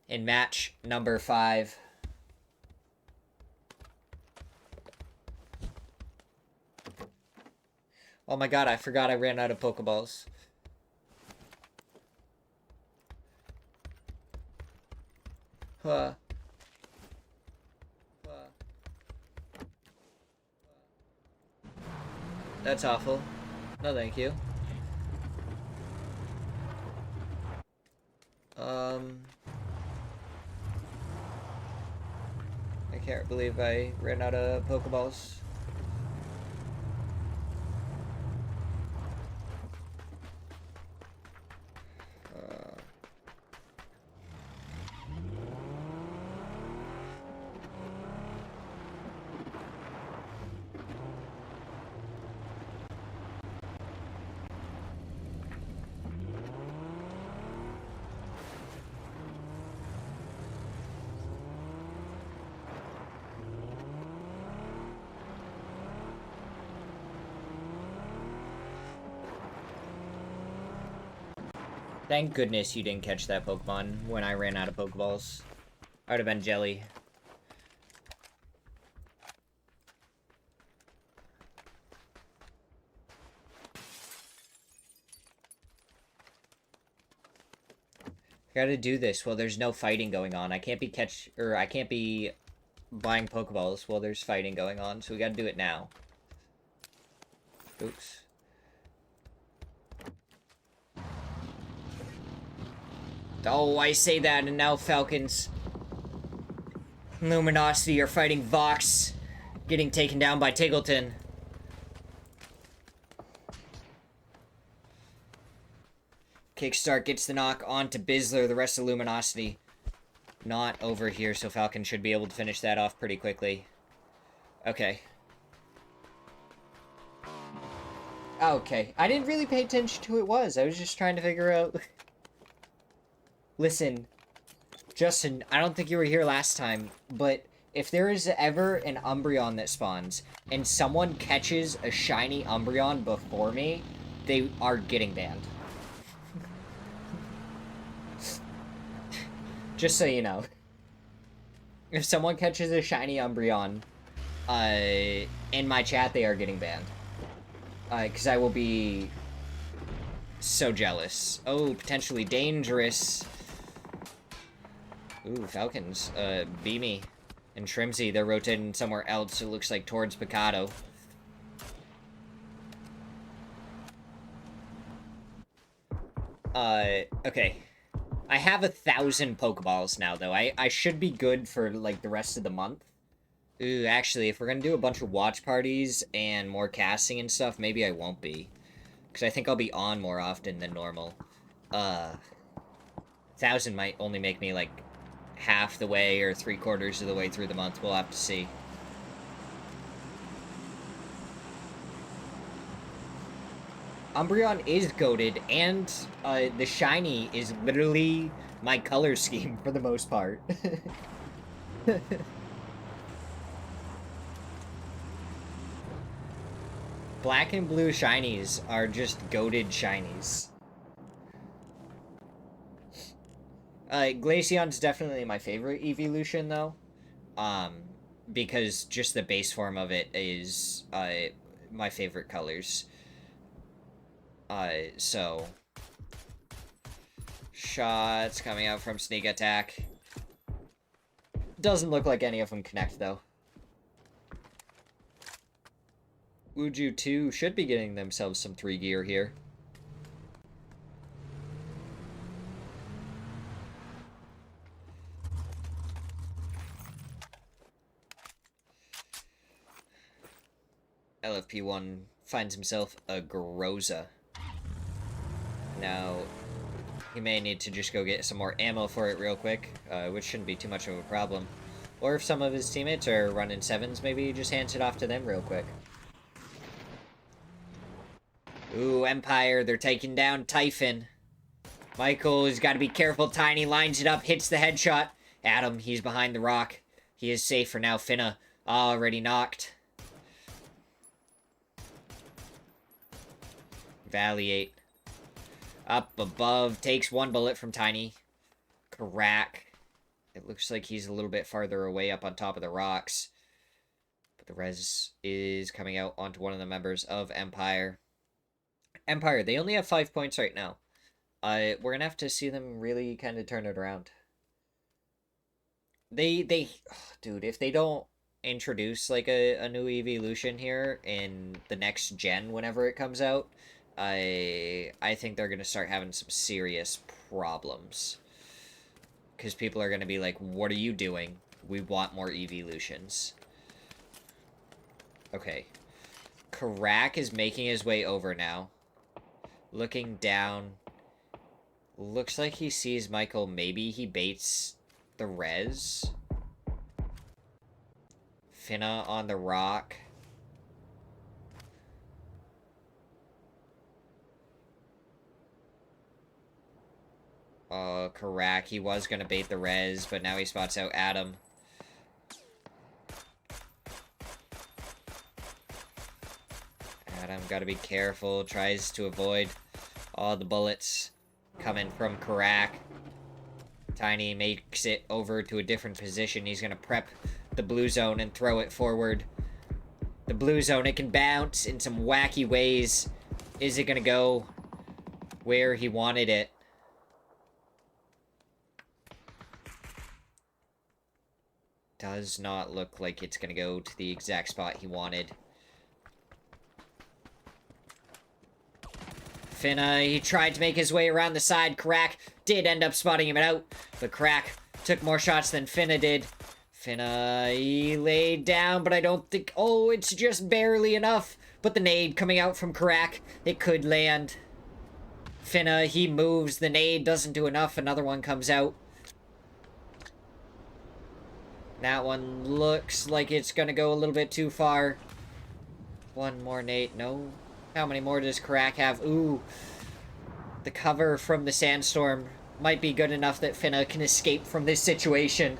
in match number 5. Oh my god, I forgot I ran out of Pokeballs. That's awful. No, thank you. I can't believe I ran out of Pokeballs. Thank goodness you didn't catch that Pokemon when I ran out of Pokeballs. I would have been jelly. I gotta do this while there's no fighting going on. I can't be buying Pokeballs while there's fighting going on, so we gotta do it now. Oops. Oh, I say that, and now Falcons. Luminosity are fighting Vox, getting taken down by Tiggleton. Kickstart gets the knock onto Bizzler, the rest of Luminosity. Not over here, so Falcon should be able to finish that off pretty quickly. Okay. Okay, I didn't really pay attention to who it was. I was just trying to figure out... Listen, Justin, I don't think you were here last time, but if there is ever an Umbreon that spawns, and someone catches a shiny Umbreon before me, they are getting banned. Just so you know. If someone catches a shiny Umbreon, in my chat, they are getting banned. Because I will be so jealous. Oh, potentially dangerous. Ooh, Falcons. Beamy and Shrimsy, they're rotating somewhere else. It looks like towards Picado. Okay. I have 1,000 Pokeballs now, though. I should be good for, like, the rest of the month. Ooh, actually, if we're gonna do a bunch of watch parties and more casting and stuff, maybe I won't be. Because I think I'll be on more often than normal. 1,000 might only make me, like, half the way or 3/4 of the way through the month. We'll have to see. Umbreon is goated, and the shiny is literally my color scheme for the most part. Black and blue shinies are just goated shinies. Glaceon's definitely my favorite evolution, though. Because just the base form of it is my favorite colors. So... Shots coming out from sneak attack. Doesn't look like any of them connect, though. Uju 2 should be getting themselves some 3 gear here. LFP1 finds himself a Groza. Now, he may need to just go get some more ammo for it real quick, which shouldn't be too much of a problem. Or if some of his teammates are running 7s, maybe he just hands it off to them real quick. Ooh, Empire, they're taking down Typhon. Michael has got to be careful. Tiny lines it up, hits the headshot. Adam, he's behind the rock. He is safe for now. Finna already knocked. Valiate. Up above, takes 1 bullet from Tiny. Crack. It looks like he's a little bit farther away up on top of the rocks. But the res is coming out onto one of the members of Empire. Empire, they only have 5 points right now. We're gonna have to see them really kind of turn it around. Dude, if they don't introduce, like, a new evolution here in the next gen whenever it comes out, I think they're gonna start having some serious problems. Because people are gonna be like, what are you doing? We want more evolutions. Okay. Karak is making his way over now. Looking down. Looks like he sees Michael. Maybe he baits the res. Finna on the rock. Oh, Karak. He was gonna bait the res, but now he spots out Adam. Adam gotta be careful. Tries to avoid all the bullets coming from Karak. Tiny makes it over to a different position. He's gonna prep the blue zone and throw it forward. The blue zone, it can bounce in some wacky ways. Is it gonna go where he wanted it? Does not look like it's gonna go to the exact spot he wanted. Finna, he tried to make his way around the side. Crack did end up spotting him out, but Crack took more shots than Finna did. Finna, he laid down, but I don't think... Oh, it's just barely enough. But the nade coming out from Crack, it could land. Finna, he moves. The nade doesn't do enough. Another one comes out. That one looks like it's gonna go a little bit too far. One more nade. No. How many more does Karak have? Ooh. The cover from the sandstorm might be good enough that Finna can escape from this situation.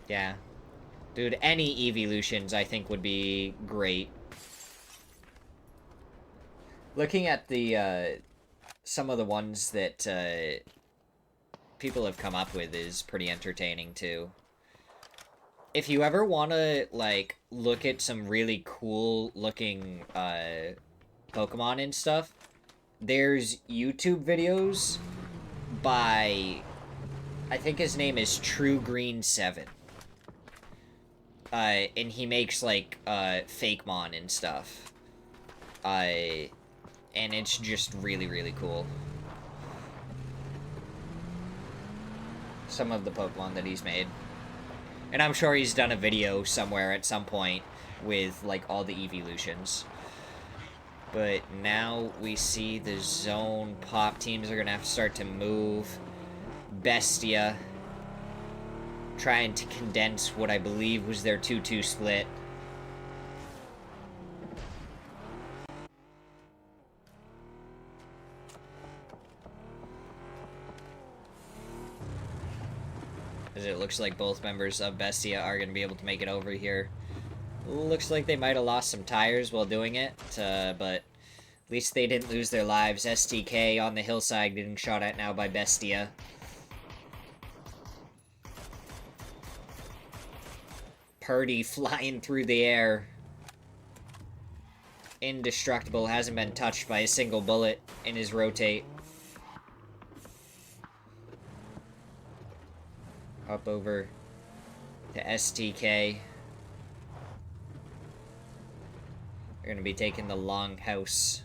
Yeah. Dude, any evolutions I think would be great. Looking at the, some of the ones that, people have come up with is pretty entertaining, too. If you ever want to, like, look at some really cool-looking, Pokemon and stuff, there's YouTube videos by, I think his name is True Green 7. And he makes, like, Fakemon and stuff. And it's just really, really cool. Some of the Pokemon that he's made. And I'm sure he's done a video somewhere at some point with, like, all the evolutions. But now we see the zone pop teams are going to have to start to move. Bestia trying to condense what I believe was their 2-2 split. As it looks like both members of Bestia are going to be able to make it over here. Looks like they might have lost some tires while doing it, but at least they didn't lose their lives. STK on the hillside getting shot at now by Bestia. Purdy flying through the air. Indestructible, hasn't been touched by a single bullet in his rotate. Up over to STK. They're going to be taking the longhouse.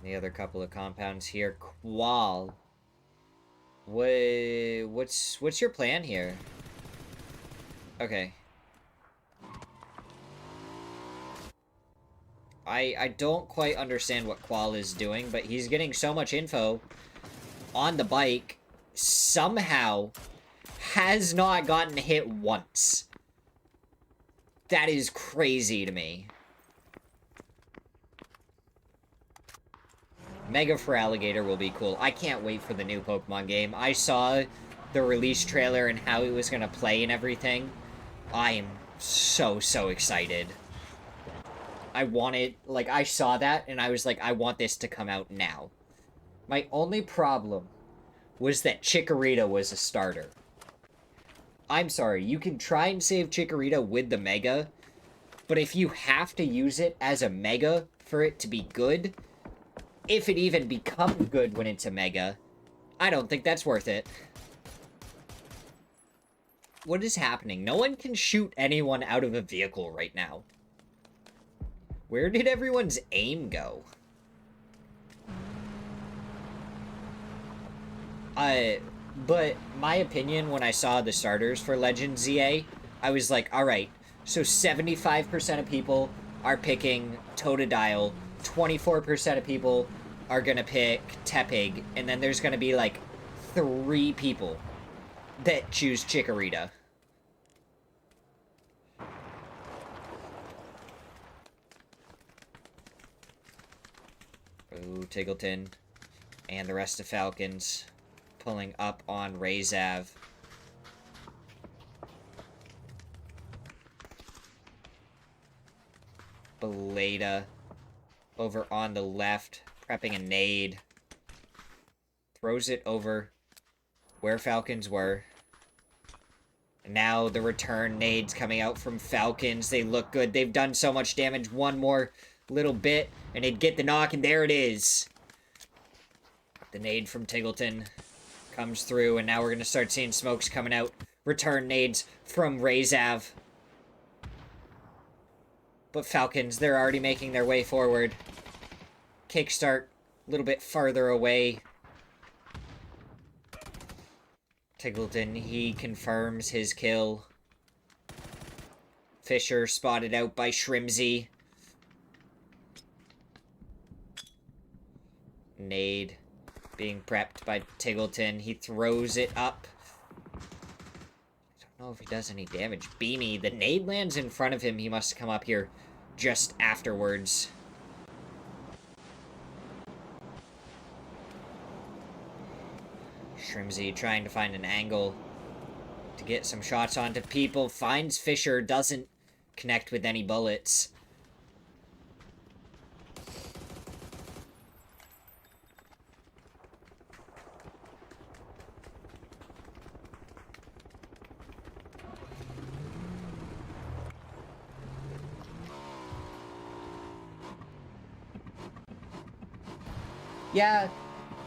The other couple of compounds here. Qual. What's your plan here? Okay. I don't quite understand what Qual is doing, but he's getting so much info on the bike. Somehow has not gotten hit once. That is crazy to me. Mega for Alligator will be cool. I can't wait for the new Pokemon game. I saw the release trailer and how it was going to play and everything. I am so excited. I wanted, like, I saw that and I was like, I want this to come out now. My only problem was that Chikorita was a starter. I'm sorry, you can try and save Chikorita with the Mega, but if you have to use it as a Mega for it to be good, if it even becomes good when it's a Mega, I don't think that's worth it. What is happening? No one can shoot anyone out of a vehicle right now. Where did everyone's aim go? But my opinion when I saw the starters for Legend ZA, I was like, alright, so 75% of people are picking Totodile, 24% of people are gonna pick Tepig, and then there's gonna be like 3 people that choose Chikorita. Ooh, Tiggleton and the rest of Falcons pulling up on Razav. Beleda over on the left, prepping a nade. Throws it over where Falcons were. And now the return nades coming out from Falcons. They look good. They've done so much damage. One more little bit, and they'd get the knock, and there it is. The nade from Tiggleton comes through, and now we're going to start seeing smokes coming out. Return nades from Razav. But Falcons, they're already making their way forward. Kickstart a little bit farther away. Tiggleton, he confirms his kill. Fisher spotted out by Shrimzy. Nade being prepped by Tiggleton. He throws it up. I don't know if he does any damage. Beanie, the nade lands in front of him. He must come up here just afterwards. Shrimzy trying to find an angle to get some shots onto people. Finds Fisher, doesn't connect with any bullets. Yeah,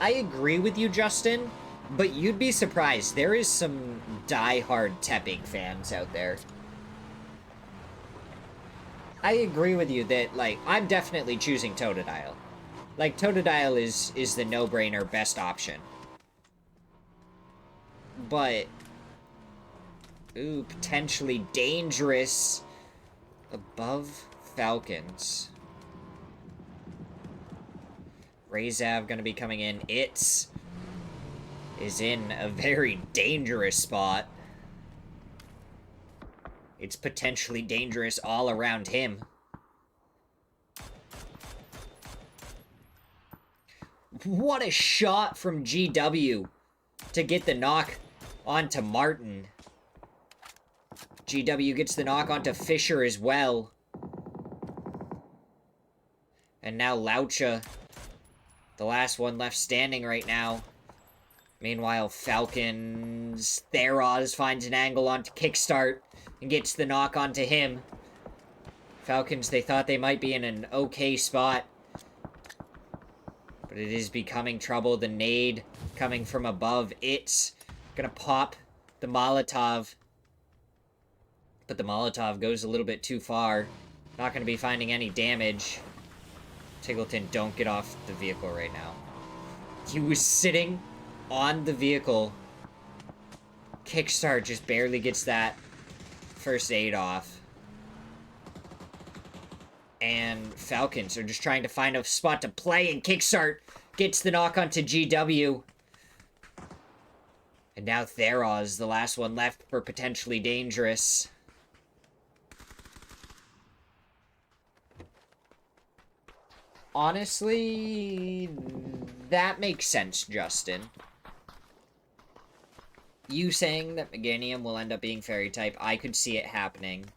I agree with you, Justin, but you'd be surprised. There is some die-hard Tepig fans out there. I agree with you that, like, I'm definitely choosing Totodile. Like, Totodile is the no-brainer best option. But, ooh, potentially dangerous above Falcons. Razav gonna be coming in. Is in a very dangerous spot. It's potentially dangerous all around him. What a shot from GW to get the knock onto Martin. GW gets the knock onto Fisher as well. And now Laucha, the last one left standing right now. Meanwhile, Falcons, Theros finds an angle onto Kickstart and gets the knock onto him. Falcons, they thought they might be in an okay spot. But it is becoming trouble. The nade coming from above. It's gonna pop the Molotov. But the Molotov goes a little bit too far. Not gonna be finding any damage. Tiggleton, don't get off the vehicle right now. He was sitting on the vehicle. Kickstart just barely gets that first aid off. And Falcons are just trying to find a spot to play, and Kickstart gets the knock onto GW. And now Theros, the last one left for potentially dangerous. Honestly, that makes sense, Justin. You saying that Meganium will end up being fairy type, I could see it happening.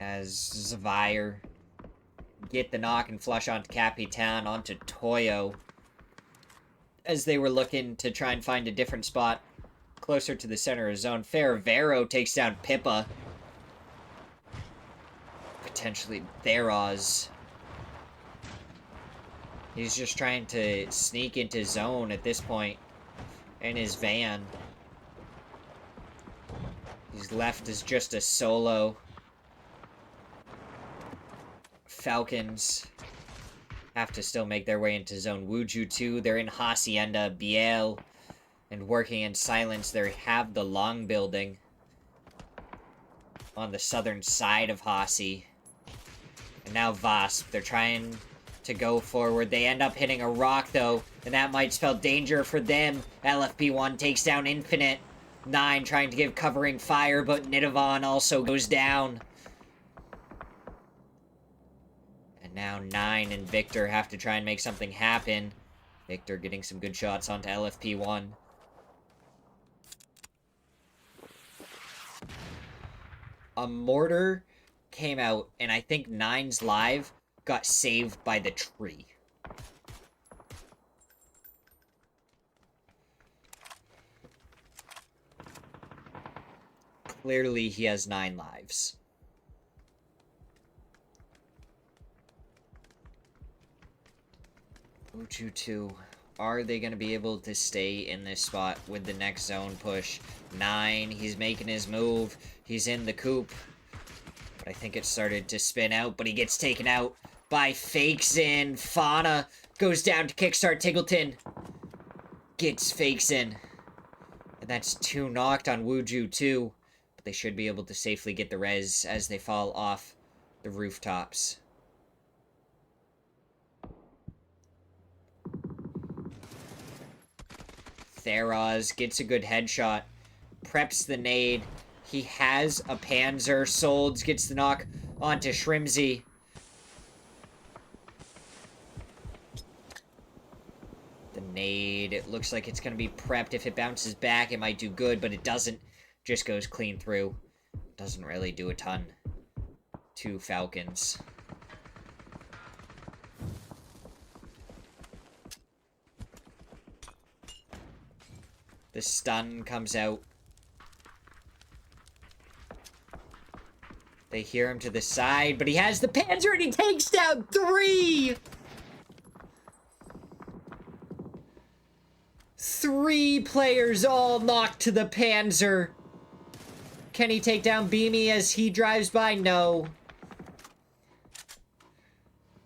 As Zavire get the knock and flush onto Capitan, onto Toyo. As they were looking to try and find a different spot closer to the center of zone. Ferravero takes down Pippa. Potentially Theros. He's just trying to sneak into zone at this point in his van. He's left as just a solo. Falcons have to still make their way into zone. Wuju 2, they're in Hacienda. Biel, and working in silence, they have the long building on the southern side of Hasi. And now Vasp, they're trying to go forward. They end up hitting a rock, though, and that might spell danger for them. LFP1 takes down Infinite. 9 trying to give covering fire, but Nidavan also goes down. And now 9 and Victor have to try and make something happen. Victor getting some good shots onto LFP1. A mortar came out, and I think 9's live got saved by the tree. Clearly, he has 9 lives. Uchu 2. Are they going to be able to stay in this spot with the next zone push? 9. He's making his move. He's in the coop. But I think it started to spin out, but he gets taken out by Fakes in. Fauna goes down to kickstart. Tiggleton gets Fakes in. And that's 2 knocked on Wuju 2. But they should be able to safely get the res as they fall off the rooftops. Theros gets a good headshot. Preps the nade. He has a Panzer. Solds gets the knock onto Shrimsy. The nade, it looks like it's going to be prepped. If it bounces back, it might do good, but it doesn't. Just goes clean through. Doesn't really do a ton to Falcons. The stun comes out. They hear him to the side, but he has the Panzer and he takes down 3! 3 players all knocked to the Panzer. Can he take down Beamy as he drives by? No.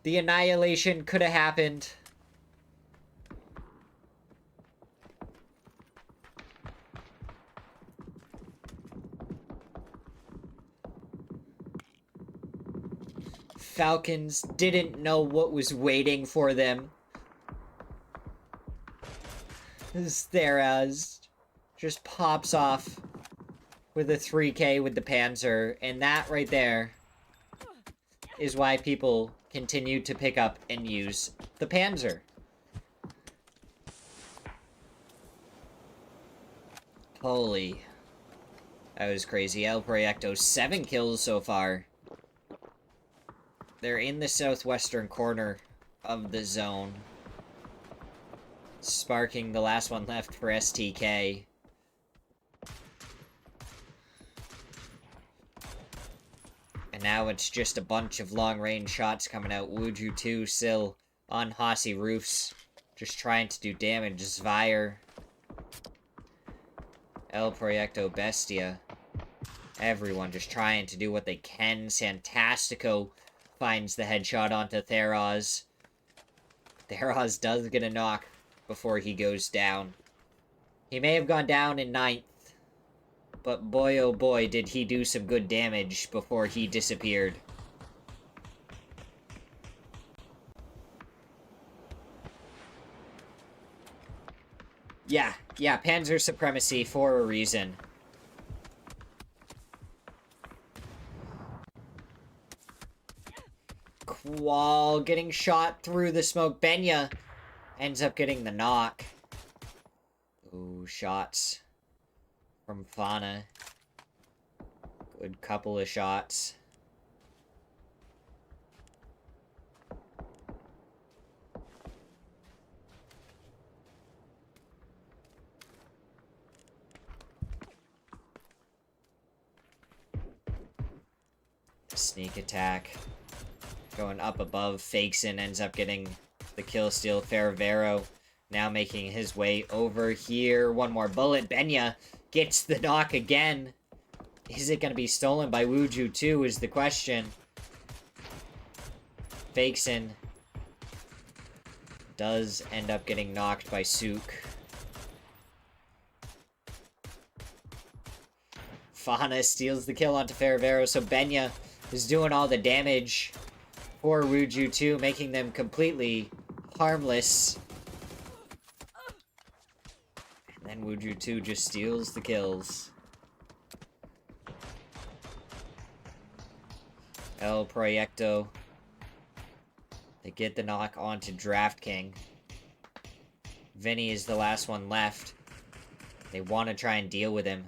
The annihilation could have happened. Falcons didn't know what was waiting for them. Smirzera just pops off with a 3K with the Panzer, and that right there is why people continue to pick up and use the Panzer. Holy. That was crazy. El Proyecto, 7 kills so far. They're in the southwestern corner of the zone. Sparking the last one left for STK. And now it's just a bunch of long-range shots coming out. Wuju 2 still on Hossie roofs. Just trying to do damage. Zvire. El Proyecto Bestia. Everyone just trying to do what they can. Santastico finds the headshot onto Theros. Theros does get a knock before he goes down. He may have gone down in 9th, but boy oh boy did he do some good damage before he disappeared. Yeah, Panzer Supremacy for a reason. Qual getting shot through the smoke. Benya ends up getting the knock. Ooh, shots from Fauna. Good couple of shots. Sneak attack. Going up above. Fakeson ends up getting the kill steal. Ferravero now making his way over here. One more bullet. Benya gets the knock again. Is it going to be stolen by Wuju 2 is the question. Fakeson does end up getting knocked by Sook. Fauna steals the kill onto Ferravero, so Benya is doing all the damage for Wuju 2, making them completely harmless. And then Wuju 2 just steals the kills. El Proyecto. They get the knock onto Draft King. Vinny is the last one left. They want to try and deal with him.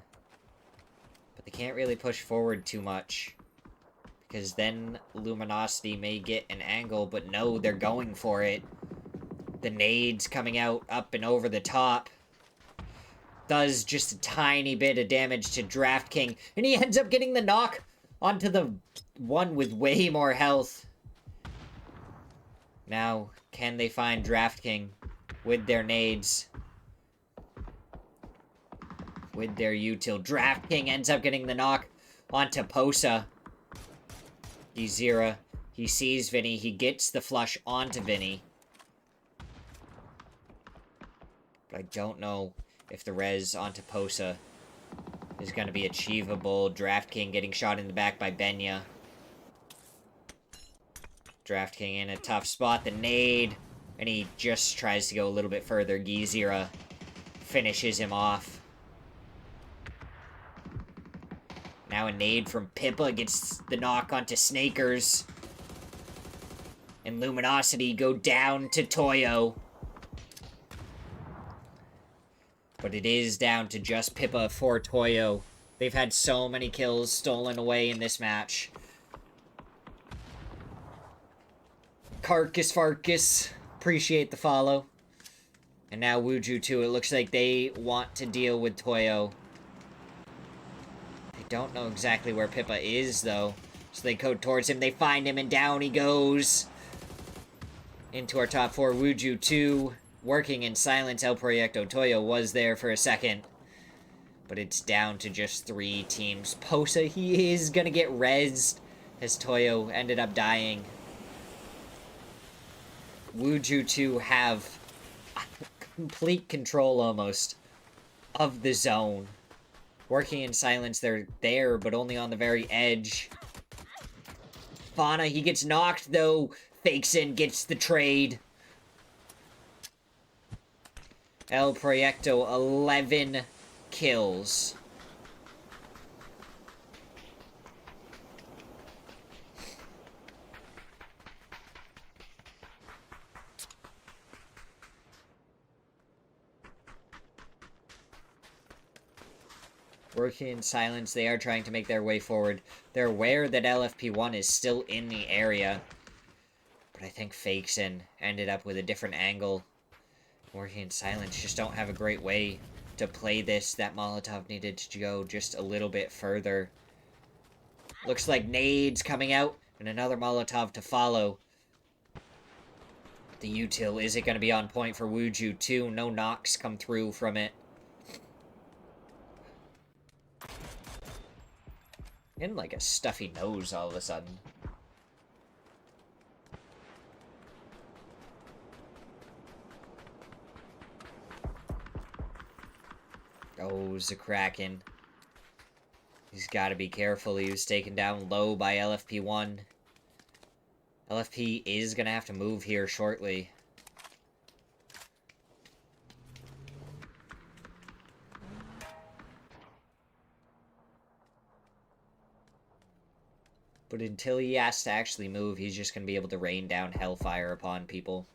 But they can't really push forward too much. Because then Luminosity may get an angle, but no, they're going for it. The nades coming out up and over the top. Does just a tiny bit of damage to Draft King. And he ends up getting the knock onto the one with way more health. Now, can they find Draft King with their nades? With their util. Draft King ends up getting the knock onto Posa. Smirzera. He sees Vinny. He gets the flush onto Vinny. But I don't know if the res onto Posa is going to be achievable. Draft King getting shot in the back by Benya. Draft King in a tough spot. The nade. And he just tries to go a little bit further. Smirzera finishes him off. Now a nade from Pippa gets the knock onto Snakers. And Luminosity go down to Toyo. But it is down to just Pippa for Toyo. They've had so many kills stolen away in this match. Carcass Farkas. Appreciate the follow. And now Wuju 2. It looks like they want to deal with Toyo. Don't know exactly where Pippa is, though. So they go towards him. They find him, and down he goes. Into our top 4. Wuju 2. Working in silence. El Proyecto Toyo was there for a second. But it's down to just 3 teams. Posa, he is gonna get rezzed. As Toyo ended up dying. Wuju 2 have complete control almost of the zone. Working in silence, they're there, but only on the very edge. Fauna, he gets knocked, though. Fakes in, gets the trade. El Proyecto, 11 kills. Working in silence, they are trying to make their way forward. They're aware that LFP1 is still in the area. But I think Fakeson ended up with a different angle. Working in silence just don't have a great way to play this. That Molotov needed to go just a little bit further. Looks like nades coming out, and another Molotov to follow. The util, is it going to be on point for Wuju 2? No knocks come through from it. In like a stuffy nose all of a sudden. Oh, Zakraken. He's got to be careful. He was taken down low by LFP1. LFP is going to have to move here shortly. But until he has to actually move, he's just going to be able to rain down hellfire upon people.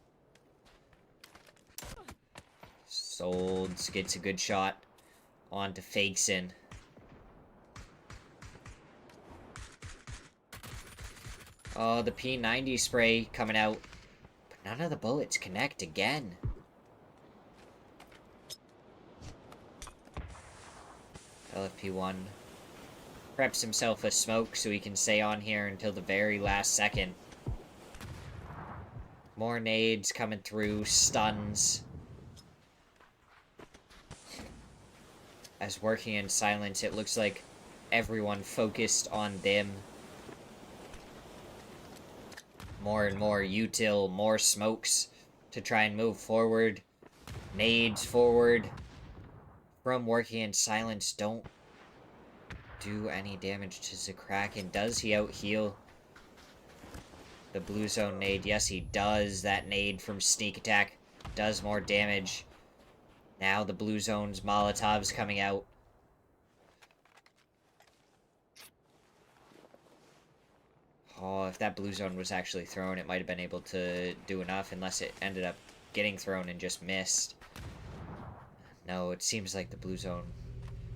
Solds gets a good shot onto Fakeson. Oh, the P90 spray coming out. But none of the bullets connect again. LFP1 preps himself a smoke so he can stay on here until the very last second. More nades coming through, stuns. As working in silence, it looks like everyone focused on them. More and more util, more smokes to try and move forward. Nades forward. From working in silence, don't do any damage to Zakraken. Does he out-heal the blue zone nade? Yes, he does. That nade from sneak attack does more damage. Now the blue zone's Molotovs coming out. Oh, if that blue zone was actually thrown, it might have been able to do enough, unless it ended up getting thrown and just missed. No, it seems like the blue zone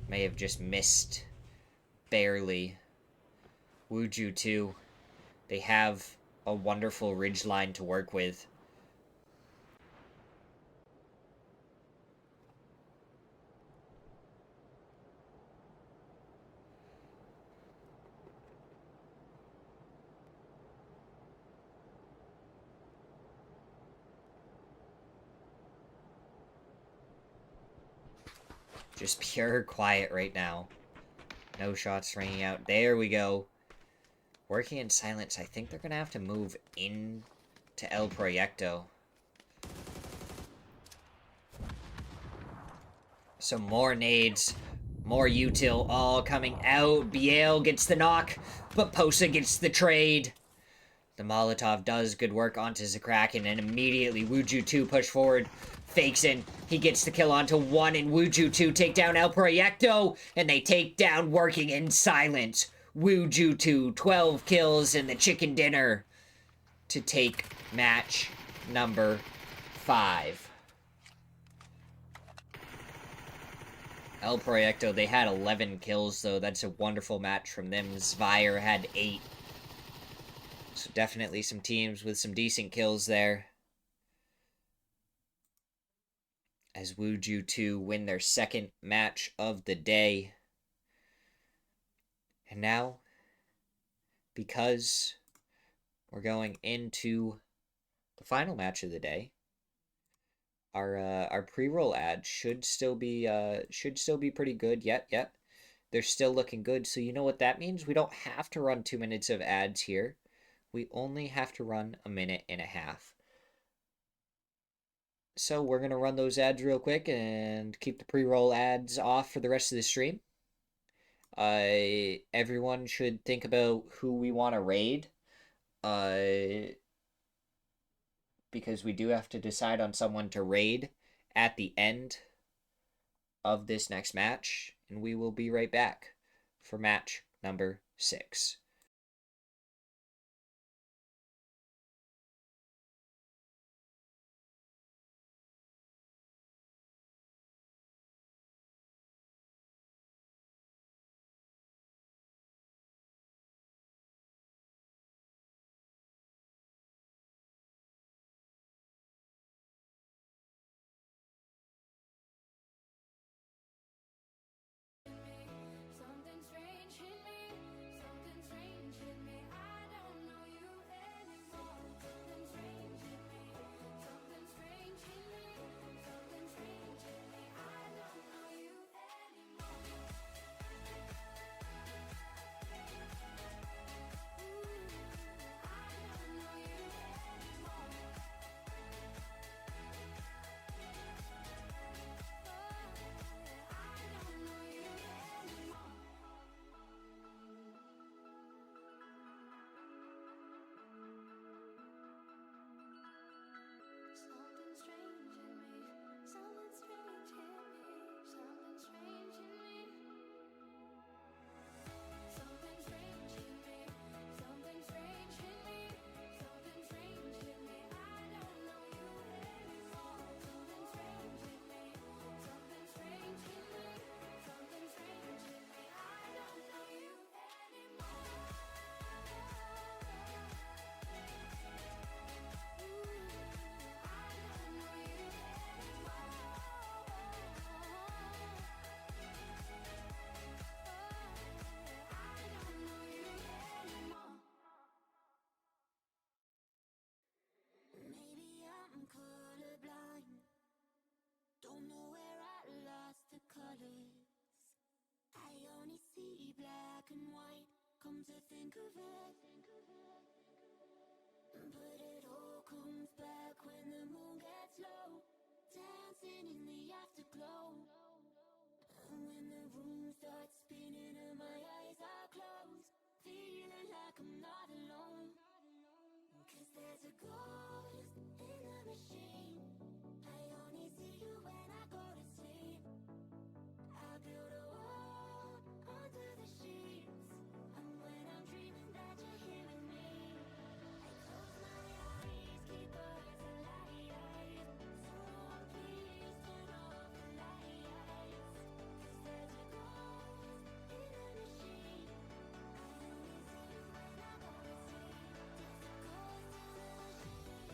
may have just missed barely. Wuju 2, they have a wonderful ridge line to work with. Just pure quiet right now. No shots ringing out. There we go. Working in silence. I think they're going to have to move in to El Proyecto. So more nades. More util all coming out. Biel gets the knock, but Posa gets the trade. The Molotov does good work onto Zakraken, and immediately Wuju 2 push forward. Fakes in. He gets the kill onto 1, and Wuju 2 take down El Proyecto, and they take down Working in Silence. Wuju 2, 12 kills in the chicken dinner to take match number 5. El Proyecto, they had 11 kills, though. That's a wonderful match from them. Zvire had 8. So definitely some teams with some decent kills there. As Wuju 2 win their second match of the day. And now, because we're going into the final match of the day. Our pre-roll ad should still be pretty good. Yep. They're still looking good. So you know what that means? We don't have to run 2 minutes of ads here. We only have to run 1.5 minutes. So we're going to run those ads real quick and keep the pre-roll ads off for the rest of the stream. Everyone should think about who we want to raid. Because we do have to decide on someone to raid at the end of this next match. And we will be right back for match number 6. Something strange hit me, something strange hit me. I don't know you anymore. Something strange hit me, something strange hit me, something strange hit me. I don't know you anymore. I don't know you anymore. I don't know you anymore. Something strange in me, something strange in me, something strange in me. Something strange in me, something strange in me, something strange in me. I don't know you anymore. Something strange in me, something strange in me, something strange in me. I don't know you anymore. Maybe I'm colorblind. Don't know where I lost the colors. I only see black and white. Come to think of it, but it all comes back when the moon gets low, dancing in the afterglow. And when the room starts spinning and my eyes are closed, feeling like I'm not alone. 'Cause there's a ghost in the machine. I only see you when I go to sleep. I build a wall under the sheets, and when I'm dreaming that you're here with me, I close my eyes, keep us alive. Someone please turn off the lights. 'Cause there's a ghost in the machine. I only see you when I go to sleep. There's a ghost in the machine.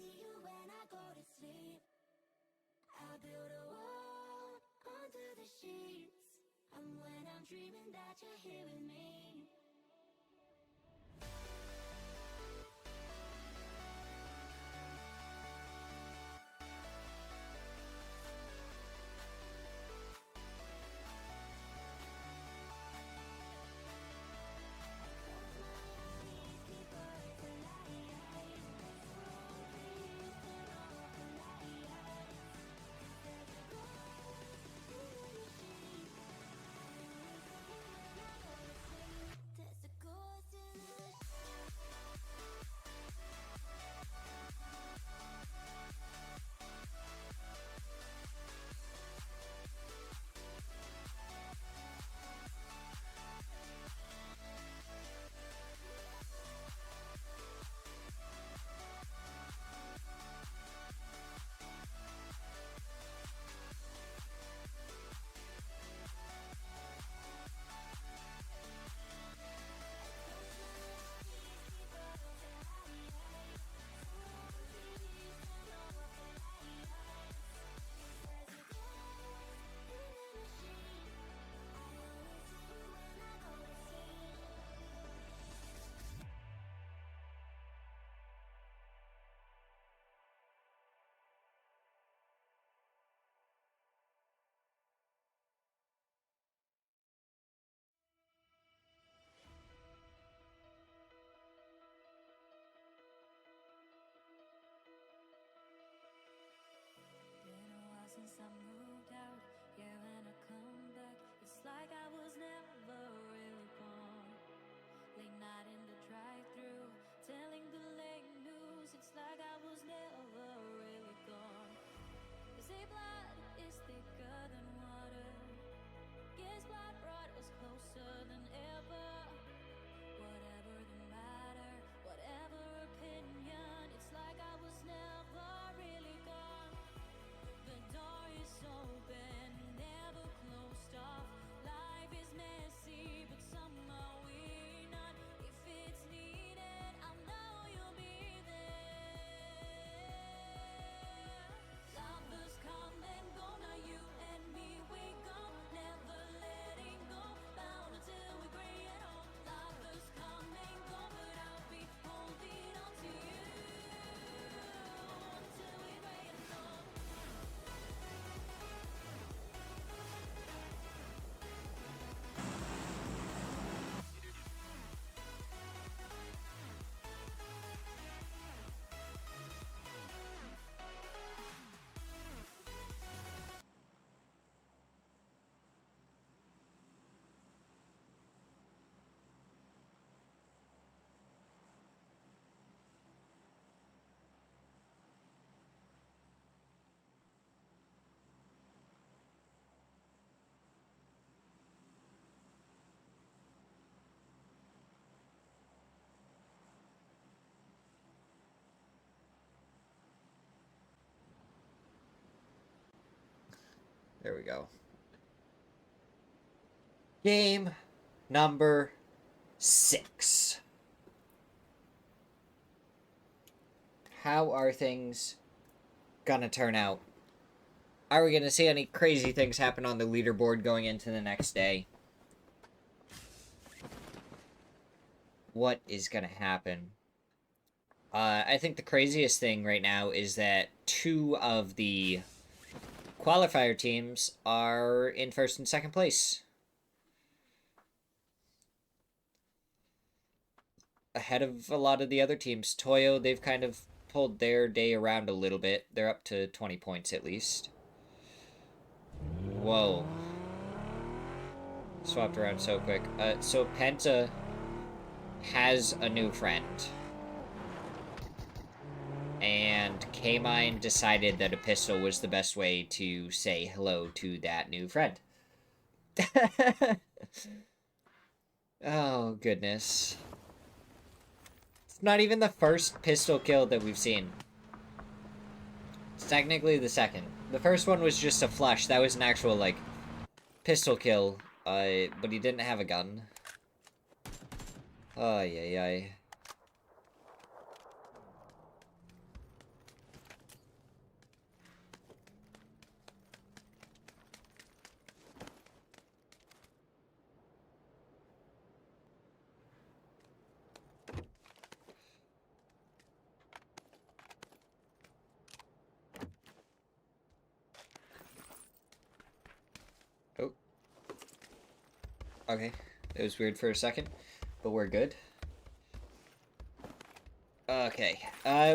see you when I go to sleep. I'll build a wall under the sheets. And when I'm dreaming that you're here with me. There's a ghost in the Been a while since I moved out. Yeah, when I come back, it's like I was never really born. Late night in the drive-thru, telling the late news. It's like I was never really gone. They say blood is thicker than water. Guess blood brought us closer than ever. Whatever the matter, whatever opinion, it's like I was never really gone. The door is open, never closed off. Life is messy, but somehow we're not. If it's needed, I know you'll be there. Lovers come and go, now you and me, we go, never letting go, bound until we gray at home. Lovers come and go, but I'll be holding on to you until we gray at home. There we go. Game number 6. How are things gonna turn out? Are we gonna see any crazy things happen on the leaderboard going into the next day? What is gonna happen? I think the craziest thing right now is that 2 of the qualifier teams are in first and second place. Ahead of a lot of the other teams. Toyo, they've kind of pulled their day around a little bit. They're up to 20 points at least. Whoa. Swapped around so quick. So Penta has a new friend. And K-Mine decided that a pistol was the best way to say hello to that new friend. Oh, goodness. It's not even the first pistol kill that we've seen. It's technically the second. The first one was just a flush. That was an actual, like, pistol kill. But he didn't have a gun. Ay, ay, ay. Okay, it was weird for a second, but we're good. Okay,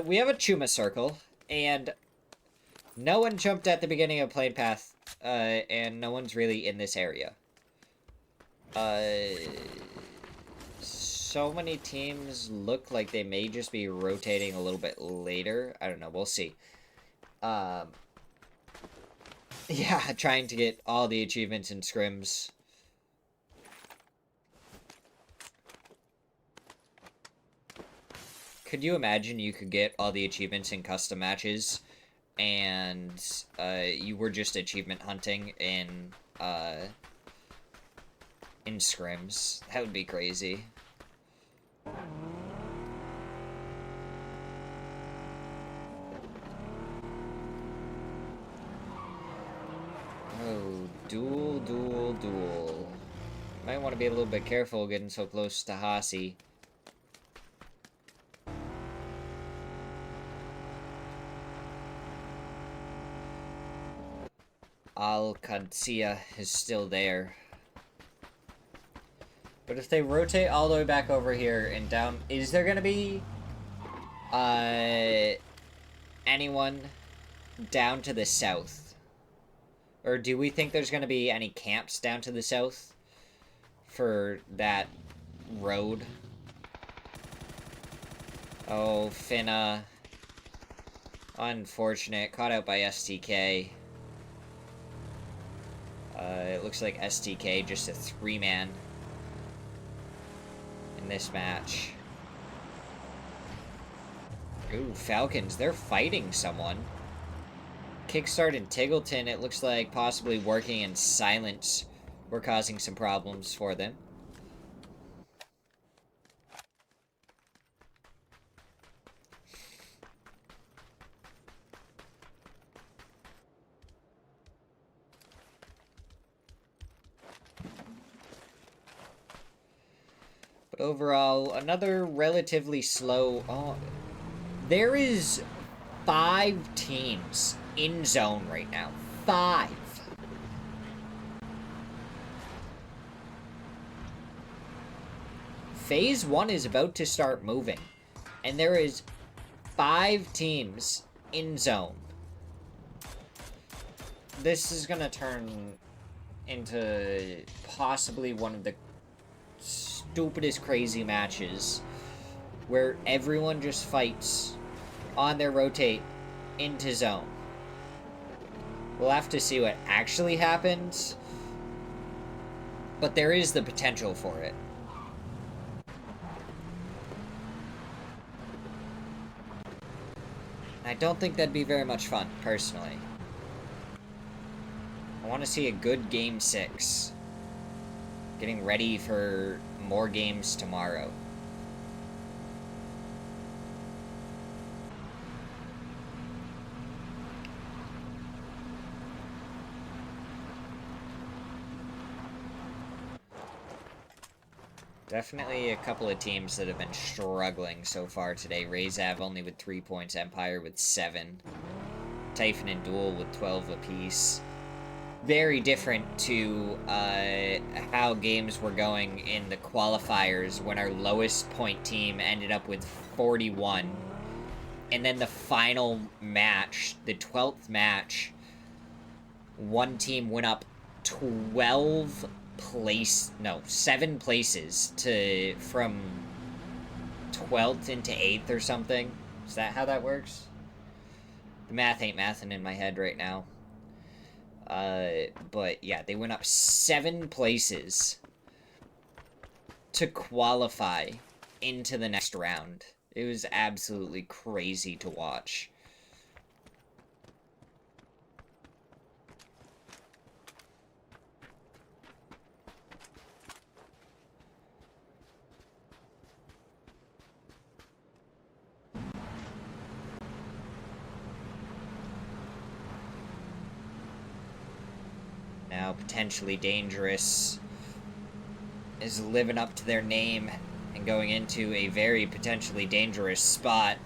we have a Chuma circle, and no one jumped at the beginning of plane path, and no one's really in this area. So many teams look like they may just be rotating a little bit later. I don't know, we'll see. Yeah, trying to get all the achievements in scrims. Could you imagine you could get all the achievements in custom matches, and you were just achievement hunting in scrims? That would be crazy. Oh, duel. Might want to be a little bit careful getting so close to Hasi. Al-Qadsiya is still there. But if they rotate all the way back over here and down... Is there gonna be... anyone down to the south? Or do we think there's gonna be any camps down to the south for that road? Oh, Finna. Unfortunate. Caught out by STK. It looks like STK just a 3-man in this match. Ooh, Falcons, they're fighting someone. Kickstart and Tiggleton, it looks like possibly working in silence were causing some problems for them. But overall, another relatively slow... Oh, there is 5 teams in zone right now. 5. Phase 1 is about to start moving. And there is 5 teams in zone. This is gonna turn into possibly one of the stupidest crazy matches where everyone just fights on their rotate into zone. We'll have to see what actually happens, but there is the potential for it. I don't think that'd be very much fun, personally. I want to see a good Game 6. Getting ready for more games tomorrow. Definitely a couple of teams that have been struggling so far today. Razav only with 3 points, Empire with 7. Typhon and Duel with 12 apiece. Very different to how games were going in the qualifiers when our lowest point team ended up with 41. And then the final match, the 12th match, one team went up 7 places from 12th into 8th or something. Is that how that works? The math ain't mathing in my head right now. But yeah, they went up 7 places to qualify into the next round. It was absolutely crazy to watch. Now potentially dangerous is living up to their name and going into a very potentially dangerous spot.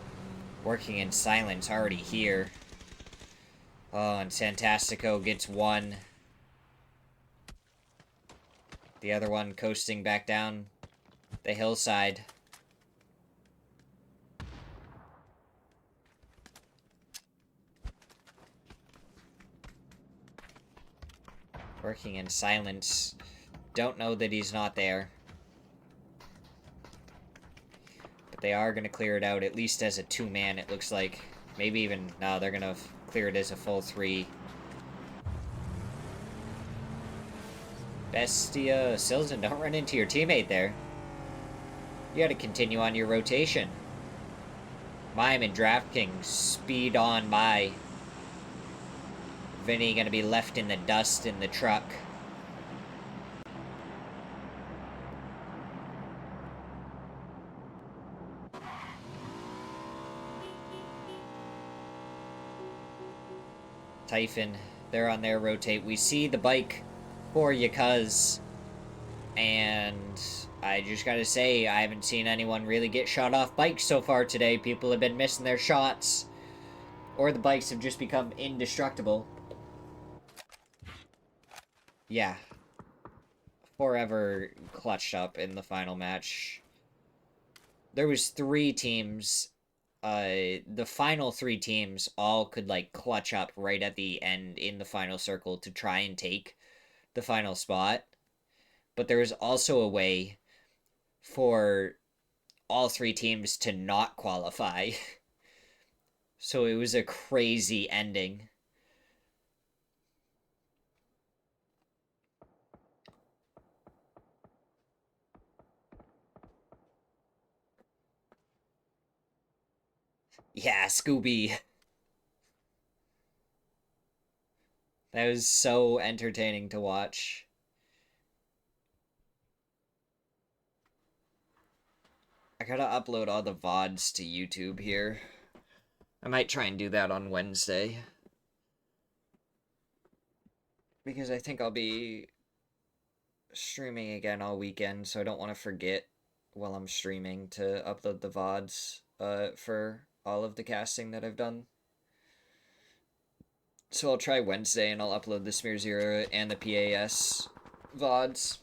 Working in silence already here. Oh, and Santastico gets 1. The other one coasting back down the hillside. Working in silence. Don't know that he's not there. But they are going to clear it out, at least as a 2-man, it looks like. Maybe even... No, they're going to clear it as a full 3. Bestia Silzen, don't run into your teammate there. You gotta continue on your rotation. Mime and DraftKings speed on by. Vinny gonna be left in the dust in the truck. Typhon, they're on their rotate. We see the bike for you, cuz. And I just gotta say, I haven't seen anyone really get shot off bikes so far today. People have been missing their shots. Or the bikes have just become indestructible. Yeah. Forever clutched up in the final match. There was 3 teams. The final 3 teams all could, like, clutch up right at the end in the final circle to try and take the final spot. But there was also a way for all 3 teams to not qualify. So it was a crazy ending. Yeah, Scooby. That was so entertaining to watch. I gotta upload all the VODs to YouTube here. I might try and do that on Wednesday. Because I think I'll be streaming again all weekend, so I don't want to forget while I'm streaming to upload the VODs for all of the casting that I've done. So I'll try Wednesday and I'll upload the Smirzera and the PAS VODs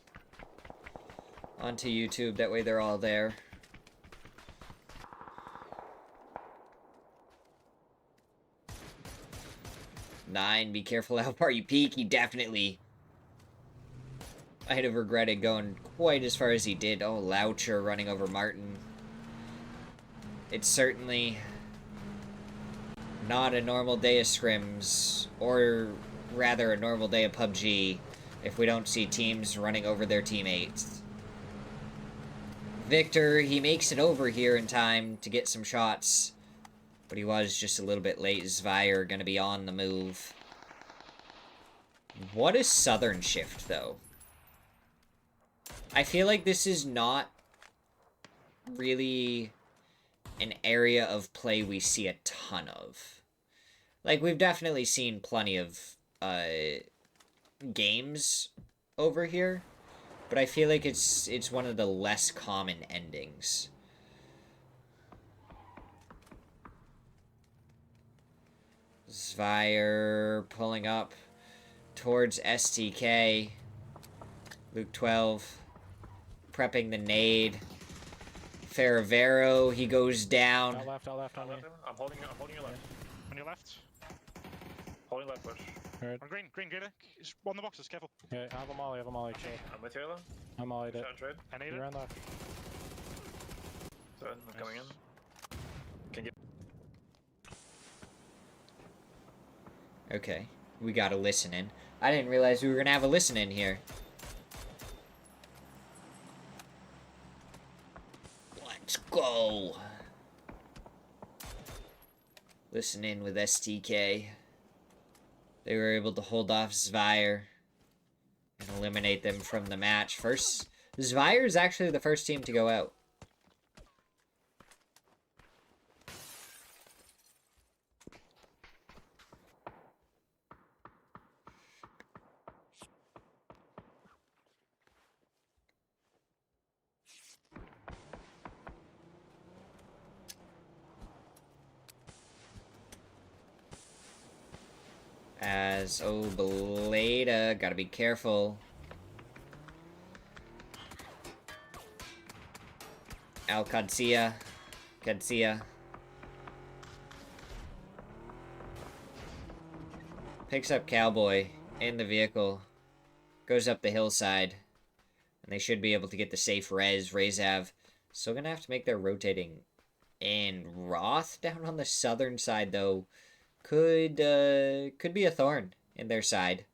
onto YouTube. That way they're all there. Nine, be careful how far you peek. He definitely... I'd have regretted going quite as far as he did. Oh, Loucher running over Martin. It's certainly not a normal day of scrims, or rather a normal day of PUBG, if we don't see teams running over their teammates. Victor, he makes it over here in time to get some shots, but he was just a little bit late. Zvire gonna be on the move. What a Southern shift, though. I feel like this is not really an area of play we see a ton of. Like, we've definitely seen plenty of games over here, but I feel like it's one of the less common endings. Zvire pulling up towards STK. Luke 12 prepping the nade. Ferravero, he goes down. Out left on you. I'm holding your left. On your left. Holding left push. Heard. On green, get it. One of the boxes, careful. Yeah, I have a molly, chill. I'm with you, though. I'm mollied it. Shot and trade. I need You're it. on left. So, I'm coming in. Can get. Okay, we got a listen in. I didn't realize we were gonna have a listen in here. Let's go. Listen in with STK. They were able to hold off Zvire and eliminate them from the match. First, Zvire is actually the first team to go out. As, oh, Beleda, gotta be careful. Alcancia. Cancia. Picks up Cowboy in the vehicle. Goes up the hillside. And they should be able to get the safe res. Rezav. Still gonna have to make their rotating. And Roth down on the southern side, though, could be a thorn in their side.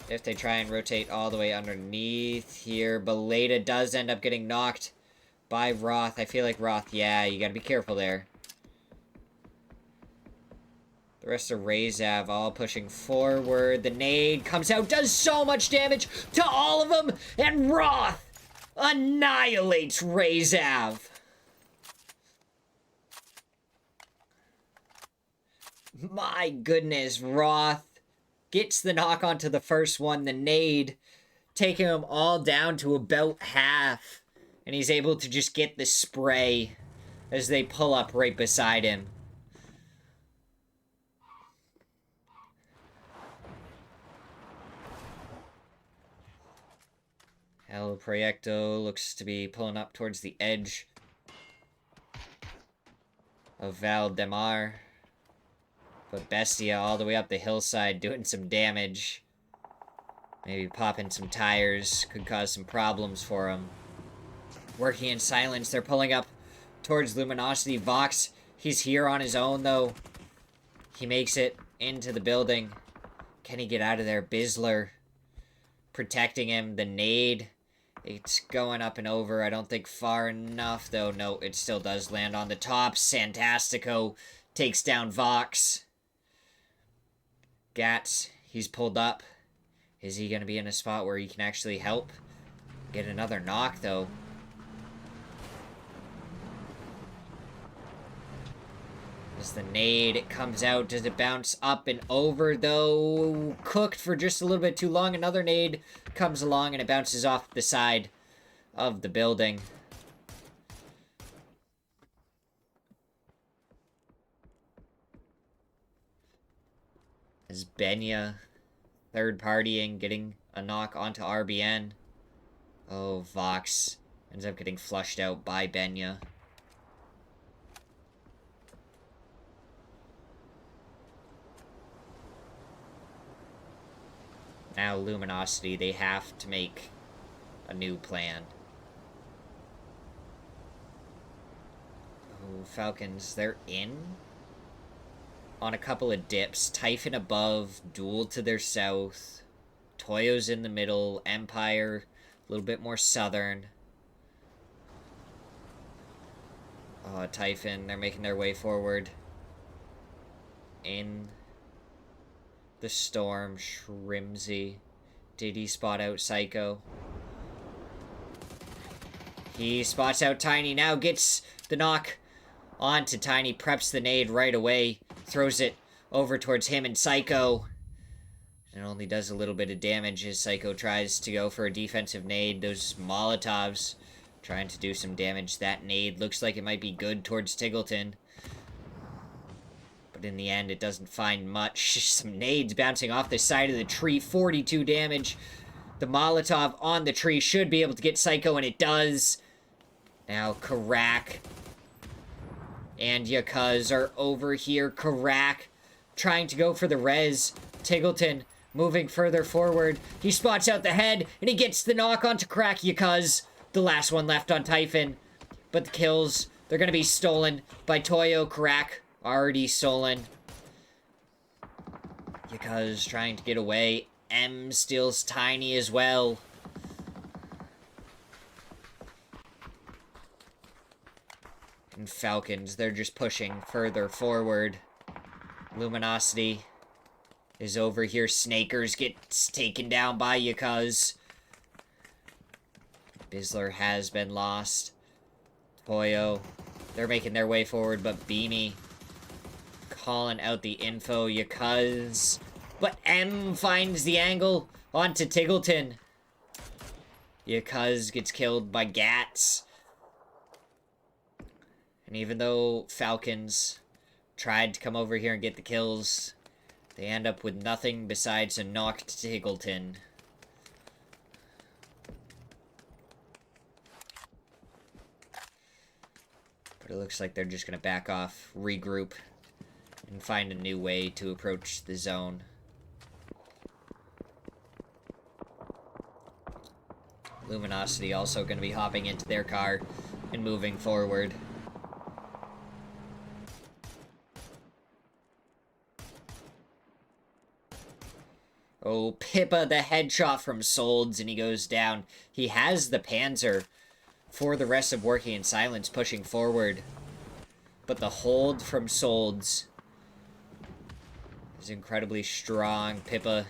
If they try and rotate all the way underneath here. Beleda does end up getting knocked by Roth. I feel like Roth, yeah, you gotta be careful there. The rest of Rezav all pushing forward. The nade comes out, does so much damage to all of them, and Roth annihilates Rezav. My goodness, Roth gets the knock onto the first one, the nade, taking him all down to about half. And he's able to just get the spray as they pull up right beside him. El Proyecto looks to be pulling up towards the edge of Valdemar. But Bestia all the way up the hillside doing some damage. Maybe popping some tires could cause some problems for him. Working in silence, they're pulling up towards Luminosity. Vox, he's here on his own, though. He makes it into the building. Can he get out of there? Bisler protecting him. The nade, it's going up and over. I don't think far enough, though. No, it still does land on the top. Santastico takes down Vox. Gats, he's pulled up. Is he going to be in a spot where he can actually help? Get another knock, though. As the nade, it comes out. Does it bounce up and over, though? Cooked for just a little bit too long. Another nade comes along and it bounces off the side of the building. As Benya, third partying, getting a knock onto RBN. Oh, Vox ends up getting flushed out by Benya. Now Luminosity, they have to make a new plan. Oh, Falcons, they're in on a couple of dips. Typhon above, Duel to their south. Toyo's in the middle. Empire, a little bit more southern. Oh, Typhon, they're making their way forward. In the storm, Shrimsy. Did he spot out Psycho? He spots out Tiny now, gets the knock onto Tiny, preps the nade right away, throws it over towards him and Psycho. It only does a little bit of damage as Psycho tries to go for a defensive nade. Those Molotovs trying to do some damage. That nade looks like it might be good towards Tiggleton. But in the end, it doesn't find much. Some nades bouncing off the side of the tree. 42 damage. The Molotov on the tree should be able to get Psycho, and it does. Now, Karak and Yakuz are over here. Karak trying to go for the res. Tiggleton moving further forward. He spots out the head, and he gets the knock onto Karak. Yakuz, the last one left on Typhon. But the kills, they're going to be stolen by Toyo. Karak already stolen. Yakuz trying to get away. M steals Tiny as well. And Falcons, they're just pushing further forward. Luminosity is over here. Snakers gets taken down by Yakuz. Bisler has been lost. Toyo, they're making their way forward, but Beanie calling out the info. Yakuz, but M finds the angle onto Tiggleton. Yakuz gets killed by Gats. And even though Falcons tried to come over here and get the kills, they end up with nothing besides a knocked Tiggleton. But it looks like they're just going to back off, regroup, and find a new way to approach the zone. Luminosity also going to be hopping into their car and moving forward. Oh, Pippa, the headshot from Solds, and he goes down. He has the Panzer for the rest of Working in Silence pushing forward. But the hold from Solds is incredibly strong. Pippa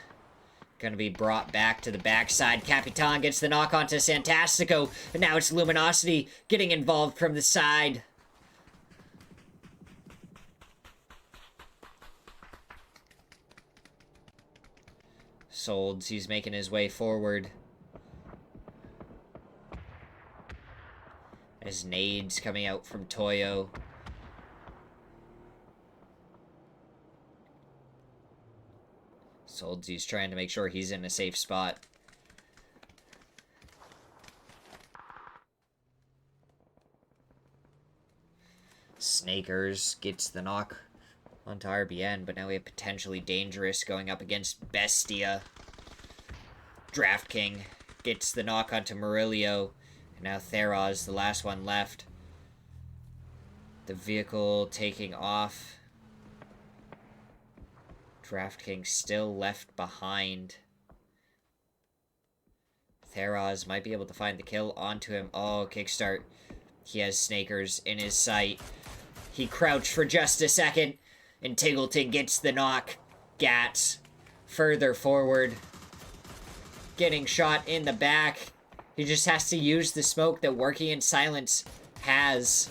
gonna be brought back to the backside. Capitan gets the knock onto Santastico, and now it's Luminosity getting involved from the side. Solds, he's making his way forward. As nades coming out from Toyo. Solds, he's trying to make sure he's in a safe spot. Snakers gets the knock onto RBN, but now we have Potentially Dangerous going up against Bestia. Draft King gets the knock onto Murillo, and now Theros, the last one left. The vehicle taking off. Draft King still left behind. Theros might be able to find the kill onto him. Oh, kickstart. He has Snakers in his sight. He crouched for just a second, and Tiggleton gets the knock. Gats further forward. Getting shot in the back. He just has to use the smoke that Working in Silence has.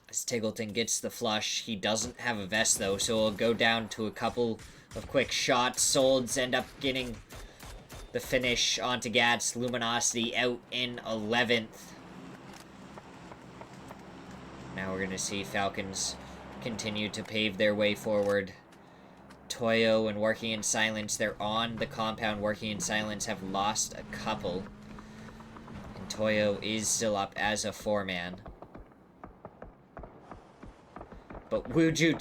As Tiggleton gets the flush, he doesn't have a vest though, so he'll go down to a couple of quick shots. Solds end up getting the finish onto Gats. Luminosity out in 11th. Now we're going to see Falcons continue to pave their way forward. Toyo and Working in Silence, they're on the compound. Working in Silence have lost a couple. And Toyo is still up as a 4-man. But Wuju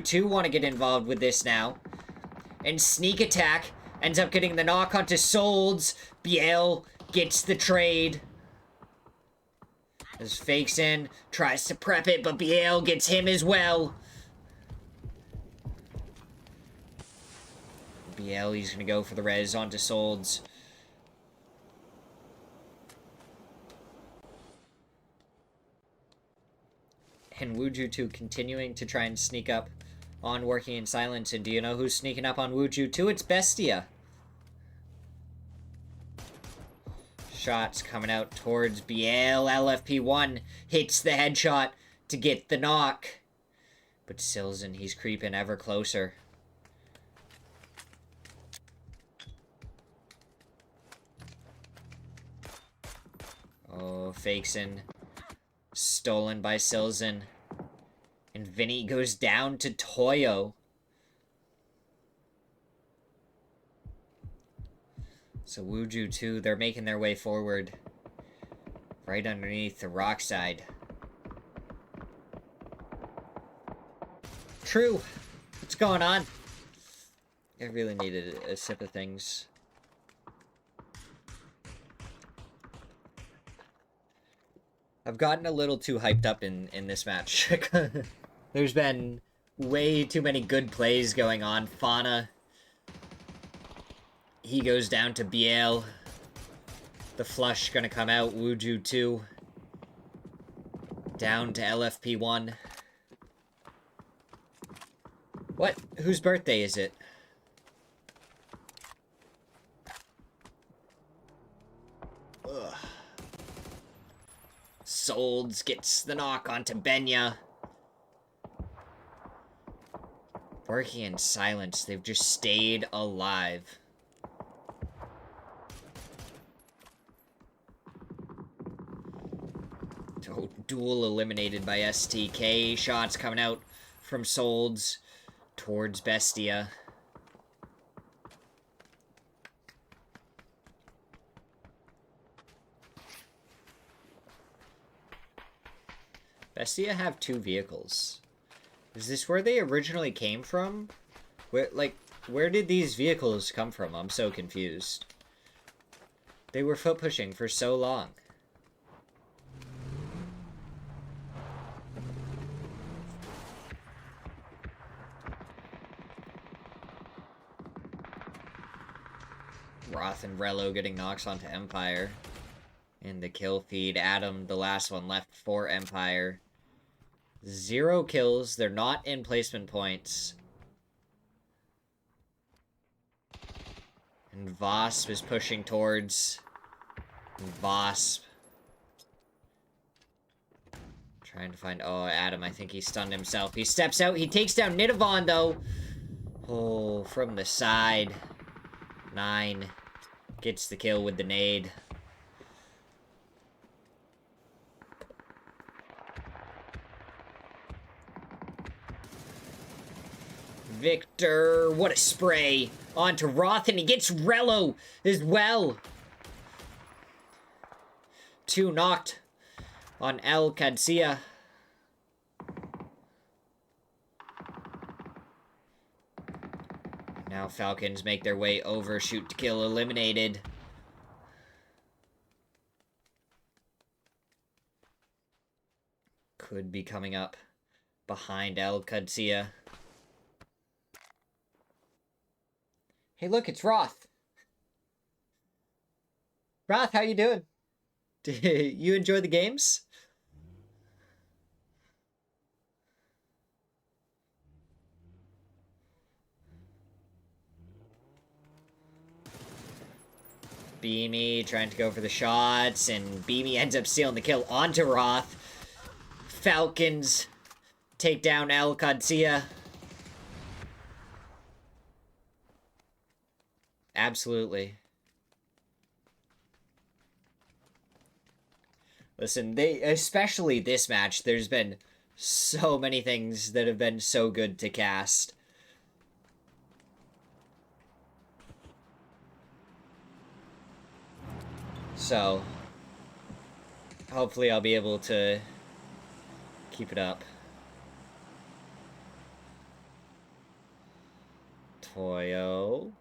2 want to get involved with this now. And Sneak Attack ends up getting the knock onto Solds. Biel gets the trade. As Fakes in, tries to prep it, but Biel gets him as well. Biel, he's going to go for the res onto Solds. And Wuju 2 continuing to try and sneak up on Working in Silence. And do you know who's sneaking up on Wuju 2? It's Bestia. Shots coming out towards Biel. LFP1 hits the headshot to get the knock. But Silzen, he's creeping ever closer. Oh, Fakes in. Stolen by Silzen. And Vinny goes down to Toyo. So Wuju 2, they're making their way forward. Right underneath the rock side. True. What's going on? I really needed a sip of things. I've gotten a little too hyped up in this match. There's been way too many good plays going on. Fauna. He goes down to Biel. The flush gonna come out. Wuju 2. Down to LFP1. What? Whose birthday is it? Ugh. Solds gets the knock onto Benya. Working in Silence. They've just stayed alive. Oh, duel eliminated by STK. Shots coming out from Solds towards Bestia. Bestia have 2 vehicles. Is this where they originally came from? Where did these vehicles come from? I'm so confused. They were foot pushing for so long. Roth and Rello getting knocks onto Empire. And the kill feed. Adam, the last one left for Empire. 0 kills. They're not in placement points. And Vosp is pushing towards Vosp. Trying to find... Oh, Adam, I think he stunned himself. He steps out. He takes down Nidavon, though. Oh, from the side. 9 gets the kill with the nade. Victor, what a spray. Onto Roth, and he gets Rello as well. 2 knocked on El Cadsia. Now Falcons make their way over. Shoot to kill eliminated. Could be coming up behind El Cadsia. Hey, look, it's Roth. Roth, how you doing? Did you enjoy the games? Beamy trying to go for the shots, and Beamy ends up stealing the kill onto Roth. Falcons take down El Cadsia. Absolutely. Listen, especially this match, there's been so many things that have been so good to cast. So, hopefully I'll be able to keep it up. Toyo.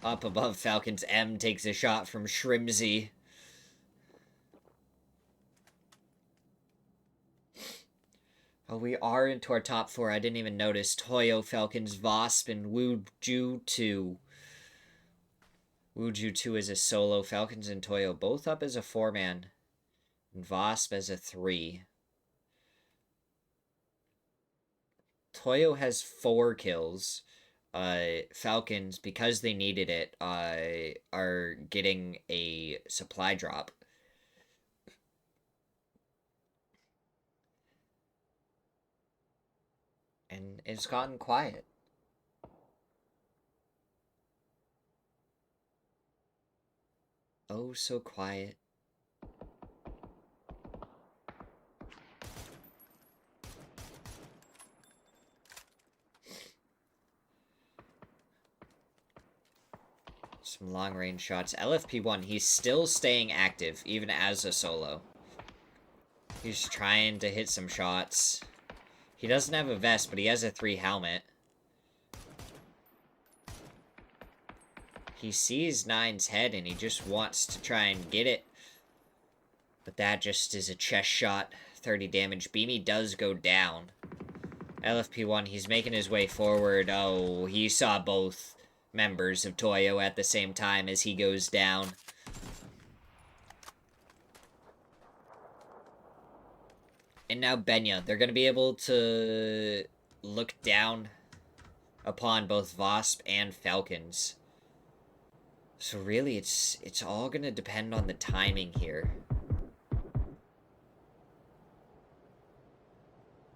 Up above Falcons, M takes a shot from Shrimsy. Oh, we are into our top 4. I didn't even notice. Toyo, Falcons, Vosp, and Wuju 2. Wuju 2 is a solo. Falcons and Toyo both up as a 4-man. And Vosp as a 3. Toyo has 4 kills. Falcons, because they needed it, are getting a supply drop. And it's gotten quiet. Oh, so quiet. Some long-range shots. LFP1, he's still staying active, even as a solo. He's trying to hit some shots. He doesn't have a vest, but he has a 3 helmet. He sees 9's head, and he just wants to try and get it. But that just is a chest shot. 30 damage. Beamy does go down. LFP1, he's making his way forward. Oh, he saw both members of Toyo at the same time as he goes down. And now Benya. They're going to be able to look down upon both Vosp and Falcons. So really, it's all going to depend on the timing here.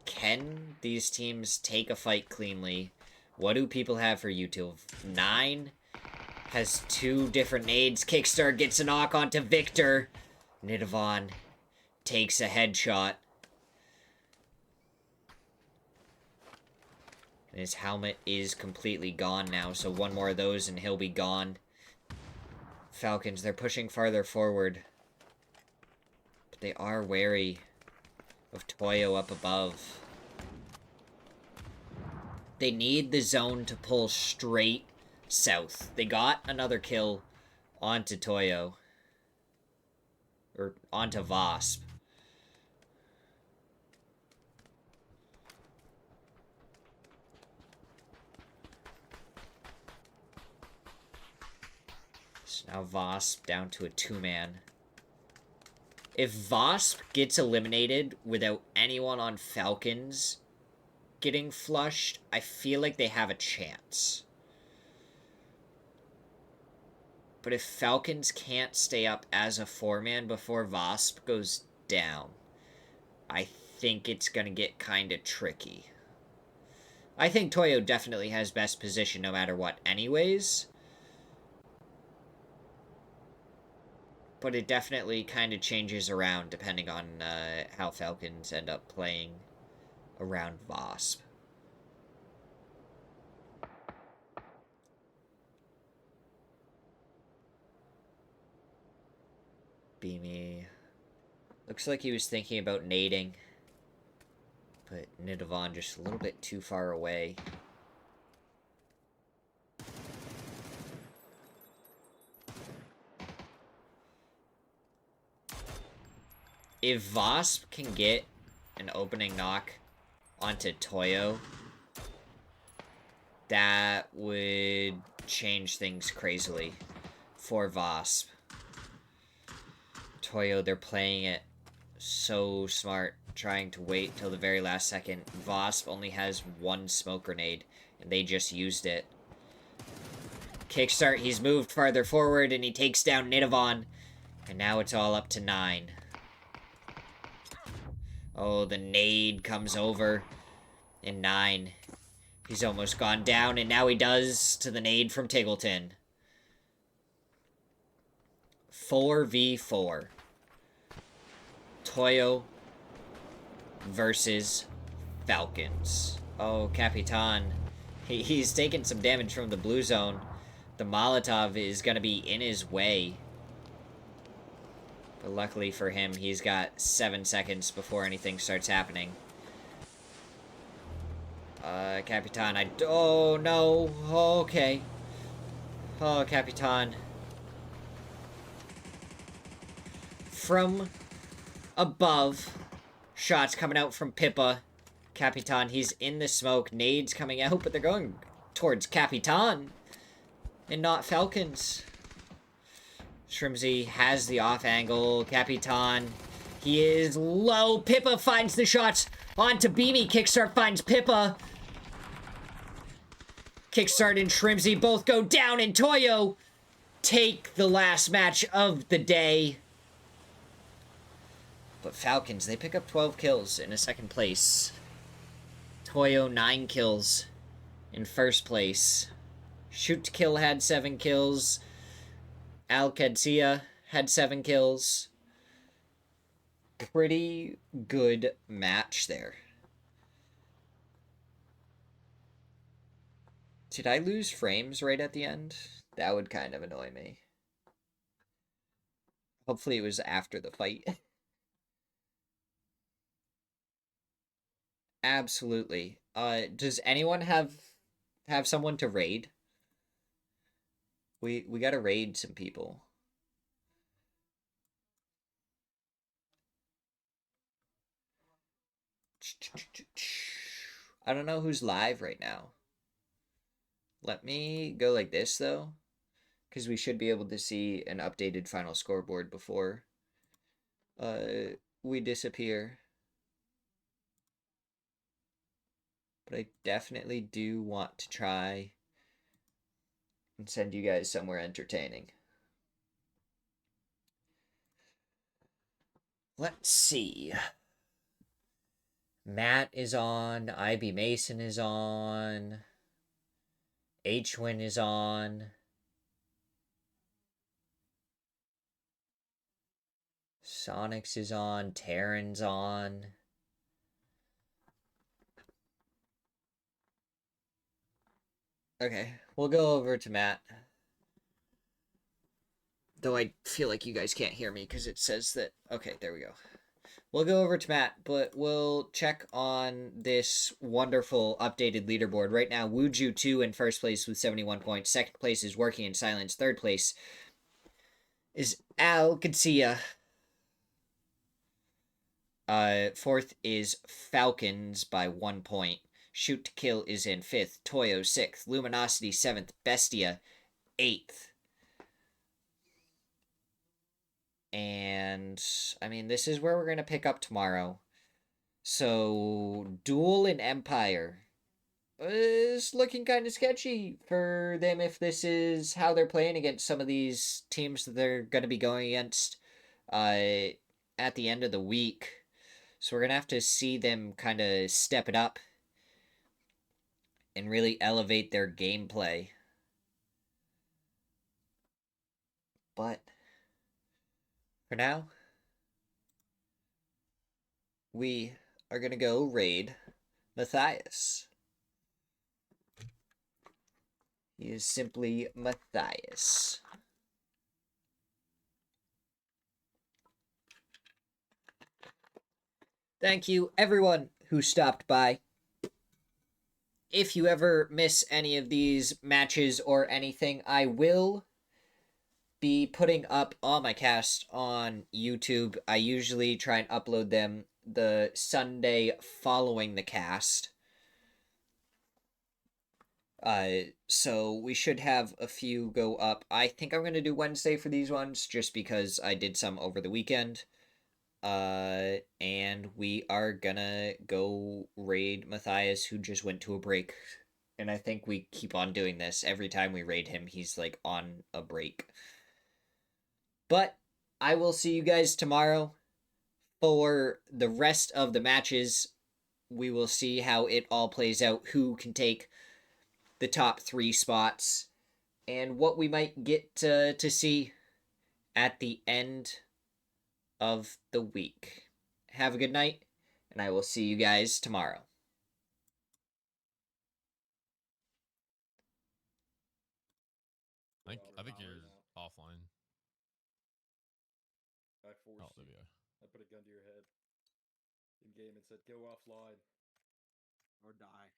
Can these teams take a fight cleanly? What do people have for util? 9 has 2 different nades. Kickstar gets a knock onto Victor. Nidavon takes a headshot. And his helmet is completely gone now, so one more of those and he'll be gone. Falcons, they're pushing farther forward. But they are wary of Toyo up above. They need the zone to pull straight south. They got another kill onto Toyo. Or onto Vasp. So now Vasp down to a 2-man. If Vasp gets eliminated without anyone on Falcons getting flushed, I feel like they have a chance. But if Falcons can't stay up as a 4-man before Vasp goes down, I think it's going to get kind of tricky. I think Toyo definitely has best position no matter what anyways. But it definitely kind of changes around depending on how Falcons end up playing around Vasp. Beamy. Looks like he was thinking about nading. But Nidovan just a little bit too far away. If Vasp can get an opening knock onto Toyo, that would change things crazily for Vasp. Toyo, they're playing it so smart, trying to wait till the very last second. Vasp only has one smoke grenade, and they just used it. Kickstart, he's moved farther forward, and he takes down Nidovan. And now it's all up to 9. Oh, the nade comes over in 9. He's almost gone down, and now he does to the nade from Tiggleton. 4v4. Toyo versus Falcons. Oh, Capitan. He's taking some damage from the blue zone. The Molotov is going to be in his way. But luckily for him, he's got 7 seconds before anything starts happening. Capitan, oh, no. Oh, okay. Oh, Capitan. From above, shots coming out from Pippa. Capitan, he's in the smoke. Nades coming out, but they're going towards Capitan and not Falcons. Shrimsy has the off angle. Capitan, he is low. Pippa finds the shots onto Beamy. Kickstart finds Pippa. Kickstart and Shrimsy both go down, and Toyo take the last match of the day. But Falcons, they pick up 12 kills in a second place. Toyo, 9 kills in first place. Shoot to Kill had 7 kills. Alcadia had 7 kills. Pretty good match there. Did I lose frames right at the end? That would kind of annoy me. Hopefully it was after the fight. Absolutely. Does anyone have someone to raid? We gotta raid some people. I don't know who's live right now. Let me go like this, though, because we should be able to see an updated final scoreboard before we disappear. But I definitely do want to try and send you guys somewhere entertaining. Let's see. Matt is on. IB Mason is on. H-Win is on. Sonics is on. Terran's on. Okay, we'll go over to Matt. Though I feel like you guys can't hear me because it says that... Okay, there we go. We'll go over to Matt, but we'll check on this wonderful updated leaderboard. Right now, Wuju2 in first place with 71 points. Second place is Working in Silence. Third place is Al Garcia. Fourth is Falcons by 1 point. Shoot to Kill is in fifth. Toyo 6th. Luminosity 7th. Bestia 8th. And, I mean, this is where we're going to pick up tomorrow. So, Duel and Empire is looking kind of sketchy for them if this is how they're playing against some of these teams that they're going to be going against at the end of the week. So we're going to have to see them kind of step it up and really elevate their gameplay. But for now, we are going to go raid Matthias. He is simply Matthias. Thank you, everyone who stopped by. If you ever miss any of these matches or anything, I will be putting up all my casts on YouTube. I usually try and upload them the Sunday following the cast. So we should have a few go up. I think I'm going to do Wednesday for these ones just because I did some over the weekend. And we are gonna go raid Matthias, who just went to a break. And I think we keep on doing this. Every time we raid him, he's like on a break. But I will see you guys tomorrow for the rest of the matches. We will see how it all plays out, who can take the top 3 spots, and what we might get to see at the end of the week. Have a good night, and I will see you guys tomorrow. I think you're offline. I forced there we you. go. I put a gun to your head in game and said, go offline. Or die.